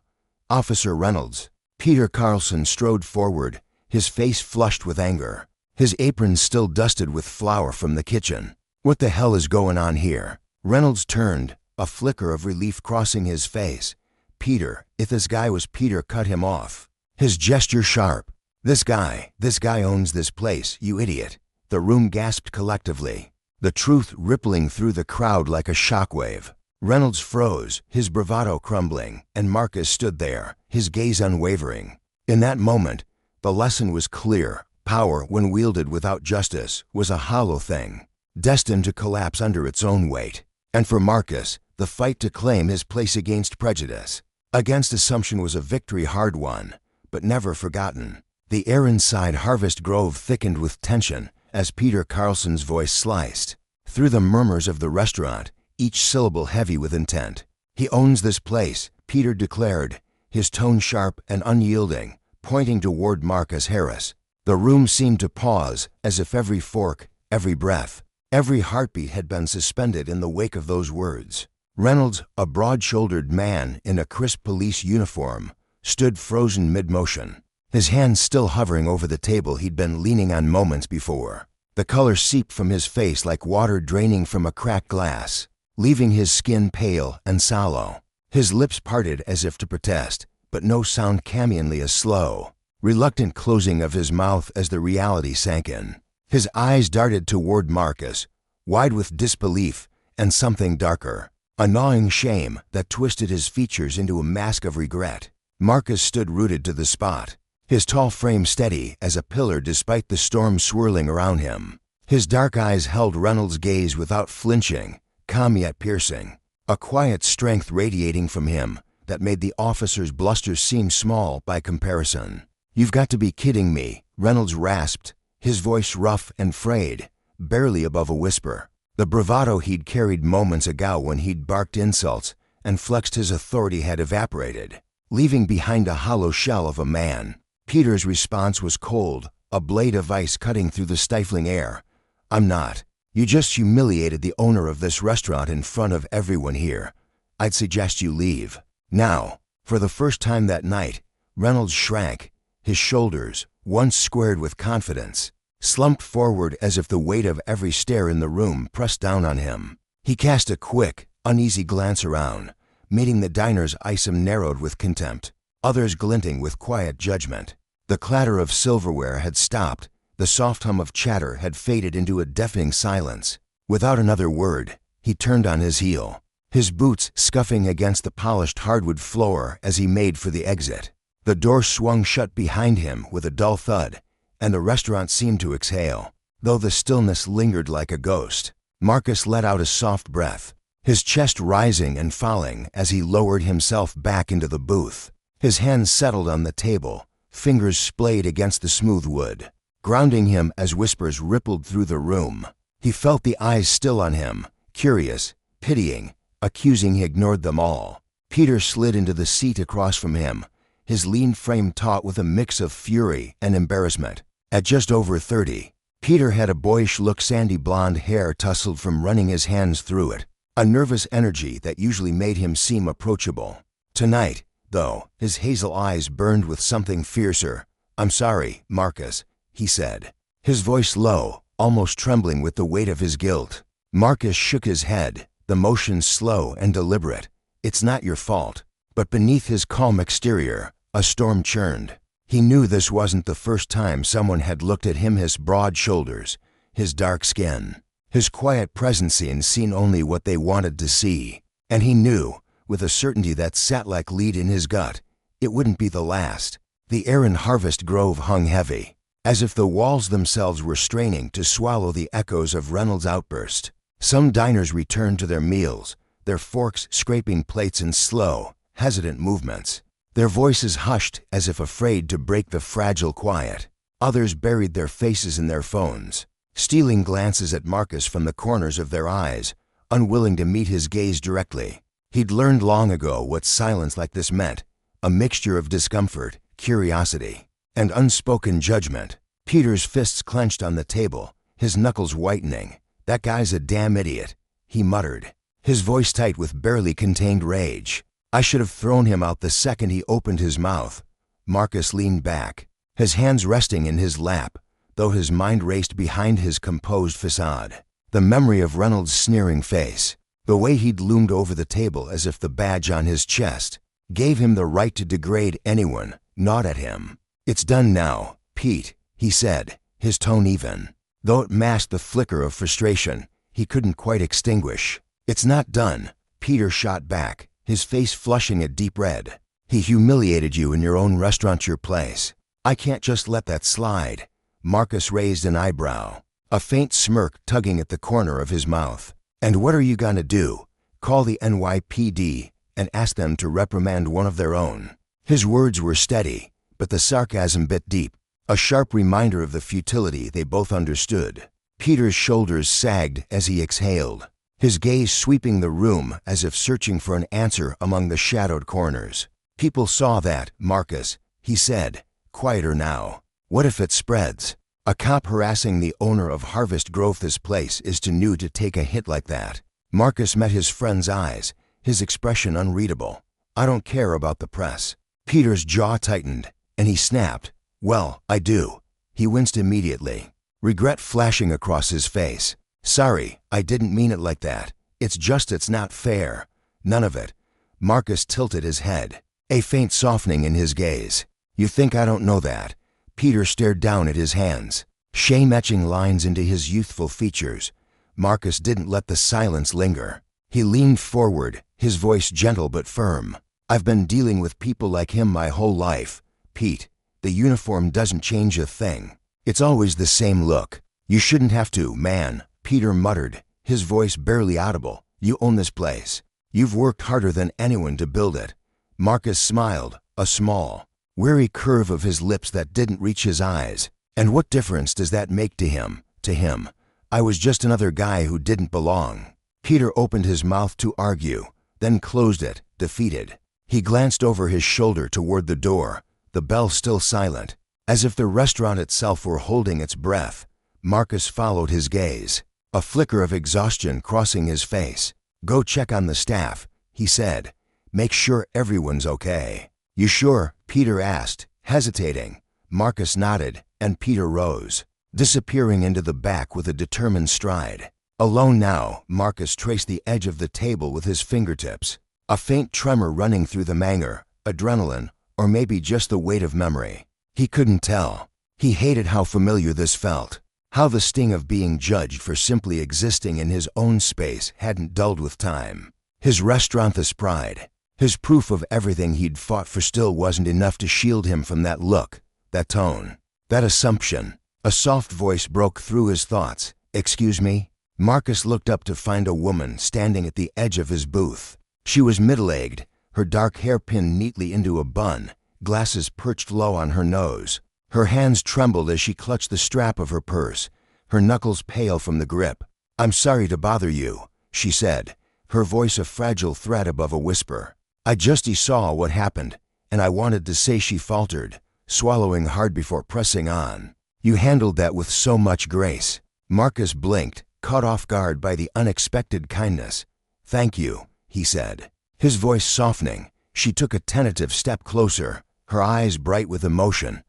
"Officer Reynolds." Peter Carlson strode forward, his face flushed with anger, his apron still dusted with flour from the kitchen. "What the hell is going on here?" Reynolds turned, a flicker of relief crossing his face. Peter, if this guy was Peter, cut him off. His gesture sharp. This guy owns this place, you idiot." The room gasped collectively, the truth rippling through the crowd like a shockwave. Reynolds froze, his bravado crumbling, and Marcus stood there, his gaze unwavering. In that moment, the lesson was clear. Power, when wielded without justice, was a hollow thing, destined to collapse under its own weight. And for Marcus, the fight to claim his place against prejudice, against assumption, was a victory hard won, but never forgotten. The air inside Harvest Grove thickened with tension as Peter Carlson's voice sliced through the murmurs of the restaurant, each syllable heavy with intent. "He owns this place," Peter declared, his tone sharp and unyielding, pointing toward Marcus Harris. The room seemed to pause, as if every fork, every breath, every heartbeat had been suspended in the wake of those words. Reynolds, a broad-shouldered man in a crisp police uniform, stood frozen mid-motion, his hands still hovering over the table he'd been leaning on moments before. The color seeped from his face like water draining from a cracked glass, leaving his skin pale and sallow. His lips parted as if to protest, but no sound came, only a slow, reluctant closing of his mouth as the reality sank in. His eyes darted toward Marcus, wide with disbelief and something darker, a gnawing shame that twisted his features into a mask of regret. Marcus stood rooted to the spot, his tall frame steady as a pillar despite the storm swirling around him. His dark eyes held Reynolds' gaze without flinching, calm yet piercing, a quiet strength radiating from him that made the officer's bluster seem small by comparison. "You've got to be kidding me," Reynolds rasped, his voice rough and frayed, barely above a whisper. The bravado he'd carried moments ago when he'd barked insults and flexed his authority had evaporated, leaving behind a hollow shell of a man. Peter's response was cold, a blade of ice cutting through the stifling air. "I'm not. You just humiliated the owner of this restaurant in front of everyone here. I'd suggest you leave." Now, for the first time that night, Reynolds shrank, his shoulders, once squared with confidence, slumped forward as if the weight of every stare in the room pressed down on him. He cast a quick, uneasy glance around, meeting the diners' eyes some narrowed with contempt, others glinting with quiet judgment. The clatter of silverware had stopped, the soft hum of chatter had faded into a deafening silence. Without another word, he turned on his heel, his boots scuffing against the polished hardwood floor as he made for the exit. The door swung shut behind him with a dull thud, and the restaurant seemed to exhale, though the stillness lingered like a ghost. Marcus let out a soft breath, his chest rising and falling as he lowered himself back into the booth. His hands settled on the table, fingers splayed against the smooth wood, grounding him as whispers rippled through the room. He felt the eyes still on him, curious, pitying, accusing. He ignored them all. Peter slid into the seat across from him, his lean frame taut with a mix of fury and embarrassment. At just over 30, Peter had a boyish look, sandy blonde hair tousled from running his hands through it, a nervous energy that usually made him seem approachable. Tonight, though, his hazel eyes burned with something fiercer. "I'm sorry, Marcus," he said, his voice low, almost trembling with the weight of his guilt. Marcus shook his head, the motion slow and deliberate. "It's not your fault." But beneath his calm exterior, a storm churned. He knew this wasn't the first time someone had looked at him, his broad shoulders, his dark skin, his quiet presence, and seen only what they wanted to see. And he knew, with a certainty that sat like lead in his gut, it wouldn't be the last. The air in Harvest Grove hung heavy, as if the walls themselves were straining to swallow the echoes of Reynolds' outburst. Some diners returned to their meals, their forks scraping plates in slow, hesitant movements, their voices hushed as if afraid to break the fragile quiet. Others buried their faces in their phones, stealing glances at Marcus from the corners of their eyes, unwilling to meet his gaze directly. He'd learned long ago what silence like this meant, a mixture of discomfort, curiosity, and unspoken judgment. Peter's fists clenched on the table, his knuckles whitening. "That guy's a damn idiot," he muttered, his voice tight with barely contained rage. "I should have thrown him out the second he opened his mouth." Marcus leaned back, his hands resting in his lap, though his mind raced behind his composed facade. The memory of Reynolds' sneering face, the way he'd loomed over the table as if the badge on his chest gave him the right to degrade anyone, not at him. "It's done now, Pete," he said, his tone even, though it masked the flicker of frustration he couldn't quite extinguish. "It's not done," Peter shot back, his face flushing a deep red. "He humiliated you in your own restaurant, your place. I can't just let that slide." Marcus raised an eyebrow, a faint smirk tugging at the corner of his mouth. "And what are you gonna do? Call the NYPD and ask them to reprimand one of their own?" His words were steady, but the sarcasm bit deep, a sharp reminder of the futility they both understood. Peter's shoulders sagged as he exhaled, his gaze sweeping the room as if searching for an answer among the shadowed corners. "People saw that, Marcus," he said, quieter now. "What if it spreads? A cop harassing the owner of Harvest Grove. This place is too new to take a hit like that." Marcus met his friend's eyes, his expression unreadable. "I don't care about the press." Peter's jaw tightened, and he snapped, "Well, I do." He winced immediately, regret flashing across his face. "Sorry, I didn't mean it like that. It's not fair." "None of it." Marcus tilted his head, a faint softening in his gaze. "You think I don't know that?" Peter stared down at his hands, shame etching lines into his youthful features. Marcus didn't let the silence linger. He leaned forward, his voice gentle but firm. "I've been dealing with people like him my whole life, Pete. The uniform doesn't change a thing. It's always the same look. You shouldn't have to, man," Peter muttered, his voice barely audible. "You own this place. You've worked harder than anyone to build it." Marcus smiled, a small, weary curve of his lips that didn't reach his eyes. "And what difference does that make to him? To him, I was just another guy who didn't belong." Peter opened his mouth to argue, then closed it, defeated. He glanced over his shoulder toward the door, the bell still silent, as if the restaurant itself were holding its breath. Marcus followed his gaze, a flicker of exhaustion crossing his face. "Go check on the staff," he said. "Make sure everyone's okay." "You sure?" Peter asked, hesitating. Marcus nodded, and Peter rose, disappearing into the back with a determined stride. Alone now, Marcus traced the edge of the table with his fingertips, a faint tremor running through them, anger, adrenaline, or maybe just the weight of memory. He couldn't tell. He hated how familiar this felt, how the sting of being judged for simply existing in his own space hadn't dulled with time. His restaurant's pride, his proof of everything he'd fought for, still wasn't enough to shield him from that look, that tone, that assumption. A soft voice broke through his thoughts. "Excuse me?" Marcus looked up to find a woman standing at the edge of his booth. She was middle-aged, her dark hair pinned neatly into a bun, glasses perched low on her nose. Her hands trembled as she clutched the strap of her purse, her knuckles pale from the grip. "I'm sorry to bother you," she said, her voice a fragile thread above a whisper. "I just saw what happened, and I wanted to say," she faltered, swallowing hard before pressing on. "You handled that with so much grace." Marcus blinked, caught off guard by the unexpected kindness. "Thank you," he said, his voice softening. She took a tentative step closer, her eyes bright with emotion.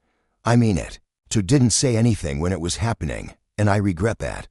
"I mean it. Tu didn't say anything when it was happening, and I regret that.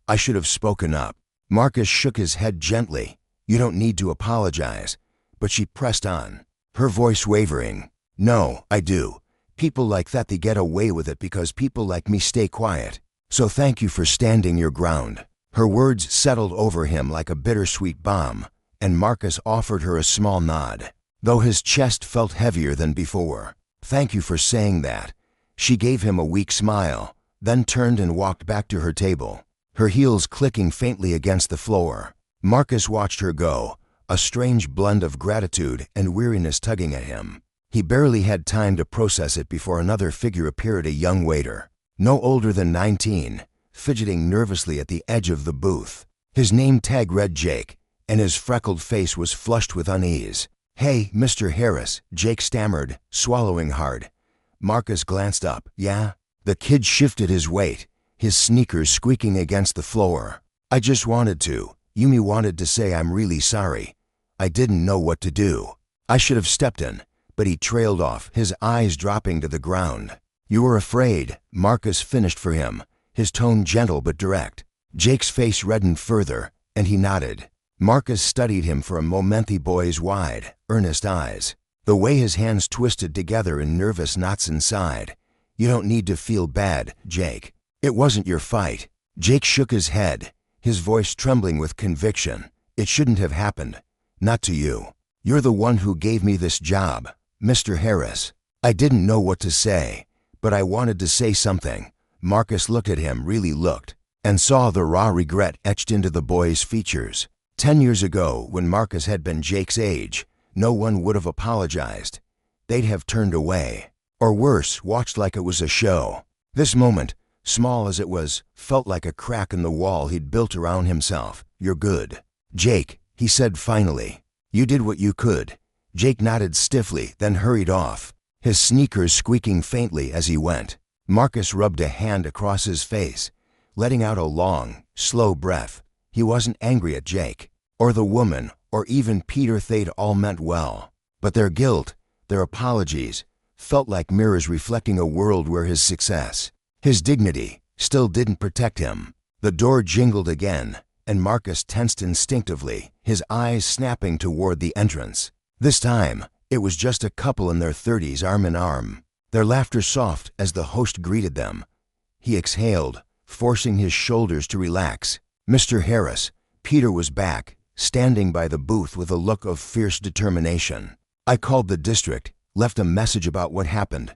I should have spoken up." Marcus shook his head gently. "You don't need to apologize." But she pressed on, her voice wavering. "No, I do. People like that, they get away with it because people like me stay quiet. So thank you for standing your ground." Her words settled over him like a bittersweet balm, and Marcus offered her a small nod, though his chest felt heavier than before. "Thank you for saying that." She gave him a weak smile, then turned and walked back to her table, her heels clicking faintly against the floor. Marcus watched her go, a strange blend of gratitude and weariness tugging at him. He barely had time to process it before another figure appeared, a young waiter, no older than 19, fidgeting nervously at the edge of the booth. His name tag read Jake, and his freckled face was flushed with unease. "Hey, Mr. Harris," Jake stammered, swallowing hard. Marcus glanced up. "Yeah?" The kid shifted his weight, his sneakers squeaking against the floor. "I just wanted to. Yumi wanted to say I'm really sorry. I didn't know what to do. I should have stepped in," but he trailed off, his eyes dropping to the ground. "You were afraid," Marcus finished for him, his tone gentle but direct. Jake's face reddened further, and he nodded. Marcus studied him for a moment, the boy's wide, earnest eyes, the way his hands twisted together in nervous knots inside. "You don't need to feel bad, Jake. It wasn't your fight." Jake shook his head, his voice trembling with conviction. "It shouldn't have happened. Not to you. You're the one who gave me this job, Mr. Harris." I didn't know what to say, but I wanted to say something. Marcus looked at him, really looked, and saw the raw regret etched into the boy's features. 10 years ago, when Marcus had been Jake's age, no one would have apologized. They'd have turned away, or worse, watched like it was a show. This moment, small as it was, felt like a crack in the wall he'd built around himself. "You're good, Jake," he said finally. "You did what you could." Jake nodded stiffly, then hurried off, his sneakers squeaking faintly as he went. Marcus rubbed a hand across his face, letting out a long, slow breath. He wasn't angry at Jake, or the woman, or even Peter. They'd all meant well. But their guilt, their apologies, felt like mirrors reflecting a world where his success, his dignity, still didn't protect him. The door jingled again, and Marcus tensed instinctively, his eyes snapping toward the entrance. This time, it was just a couple in their 30s, arm in arm, their laughter soft as the host greeted them. He exhaled, forcing his shoulders to relax. "Mr. Harris." Peter was back, standing by the booth with a look of fierce determination. "I called the district, left a message about what happened."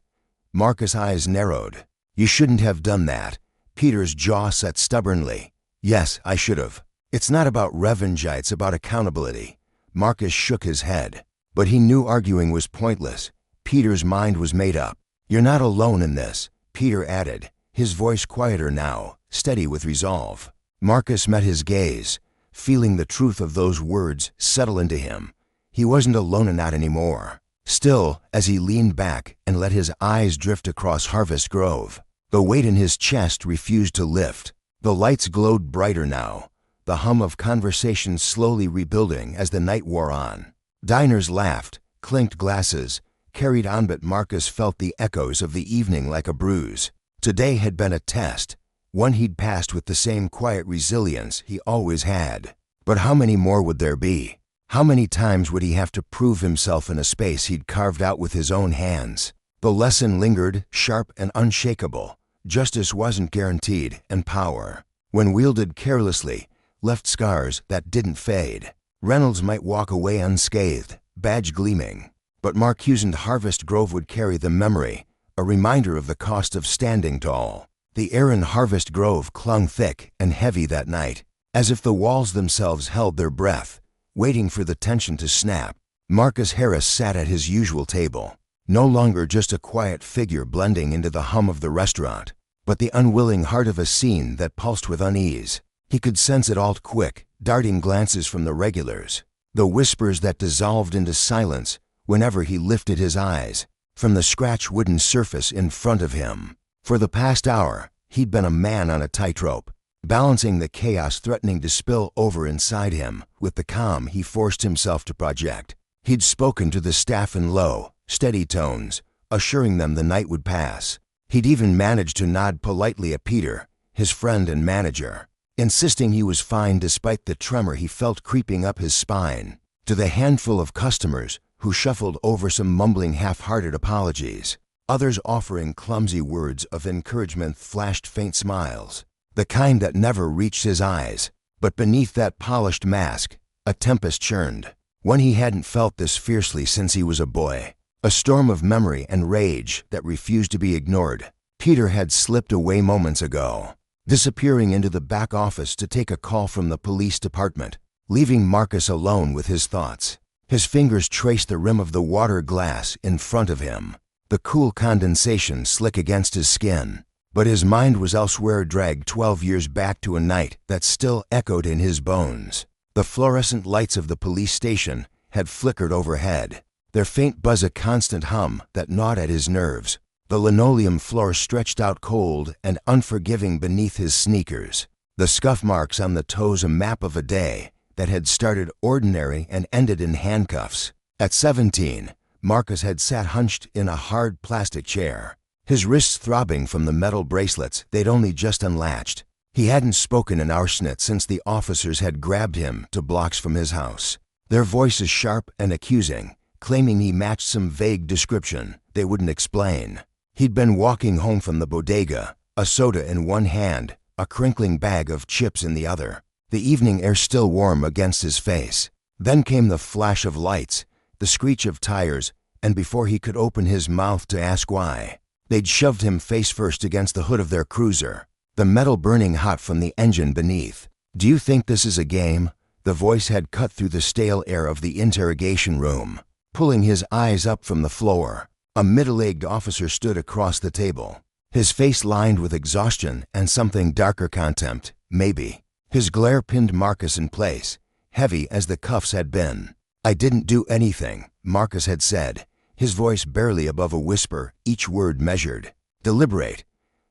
Marcus' eyes narrowed. "You shouldn't have done that." Peter's jaw set stubbornly. "Yes, I should have. It's not about revenge, it's about accountability." Marcus shook his head, but he knew arguing was pointless. Peter's mind was made up. "You're not alone in this," Peter added, his voice quieter now, steady with resolve. Marcus met his gaze, feeling the truth of those words settle into him. He wasn't alone in that anymore. Still, as he leaned back and let his eyes drift across Harvest Grove, the weight in his chest refused to lift. The lights glowed brighter now, the hum of conversation slowly rebuilding as the night wore on. Diners laughed, clinked glasses, carried on, but Marcus felt the echoes of the evening like a bruise. Today had been a test, one he'd passed with the same quiet resilience he always had. But how many more would there be? How many times would he have to prove himself in a space he'd carved out with his own hands? The lesson lingered, sharp and unshakable. Justice wasn't guaranteed, and power, when wielded carelessly, left scars that didn't fade. Reynolds might walk away unscathed, badge gleaming, but Marcuse and Harvest Grove would carry the memory, a reminder of the cost of standing tall. The air in Harvest Grove clung thick and heavy that night, as if the walls themselves held their breath, waiting for the tension to snap. Marcus Harris sat at his usual table, no longer just a quiet figure blending into the hum of the restaurant, but the unwilling heart of a scene that pulsed with unease. He could sense it all, quick, darting glances from the regulars, the whispers that dissolved into silence whenever he lifted his eyes from the scratched wooden surface in front of him. For the past hour, he'd been a man on a tightrope, balancing the chaos threatening to spill over inside him with the calm he forced himself to project. He'd spoken to the staff in low, steady tones, assuring them the night would pass. He'd even managed to nod politely at Peter, his friend and manager, insisting he was fine despite the tremor he felt creeping up his spine. To the handful of customers who shuffled over some mumbling half-hearted apologies, others offering clumsy words of encouragement, flashed faint smiles, the kind that never reached his eyes. But beneath that polished mask, a tempest churned, one he hadn't felt this fiercely since he was a boy, a storm of memory and rage that refused to be ignored. Peter had slipped away moments ago, disappearing into the back office to take a call from the police department, leaving Marcus alone with his thoughts. His fingers traced the rim of the water glass in front of him, the cool condensation slick against his skin. But his mind was elsewhere, dragged 12 years back to a night that still echoed in his bones. The fluorescent lights of the police station had flickered overhead, their faint buzz a constant hum that gnawed at his nerves. The linoleum floor stretched out cold and unforgiving beneath his sneakers. The scuff marks on the toes a map of a day that had started ordinary and ended in handcuffs. At 17, Marcus had sat hunched in a hard plastic chair, his wrists throbbing from the metal bracelets they'd only just unlatched. He hadn't spoken in Arsnit since the officers had grabbed him 2 blocks from his house, their voices sharp and accusing, claiming he matched some vague description they wouldn't explain. He'd been walking home from the bodega, a soda in one hand, a crinkling bag of chips in the other, the evening air still warm against his face. Then came the flash of lights, the screech of tires, and before he could open his mouth to ask why, they'd shoved him face first against the hood of their cruiser, the metal burning hot from the engine beneath. "Do you think this is a game?" The voice had cut through the stale air of the interrogation room, pulling his eyes up from the floor. A middle-aged officer stood across the table, his face lined with exhaustion and something darker contempt, maybe. His glare pinned Marcus in place, heavy as the cuffs had been. "I didn't do anything," Marcus had said, his voice barely above a whisper, each word measured. "Deliberate."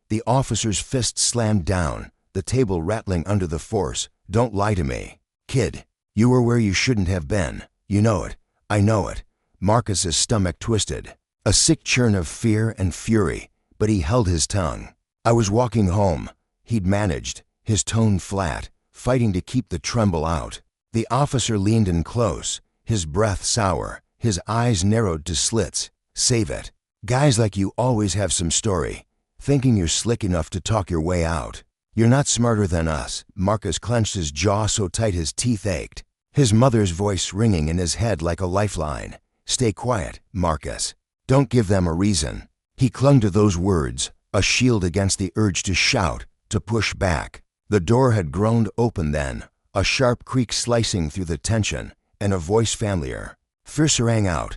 The officer's fist slammed down, the table rattling under the force. "Don't lie to me. Kid, you were where you shouldn't have been. You know it. I know it." Marcus's stomach twisted, a sick churn of fear and fury, but he held his tongue. "I was walking home," he'd managed, his tone flat, fighting to keep the tremble out. The officer leaned in close, his breath sour, his eyes narrowed to slits. "Save it. Guys like you always have some story, thinking you're slick enough to talk your way out. You're not smarter than us." Marcus clenched his jaw so tight his teeth ached, his mother's voice ringing in his head like a lifeline. "Stay quiet, Marcus. Don't give them a reason." He clung to those words, a shield against the urge to shout, to push back. The door had groaned open then, a sharp creak slicing through the tension, and a voice familiar, fierce, rang out.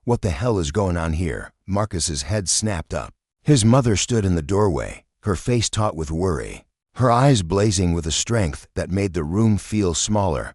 "What the hell is going on here?" Marcus's head snapped up. His mother stood in the doorway, her face taut with worry, her eyes blazing with a strength that made the room feel smaller.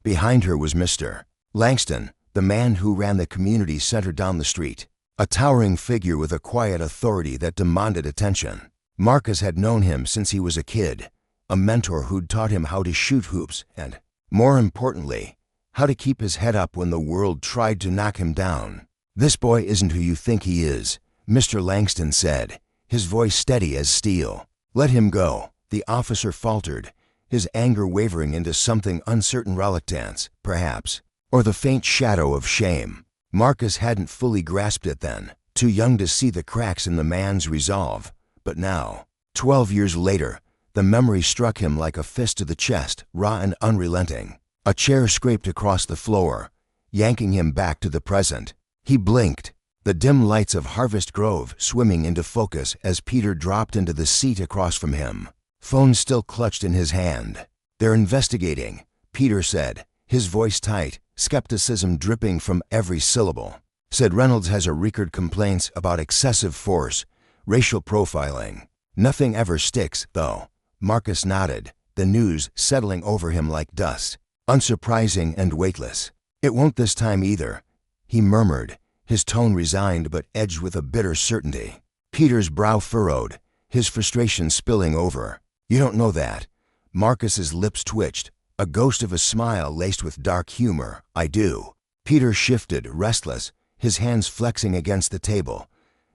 Behind her was Mr. Langston, the man who ran the community center down the street, a towering figure with a quiet authority that demanded attention. Marcus had known him since he was a kid, a mentor who'd taught him how to shoot hoops and, more importantly, how to keep his head up when the world tried to knock him down. "This boy isn't who you think he is," Mr. Langston said, his voice steady as steel. "Let him go." The officer faltered, his anger wavering into something uncertain, reluctance, perhaps, or the faint shadow of shame. Marcus hadn't fully grasped it then, too young to see the cracks in the man's resolve. But now, 12 years later, the memory struck him like a fist to the chest, raw and unrelenting. A chair scraped across the floor, yanking him back to the present. He blinked, the dim lights of Harvest Grove swimming into focus as Peter dropped into the seat across from him, phone still clutched in his hand. "They're investigating," Peter said, his voice tight, skepticism dripping from every syllable. "Said Reynolds has a record complaints about excessive force, racial profiling. Nothing ever sticks, though." Marcus nodded, the news settling over him like dust, unsurprising and weightless. "It won't this time either," he murmured, his tone resigned but edged with a bitter certainty. Peter's brow furrowed, his frustration spilling over. "You don't know that." Marcus's lips twitched, a ghost of a smile laced with dark humor. "I do." Peter shifted, restless, his hands flexing against the table.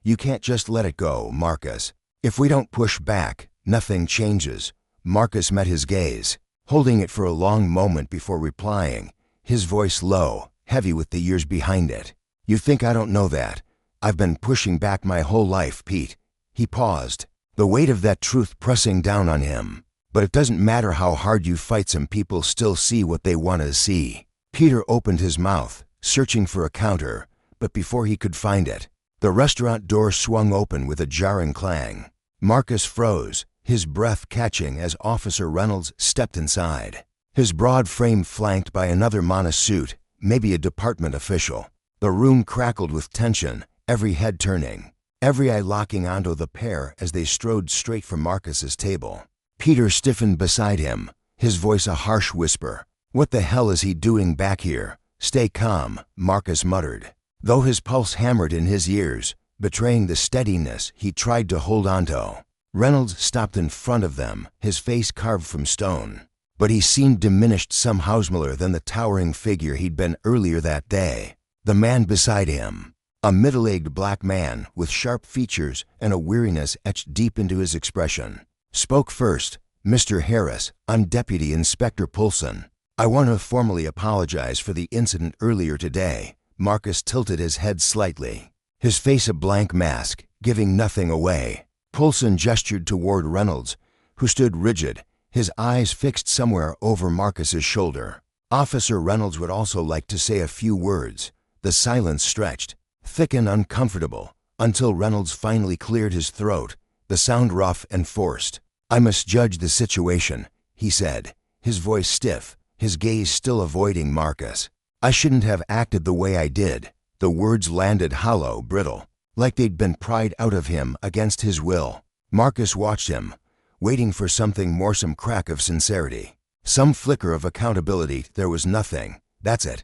"You can't just let it go, Marcus. If we don't push back, nothing changes." Marcus met his gaze, holding it for a long moment before replying, his voice low, heavy with the years behind it. "You think I don't know that? I've been pushing back my whole life, Pete." He paused, the weight of that truth pressing down on him. "But it doesn't matter how hard you fight, some people still see what they want to see." Peter opened his mouth, searching for a counter, but before he could find it, the restaurant door swung open with a jarring clang. Marcus froze, his breath catching as Officer Reynolds stepped inside, his broad frame flanked by another monosuit, maybe a department official. The room crackled with tension, every head turning, every eye locking onto the pair as they strode straight for Marcus's table. Peter stiffened beside him, his voice a harsh whisper. "What the hell is he doing back here?" "Stay calm," Marcus muttered, though his pulse hammered in his ears. betraying the steadiness he tried to hold onto. Reynolds stopped in front of them, his face carved from stone. But he seemed diminished somehow smaller than the towering figure he'd been earlier that day. The man beside him, a middle-aged black man with sharp features and a weariness etched deep into his expression, spoke first. "Mr. Harris, I'm Deputy Inspector Poulsen. I want to formally apologize for the incident earlier today." Marcus tilted his head slightly, his face a blank mask, giving nothing away. Poulsen gestured toward Reynolds, who stood rigid, his eyes fixed somewhere over Marcus's shoulder. Officer Reynolds would also like to say a few words. The silence stretched, thick and uncomfortable, until Reynolds finally cleared his throat, the sound rough and forced. "I must judge the situation," he said, his voice stiff, his gaze still avoiding Marcus. "I shouldn't have acted the way I did." The words landed hollow, brittle, like they'd been pried out of him against his will. Marcus watched him, waiting for something more, some crack of sincerity, some flicker of accountability. There was nothing. "That's it,"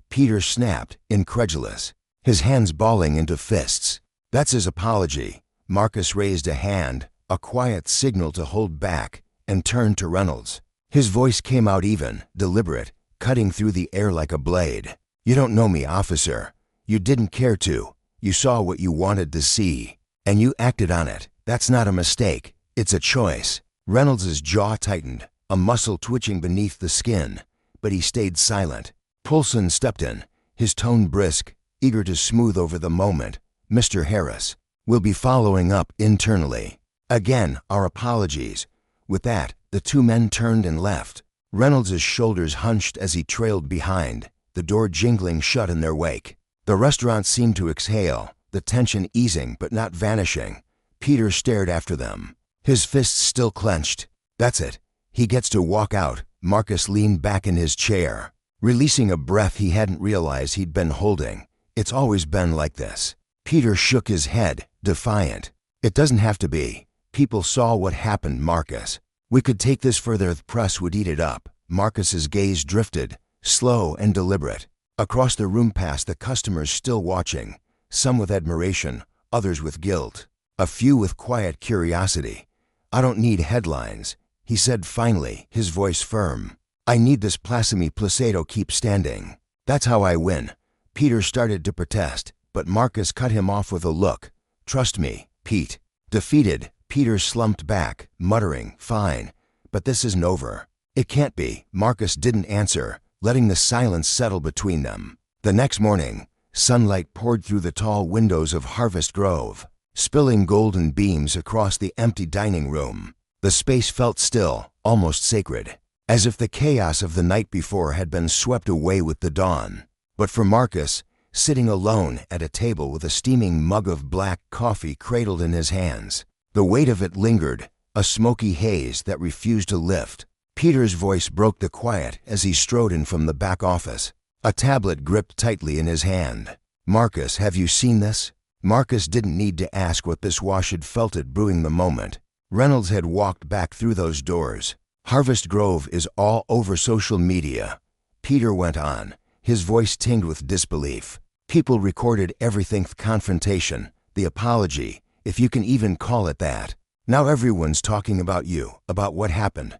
Peter snapped, incredulous, his hands balling into fists. "That's his apology." Marcus raised a hand, a quiet signal to hold back, and turned to Reynolds. His voice came out even, deliberate, cutting through the air like a blade. "You don't know me, officer. You didn't care to. You saw what you wanted to see, and you acted on it. That's not a mistake. It's a choice." Reynolds' jaw tightened, a muscle twitching beneath the skin, but he stayed silent. Poulsen stepped in, his tone brisk, eager to smooth over the moment. "Mr. Harris, we'll be following up internally. Again, our apologies." With that, the two men turned and left. Reynolds' shoulders hunched as he trailed behind, the door jingling shut in their wake. The restaurant seemed to exhale, the tension easing but not vanishing. Peter stared after them, his fists still clenched. "That's it. He gets to walk out." Marcus leaned back in his chair, releasing a breath he hadn't realized he'd been holding. "It's always been like this." Peter shook his head, defiant. "It doesn't have to be. People saw what happened, Marcus. We could take this further. The press would eat it up." Marcus's gaze drifted, slow and deliberate, across the room past the customers still watching, some with admiration, others with guilt, a few with quiet curiosity. "I don't need headlines," he said finally, his voice firm. "I need this Plasmy Placido keep standing. That's how I win." Peter started to protest, but Marcus cut him off with a look. "Trust me, Pete." Defeated, Peter slumped back, muttering, "Fine, but this isn't over." "It can't be." Marcus didn't answer, letting the silence settle between them. The next morning, sunlight poured through the tall windows of Harvest Grove, spilling golden beams across the empty dining room. The space felt still, almost sacred, as if the chaos of the night before had been swept away with the dawn. But for Marcus, sitting alone at a table with a steaming mug of black coffee cradled in his hands, the weight of it lingered, a smoky haze that refused to lift. Peter's voice broke the quiet as he strode in from the back office, a tablet gripped tightly in his hand. "Marcus, have you seen this?" Marcus didn't need to ask what Biswash had felt it brewing the moment. Reynolds had walked back through those doors. "Harvest Grove is all over social media," Peter went on, his voice tinged with disbelief. "People recorded everything, the confrontation, the apology, if you can even call it that. Now everyone's talking about you, about what happened."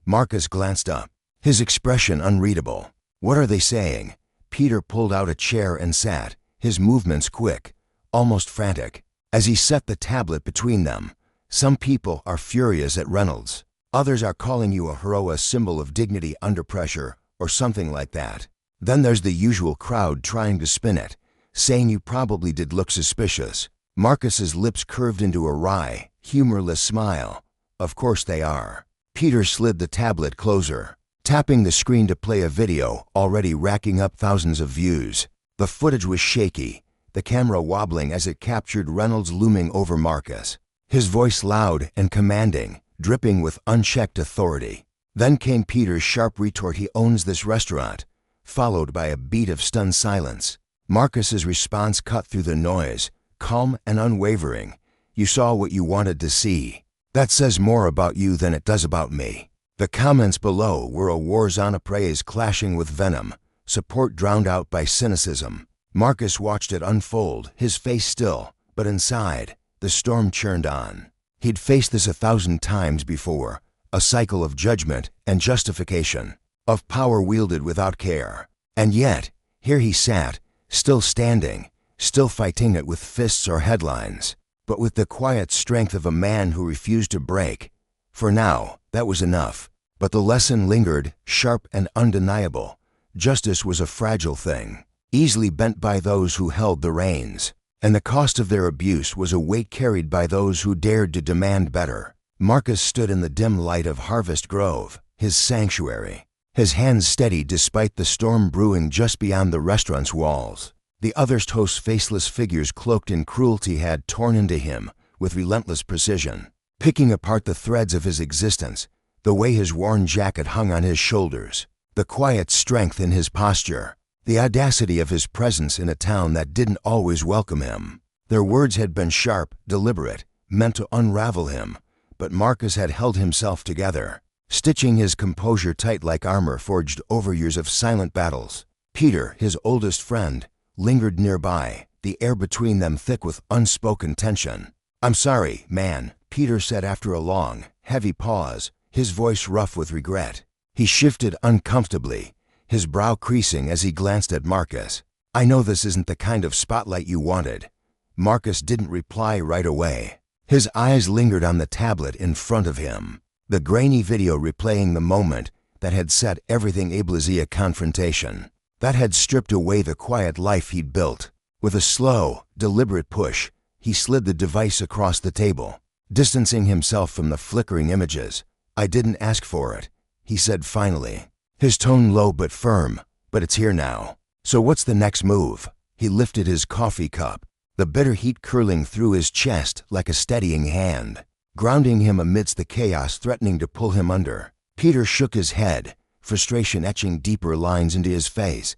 Marcus glanced up, his expression unreadable. "What are they saying?" Peter pulled out a chair and sat, his movements quick, almost frantic, as he set the tablet between them. "Some people are furious at Reynolds. Others are calling you a hero, a symbol of dignity under pressure, or something like that. Then there's the usual crowd trying to spin it, saying you probably did look suspicious." Marcus's lips curved into a wry, humorless smile. "Of course they are." Peter slid the tablet closer, tapping the screen to play a video already racking up thousands of views. The footage was shaky, the camera wobbling as it captured Reynolds looming over Marcus, his voice loud and commanding, dripping with unchecked authority. Then came Peter's sharp retort, "He owns this restaurant," followed by a beat of stunned silence. Marcus's response cut through the noise, calm and unwavering. "You saw what you wanted to see. That says more about you than it does about me." The comments below were a war zone of praise clashing with venom, support drowned out by cynicism. Marcus watched it unfold, his face still, But inside, the storm churned on. He'd faced this 1,000 times before, a cycle of judgment and justification, of power wielded without care. And yet, here he sat, still standing, still fighting it with fists or headlines, but with the quiet strength of a man who refused to break. For now, that was enough. But the lesson lingered, sharp and undeniable. Justice was a fragile thing, easily bent by those who held the reins, and the cost of their abuse was a weight carried by those who dared to demand better. Marcus stood in the dim light of Harvest Grove, his sanctuary, his hands steady despite the storm brewing just beyond the restaurant's walls. The other host's faceless figures cloaked in cruelty had torn into him with relentless precision, picking apart the threads of his existence, the way his worn jacket hung on his shoulders, the quiet strength in his posture, the audacity of his presence in a town that didn't always welcome him. Their words had been sharp, deliberate, meant to unravel him, but Marcus had held himself together, stitching his composure tight like armor forged over years of silent battles. Peter, his oldest friend, lingered nearby, the air between them thick with unspoken tension. "I'm sorry, man," Peter said after a long, heavy pause, his voice rough with regret. He shifted uncomfortably, his brow creasing as he glanced at Marcus. "I know this isn't the kind of spotlight you wanted." Marcus didn't reply right away. His eyes lingered on the tablet in front of him, the grainy video replaying the moment that had set everything ablaze, a confrontation that had stripped away the quiet life he'd built. With a slow, deliberate push, he slid the device across the table, distancing himself from the flickering images. "I didn't ask for it," he said finally, his tone low but firm. "But it's here now. So what's the next move?" He lifted his coffee cup, the bitter heat curling through his chest like a steadying hand, grounding him amidst the chaos threatening to pull him under. Peter shook his head, frustration etching deeper lines into his face.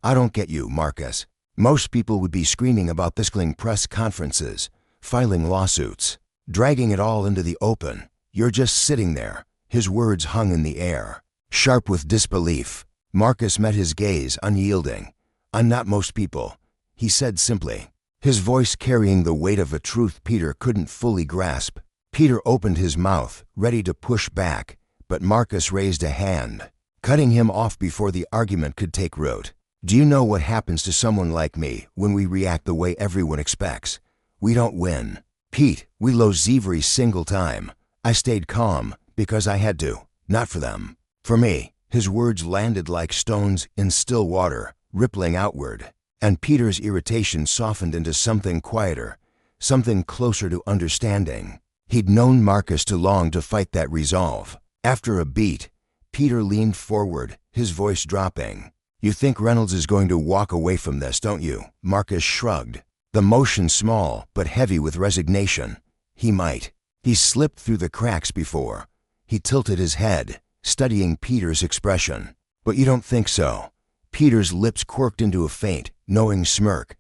"I don't get you, Marcus. Most people would be screaming about this, press conferences, filing lawsuits, dragging it all into the open. You're just sitting there." His words hung in the air, sharp with disbelief. Marcus met his gaze, unyielding. "I'm not most people," he said simply, his voice carrying the weight of a truth Peter couldn't fully grasp. Peter opened his mouth, ready to push back, but Marcus raised a hand, cutting him off before the argument could take root. "Do you know what happens to someone like me when we react the way everyone expects? We don't win. Pete, we lose every single time. I stayed calm because I had to, not for them. For me." His words landed like stones in still water, rippling outward, and Peter's irritation softened into something quieter, something closer to understanding. He'd known Marcus too long to fight that resolve. After a beat, Peter leaned forward, his voice dropping. "You think Reynolds is going to walk away from this, don't you?" Marcus shrugged, the motion small but heavy with resignation. "He might. He's slipped through the cracks before." He tilted his head, studying Peter's expression. "But you don't think so?" Peter's lips quirked into a faint, knowing smirk.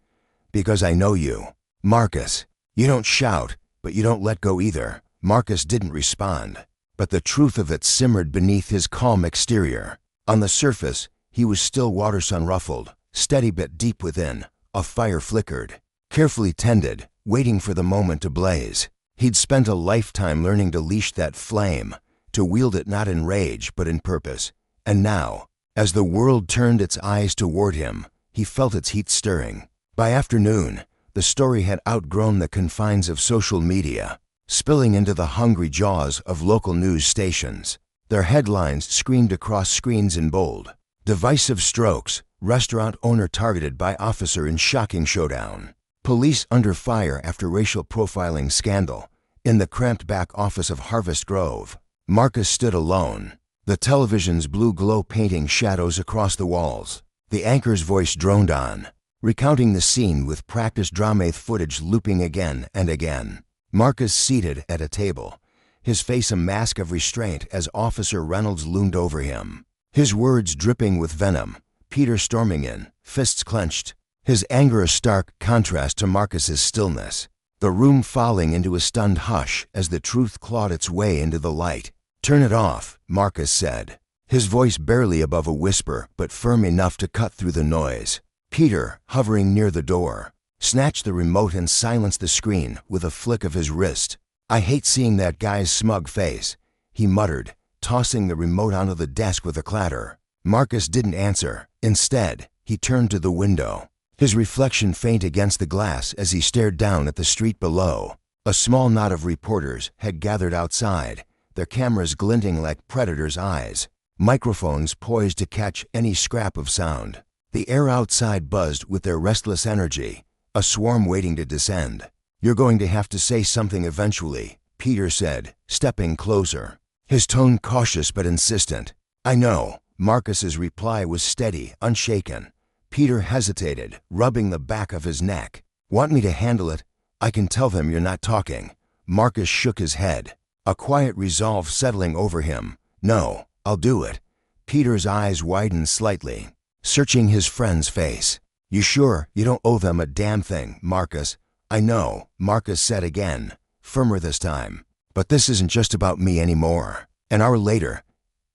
"Because I know you, Marcus. You don't shout, but you don't let go either." Marcus didn't respond, but the truth of it simmered beneath his calm exterior. On the surface, he was still water-sun ruffled, steady but deep within, a fire flickered, carefully tended, waiting for the moment to blaze. He'd spent a lifetime learning to leash that flame, to wield it not in rage but in purpose. And now, as the world turned its eyes toward him, he felt its heat stirring. By afternoon, the story had outgrown the confines of social media, spilling into the hungry jaws of local news stations. Their headlines screamed across screens in bold. "Divisive strokes, restaurant owner targeted by officer in shocking showdown." "Police under fire after racial profiling scandal." In the cramped back office of Harvest Grove, Marcus stood alone, the television's blue glow painting shadows across the walls. The anchor's voice droned on, recounting the scene with practiced drama footage looping again and again. Marcus seated at a table, his face a mask of restraint as Officer Reynolds loomed over him, his words dripping with venom. Peter storming in, fists clenched, his anger a stark contrast to Marcus's stillness. The room falling into a stunned hush as the truth clawed its way into the light. "Turn it off," Marcus said, his voice barely above a whisper but firm enough to cut through the noise. Peter, hovering near the door, snatched the remote and silenced the screen with a flick of his wrist. "I hate seeing that guy's smug face," he muttered, tossing the remote onto the desk with a clatter. Marcus didn't answer. Instead, he turned to the window, his reflection faint against the glass as he stared down at the street below. A small knot of reporters had gathered outside, their cameras glinting like predators' eyes, microphones poised to catch any scrap of sound. The air outside buzzed with their restless energy, a swarm waiting to descend. "You're going to have to say something eventually," Peter said, stepping closer, his tone cautious but insistent. "I know." Marcus's reply was steady, unshaken. Peter hesitated, rubbing the back of his neck. "Want me to handle it? I can tell them you're not talking." Marcus shook his head, a quiet resolve settling over him. "No, I'll do it." Peter's eyes widened slightly, searching his friend's face. "You sure you don't owe them a damn thing, Marcus?" "I know," Marcus said again, firmer this time. "But this isn't just about me anymore." An hour later,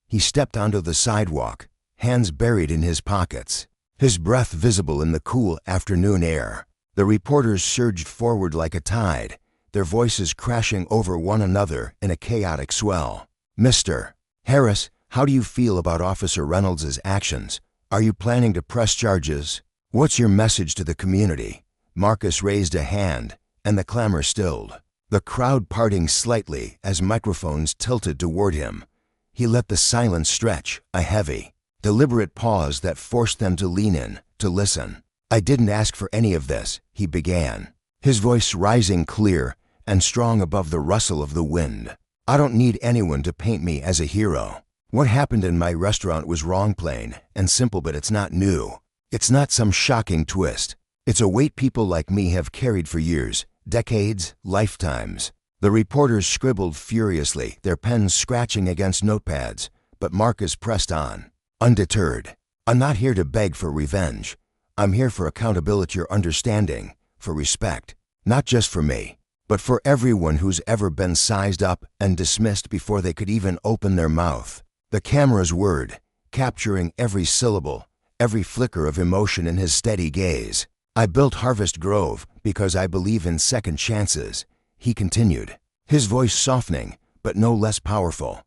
he stepped onto the sidewalk, hands buried in his pockets, his breath visible in the cool afternoon air. The reporters surged forward like a tide, their voices crashing over one another in a chaotic swell. "Mr. Harris, how do you feel about Officer Reynolds' actions? Are you planning to press charges? What's your message to the community?" Marcus raised a hand, and the clamor stilled, the crowd parting slightly as microphones tilted toward him. He let the silence stretch, a heavy, deliberate pause that forced them to lean in, to listen. "I didn't ask for any of this," he began, his voice rising clear and strong above the rustle of the wind. "I don't need anyone to paint me as a hero. What happened in my restaurant was wrong, plain and simple, but it's not new. It's not some shocking twist. It's a weight people like me have carried for years, decades, lifetimes." The reporters scribbled furiously, their pens scratching against notepads, but Marcus pressed on, undeterred. "I'm not here to beg for revenge. I'm here for accountability or understanding, for respect, not just for me, but for everyone who's ever been sized up and dismissed before they could even open their mouth." The camera's word, capturing every syllable, every flicker of emotion in his steady gaze. "I built Harvest Grove because I believe in second chances," he continued, his voice softening, but no less powerful.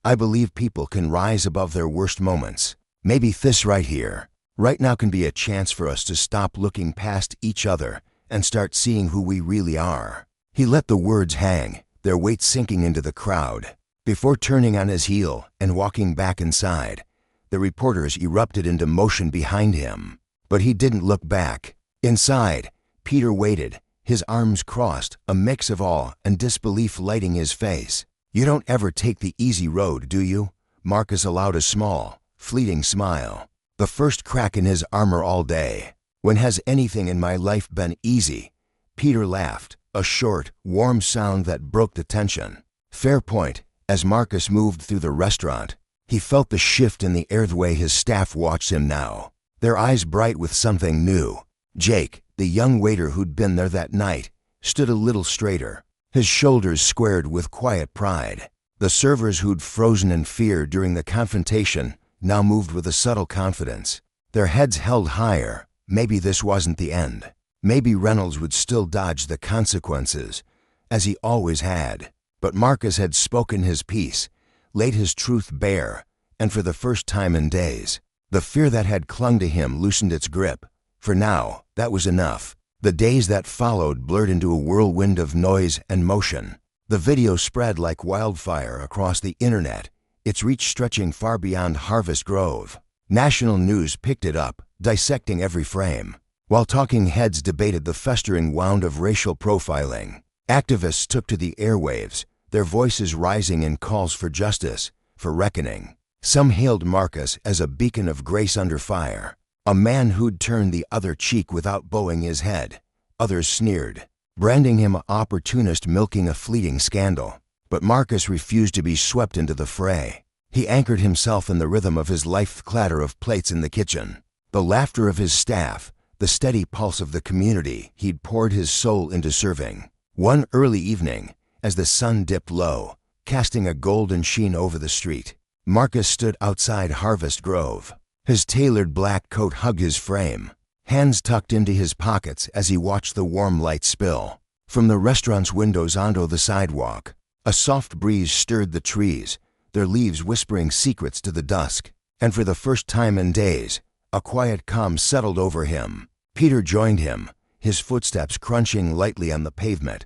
"I believe people can rise above their worst moments. Maybe this right here, right now, can be a chance for us to stop looking past each other and start seeing who we really are." He let the words hang, their weight sinking into the crowd. Before turning on his heel and walking back inside, the reporters erupted into motion behind him. But he didn't look back. Inside, Peter waited, his arms crossed, a mix of awe and disbelief lighting his face. "You don't ever take the easy road, do you?" Marcus allowed a small, fleeting smile, the first crack in his armor all day. "When has anything in my life been easy?" Peter laughed, a short, warm sound that broke the tension. "Fair point." As Marcus moved through the restaurant, he felt the shift in the air the way his staff watched him now, their eyes bright with something new. Jake, the young waiter who'd been there that night, stood a little straighter, his shoulders squared with quiet pride. The servers who'd frozen in fear during the confrontation now moved with a subtle confidence, their heads held higher. Maybe this wasn't the end. Maybe Reynolds would still dodge the consequences, as he always had. But Marcus had spoken his piece, laid his truth bare, and for the first time in days, the fear that had clung to him loosened its grip. For now, that was enough. The days that followed blurred into a whirlwind of noise and motion. The video spread like wildfire across the internet, its reach stretching far beyond Harvest Grove. National news picked it up, dissecting every frame, while talking heads debated the festering wound of racial profiling. Activists took to the airwaves, their voices rising in calls for justice, for reckoning. Some hailed Marcus as a beacon of grace under fire, a man who'd turned the other cheek without bowing his head. Others sneered, branding him an opportunist milking a fleeting scandal. But Marcus refused to be swept into the fray. He anchored himself in the rhythm of his life clatter of plates in the kitchen, the laughter of his staff, the steady pulse of the community he'd poured his soul into serving. One early evening, as the sun dipped low, casting a golden sheen over the street, Marcus stood outside Harvest Grove. His tailored black coat hugged his frame, hands tucked into his pockets as he watched the warm light spill from the restaurant's windows onto the sidewalk. A soft breeze stirred the trees, their leaves whispering secrets to the dusk, and for the first time in days, a quiet calm settled over him. Peter joined him, his footsteps crunching lightly on the pavement.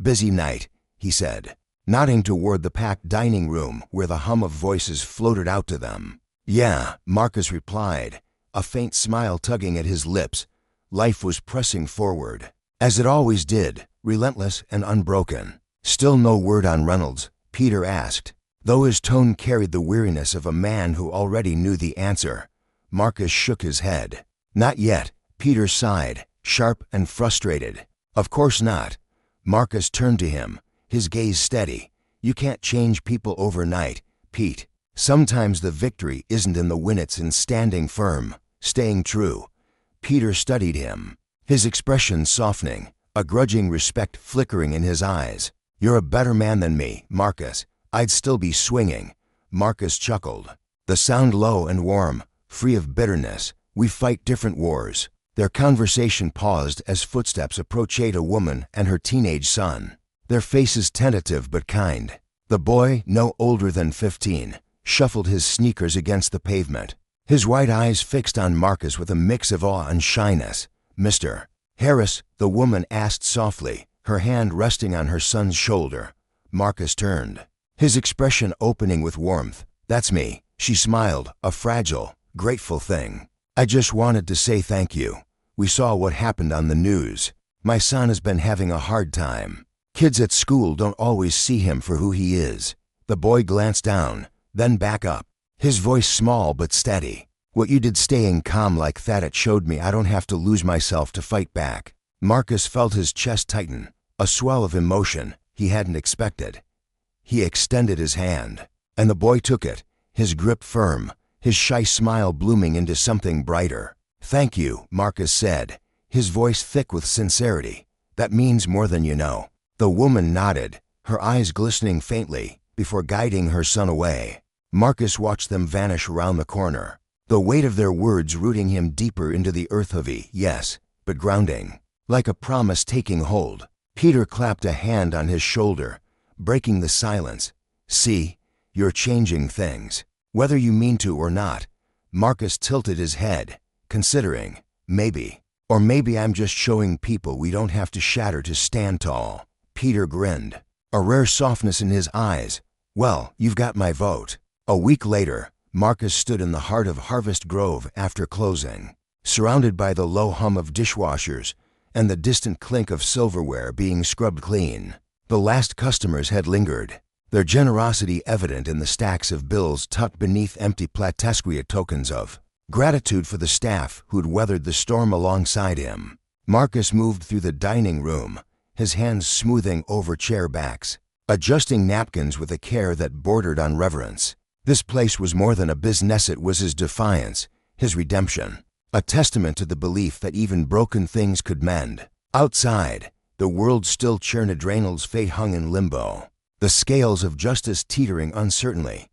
"Busy night," he said, nodding toward the packed dining room where the hum of voices floated out to them. "Yeah," Marcus replied, a faint smile tugging at his lips. Life was pressing forward, as it always did, relentless and unbroken. "Still no word on Reynolds?" Peter asked, though his tone carried the weariness of a man who already knew the answer. Marcus shook his head. "Not yet," Peter sighed, sharp and frustrated. "Of course not." Marcus turned to him, his gaze steady. "You can't change people overnight, Pete. Sometimes the victory isn't in the win, it's in standing firm, staying true." Peter studied him, his expression softening, a grudging respect flickering in his eyes. "You're a better man than me, Marcus. I'd still be swinging." Marcus chuckled, the sound low and warm, free of bitterness. "We fight different wars." Their conversation paused as footsteps approached a woman and her teenage son, their faces tentative but kind. The boy, no older than 15, shuffled his sneakers against the pavement, his white eyes fixed on Marcus with a mix of awe and shyness. "Mr. Harris," the woman asked softly, her hand resting on her son's shoulder. Marcus turned, his expression opening with warmth. "That's me," she smiled, a fragile, grateful thing. "I just wanted to say thank you. We saw what happened on the news. My son has been having a hard time. Kids at school don't always see him for who he is." The boy glanced down, then back up, his voice small but steady. "What you did staying calm like that, it showed me I don't have to lose myself to fight back." Marcus felt his chest tighten, a swell of emotion he hadn't expected. He extended his hand, and the boy took it, his grip firm, his shy smile blooming into something brighter. "Thank you," Marcus said, his voice thick with sincerity. "That means more than you know." The woman nodded, her eyes glistening faintly, before guiding her son away. Marcus watched them vanish around the corner, the weight of their words rooting him deeper into the earth. Heavy, yes, but grounding, like a promise taking hold. Peter clapped a hand on his shoulder, breaking the silence. "See, you're changing things, whether you mean to or not." Marcus tilted his head, considering, maybe I'm just showing people we don't have to shatter to stand tall. Peter grinned, a rare softness in his eyes. "Well, you've got my vote." A week later, Marcus stood in the heart of Harvest Grove after closing, surrounded by the low hum of dishwashers and the distant clink of silverware being scrubbed clean. The last customers had lingered, their generosity evident in the stacks of bills tucked beneath empty platesquia, tokens of gratitude for the staff who'd weathered the storm alongside him. Marcus moved through the dining room, his hands smoothing over chair backs, adjusting napkins with a care that bordered on reverence. This place was more than a business, it was his defiance, his redemption, a testament to the belief that even broken things could mend. Outside, the world still churned. Reynolds' fate hung in limbo, the scales of justice teetering uncertainly.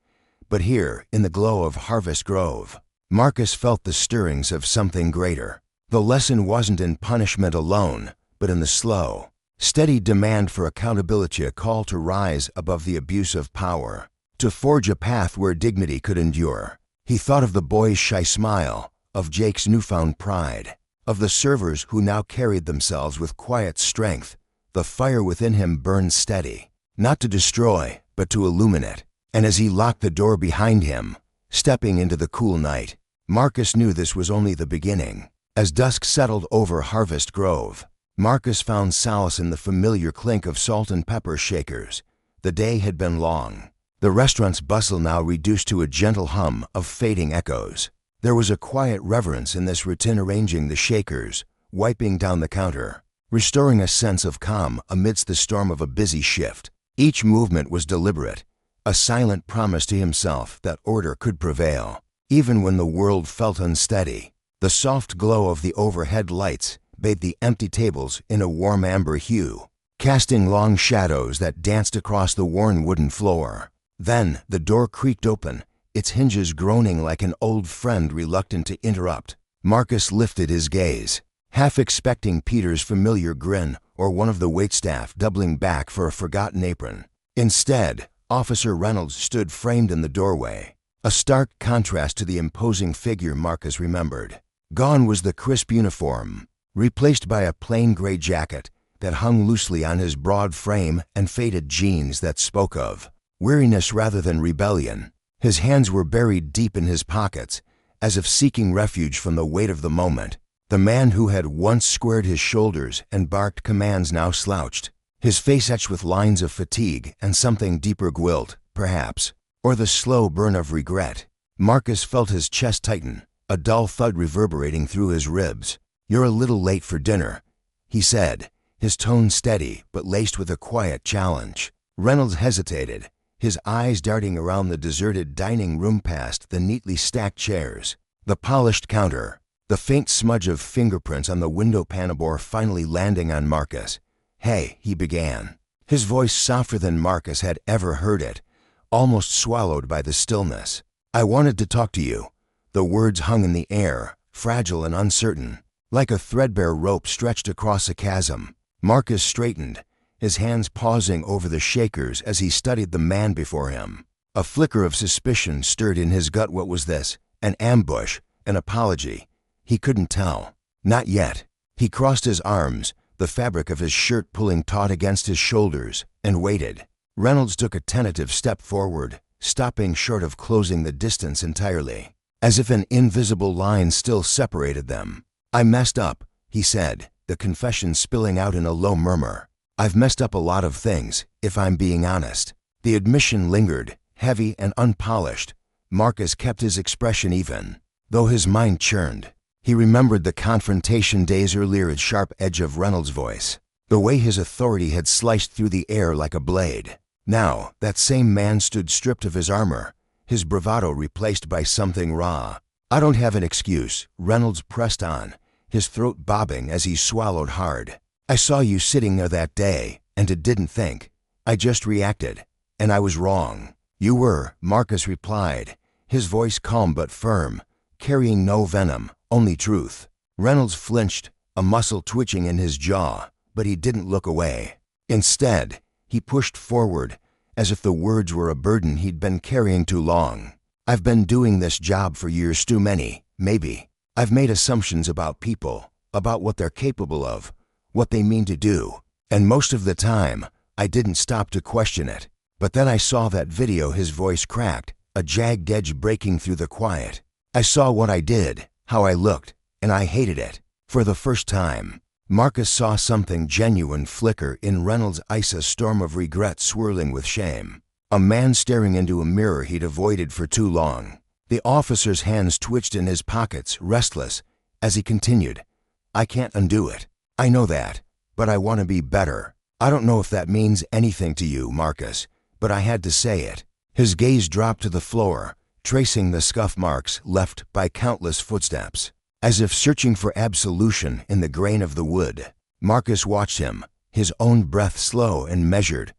But here, in the glow of Harvest Grove, Marcus felt the stirrings of something greater. The lesson wasn't in punishment alone, but in the slow, steady demand for accountability, a call to rise above the abuse of power, to forge a path where dignity could endure. He thought of the boy's shy smile, of Jake's newfound pride, of the servers who now carried themselves with quiet strength. The fire within him burned steady, not to destroy, but to illuminate. And as he locked the door behind him, stepping into the cool night, Marcus knew this was only the beginning. As dusk settled over Harvest Grove, Marcus found solace in the familiar clink of salt and pepper shakers. The day had been long, the restaurant's bustle now reduced to a gentle hum of fading echoes. There was a quiet reverence in this routine, arranging the shakers, wiping down the counter, restoring a sense of calm amidst the storm of a busy shift. Each movement was deliberate, a silent promise to himself that order could prevail, even when the world felt unsteady. The soft glow of the overhead lights bathed the empty tables in a warm amber hue, casting long shadows that danced across the worn wooden floor. Then the door creaked open, its hinges groaning like an old friend reluctant to interrupt. Marcus lifted his gaze, half expecting Peter's familiar grin or one of the waitstaff doubling back for a forgotten apron. Instead, Officer Reynolds stood framed in the doorway, a stark contrast to the imposing figure Marcus remembered. Gone was the crisp uniform, replaced by a plain gray jacket that hung loosely on his broad frame and faded jeans that spoke of weariness rather than rebellion. His hands were buried deep in his pockets, as if seeking refuge from the weight of the moment. The man who had once squared his shoulders and barked commands now slouched, his face etched with lines of fatigue and something deeper guilt, perhaps, or the slow burn of regret. Marcus felt his chest tighten, a dull thud reverberating through his ribs. "You're a little late for dinner," he said, his tone steady but laced with a quiet challenge. Reynolds hesitated, his eyes darting around the deserted dining room past the neatly stacked chairs, the polished counter, the faint smudge of fingerprints on the window panel finally landing on Marcus. "Hey," he began, his voice softer than Marcus had ever heard it, almost swallowed by the stillness. "I wanted to talk to you." The words hung in the air, fragile and uncertain, like a threadbare rope stretched across a chasm. Marcus straightened, his hands pausing over the shakers as he studied the man before him. A flicker of suspicion stirred in his gut. What was this? An ambush? An apology? He couldn't tell. Not yet. He crossed his arms, the fabric of his shirt pulling taut against his shoulders, and waited. Reynolds took a tentative step forward, stopping short of closing the distance entirely, as if an invisible line still separated them. "I messed up," he said, the confession spilling out in a low murmur. "I've messed up a lot of things, if I'm being honest." The admission lingered, heavy and unpolished. Marcus kept his expression even, though his mind churned. He remembered the confrontation days earlier, the sharp edge of Reynolds' voice, the way his authority had sliced through the air like a blade. Now, that same man stood stripped of his armor, his bravado replaced by something raw. "I don't have an excuse," Reynolds pressed on, his throat bobbing as he swallowed hard. "I saw you sitting there that day, and it didn't think. I just reacted, and I was wrong." "You were," Marcus replied, his voice calm but firm, carrying no venom, only truth. Reynolds flinched, a muscle twitching in his jaw, but he didn't look away. Instead, he pushed forward, as if the words were a burden he'd been carrying too long. "I've been doing this job for years, too many, maybe. I've made assumptions about people, about what they're capable of, what they mean to do, and most of the time, I didn't stop to question it. But then I saw that video." His voice cracked, a jagged edge breaking through the quiet. "I saw what I did, how I looked, and I hated it." For the first time, Marcus saw something genuine flicker in Reynolds' eyes, a storm of regret swirling with shame. A man staring into a mirror he'd avoided for too long. The officer's hands twitched in his pockets, restless, as he continued, "I can't undo it. I know that, but I want to be better. I don't know if that means anything to you, Marcus, but I had to say it." His gaze dropped to the floor, tracing the scuff marks left by countless footsteps, as if searching for absolution in the grain of the wood. Marcus watched him, his own breath slow and measured.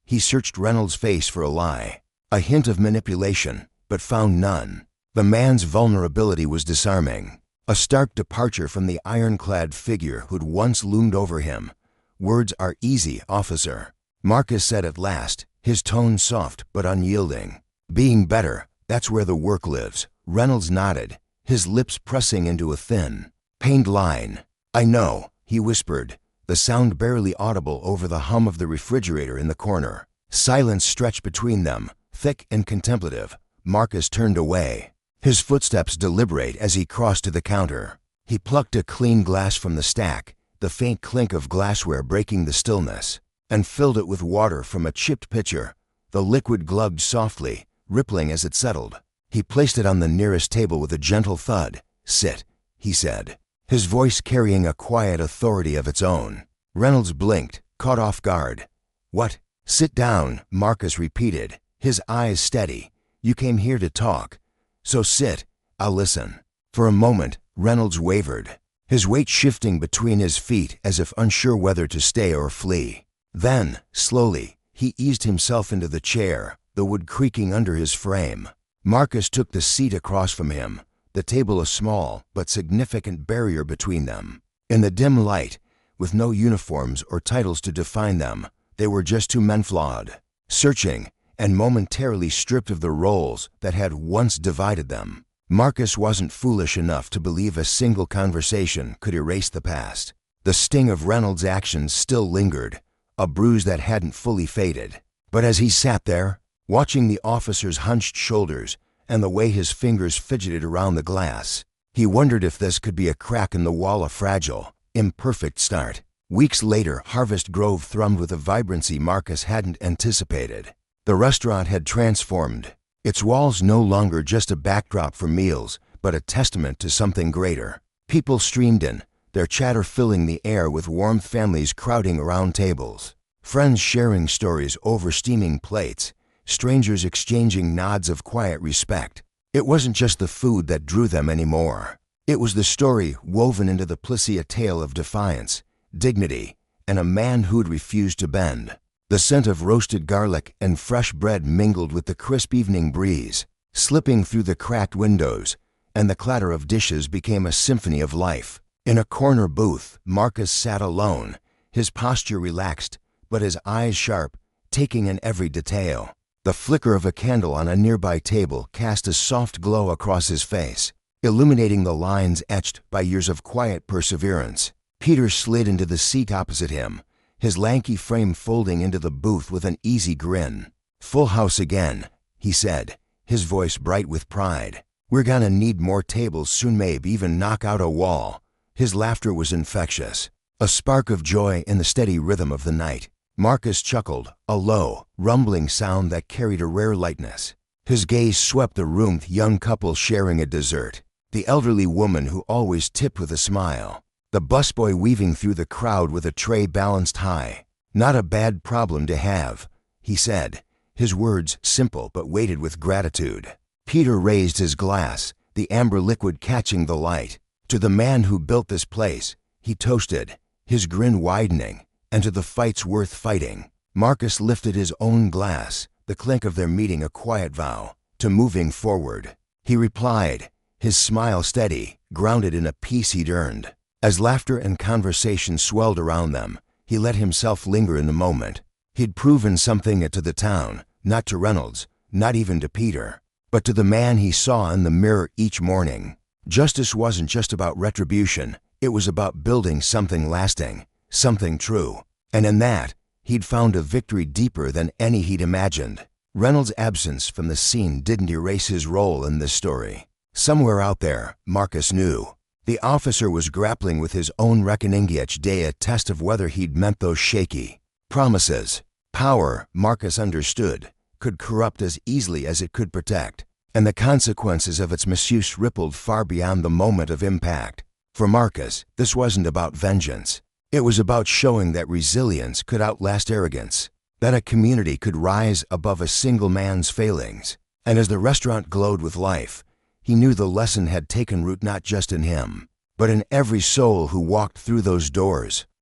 He searched Reynolds' face for a lie, a hint of manipulation, but found none. The man's vulnerability was disarming, a stark departure from the ironclad figure who'd once loomed over him. "Words are easy, officer," Marcus said at last, his tone soft but unyielding. "Being better, that's where the work lives." Reynolds nodded, his lips pressing into a thin, pained line. "I know," he whispered, the sound barely audible over the hum of the refrigerator in the corner. Silence stretched between them, thick and contemplative. Marcus turned away, his footsteps deliberate as he crossed to the counter. He plucked a clean glass from the stack, the faint clink of glassware breaking the stillness, and filled it with water from a chipped pitcher. The liquid glugged softly, rippling as it settled. He placed it on the nearest table with a gentle thud. "Sit," he said, his voice carrying a quiet authority of its own. Reynolds blinked, caught off guard. "What?" "Sit down," Marcus repeated, his eyes steady. "You came here to talk, so sit. I'll listen." For a moment, Reynolds wavered, his weight shifting between his feet as if unsure whether to stay or flee. Then, slowly, he eased himself into the chair, the wood creaking under his frame. Marcus took the seat across from him, the table a small but significant barrier between them. In the dim light, with no uniforms or titles to define them, they were just two men flawed, searching, and momentarily stripped of the roles that had once divided them. Marcus wasn't foolish enough to believe a single conversation could erase the past. The sting of Reynolds' actions still lingered, a bruise that hadn't fully faded. But as he sat there, watching the officer's hunched shoulders and the way his fingers fidgeted around the glass, he wondered if this could be a crack in the wall, a fragile, imperfect start. Weeks later, Harvest Grove thrummed with a vibrancy Marcus hadn't anticipated. The restaurant had transformed, its walls no longer just a backdrop for meals, but a testament to something greater. People streamed in, their chatter filling the air with warmth, families crowding around tables, friends sharing stories over steaming plates, strangers exchanging nods of quiet respect. It wasn't just the food that drew them anymore. It was the story woven into the place, a tale of defiance, dignity, and a man who'd refused to bend. The scent of roasted garlic and fresh bread mingled with the crisp evening breeze, slipping through the cracked windows, and the clatter of dishes became a symphony of life. In a corner booth, Marcus sat alone, his posture relaxed, but his eyes sharp, taking in every detail. The flicker of a candle on a nearby table cast a soft glow across his face, illuminating the lines etched by years of quiet perseverance. Peter slid into the seat opposite him, his lanky frame folding into the booth with an easy grin. "Full house again," he said, his voice bright with pride. "We're gonna need more tables soon, maybe even knock out a wall." His laughter was infectious, a spark of joy in the steady rhythm of the night. Marcus chuckled, a low, rumbling sound that carried a rare lightness. His gaze swept the room, the young couple sharing a dessert, the elderly woman who always tipped with a smile, the busboy weaving through the crowd with a tray balanced high. "Not a bad problem to have," he said, his words simple but weighted with gratitude. Peter raised his glass, the amber liquid catching the light. "To the man who built this place," he toasted, his grin widening, "and to the fights worth fighting." Marcus lifted his own glass, the clink of their meeting a quiet vow to moving forward. He replied, his smile steady, grounded in a peace he'd earned. As laughter and conversation swelled around them, he let himself linger in the moment. He'd proven something to the town, not to Reynolds, not even to Peter, but to the man he saw in the mirror each morning. Justice wasn't just about retribution, it was about building something lasting, something true. And in that, he'd found a victory deeper than any he'd imagined. Reynolds' absence from the scene didn't erase his role in this story. Somewhere out there, Marcus knew, the officer was grappling with his own reckoning, each day a test of whether he'd meant those shaky promises. Power, Marcus understood, could corrupt as easily as it could protect, and the consequences of its misuse rippled far beyond the moment of impact. For Marcus, this wasn't about vengeance. It was about showing that resilience could outlast arrogance, that a community could rise above a single man's failings. And as the restaurant glowed with life, he knew the lesson had taken root not just in him, but in every soul who walked through those doors.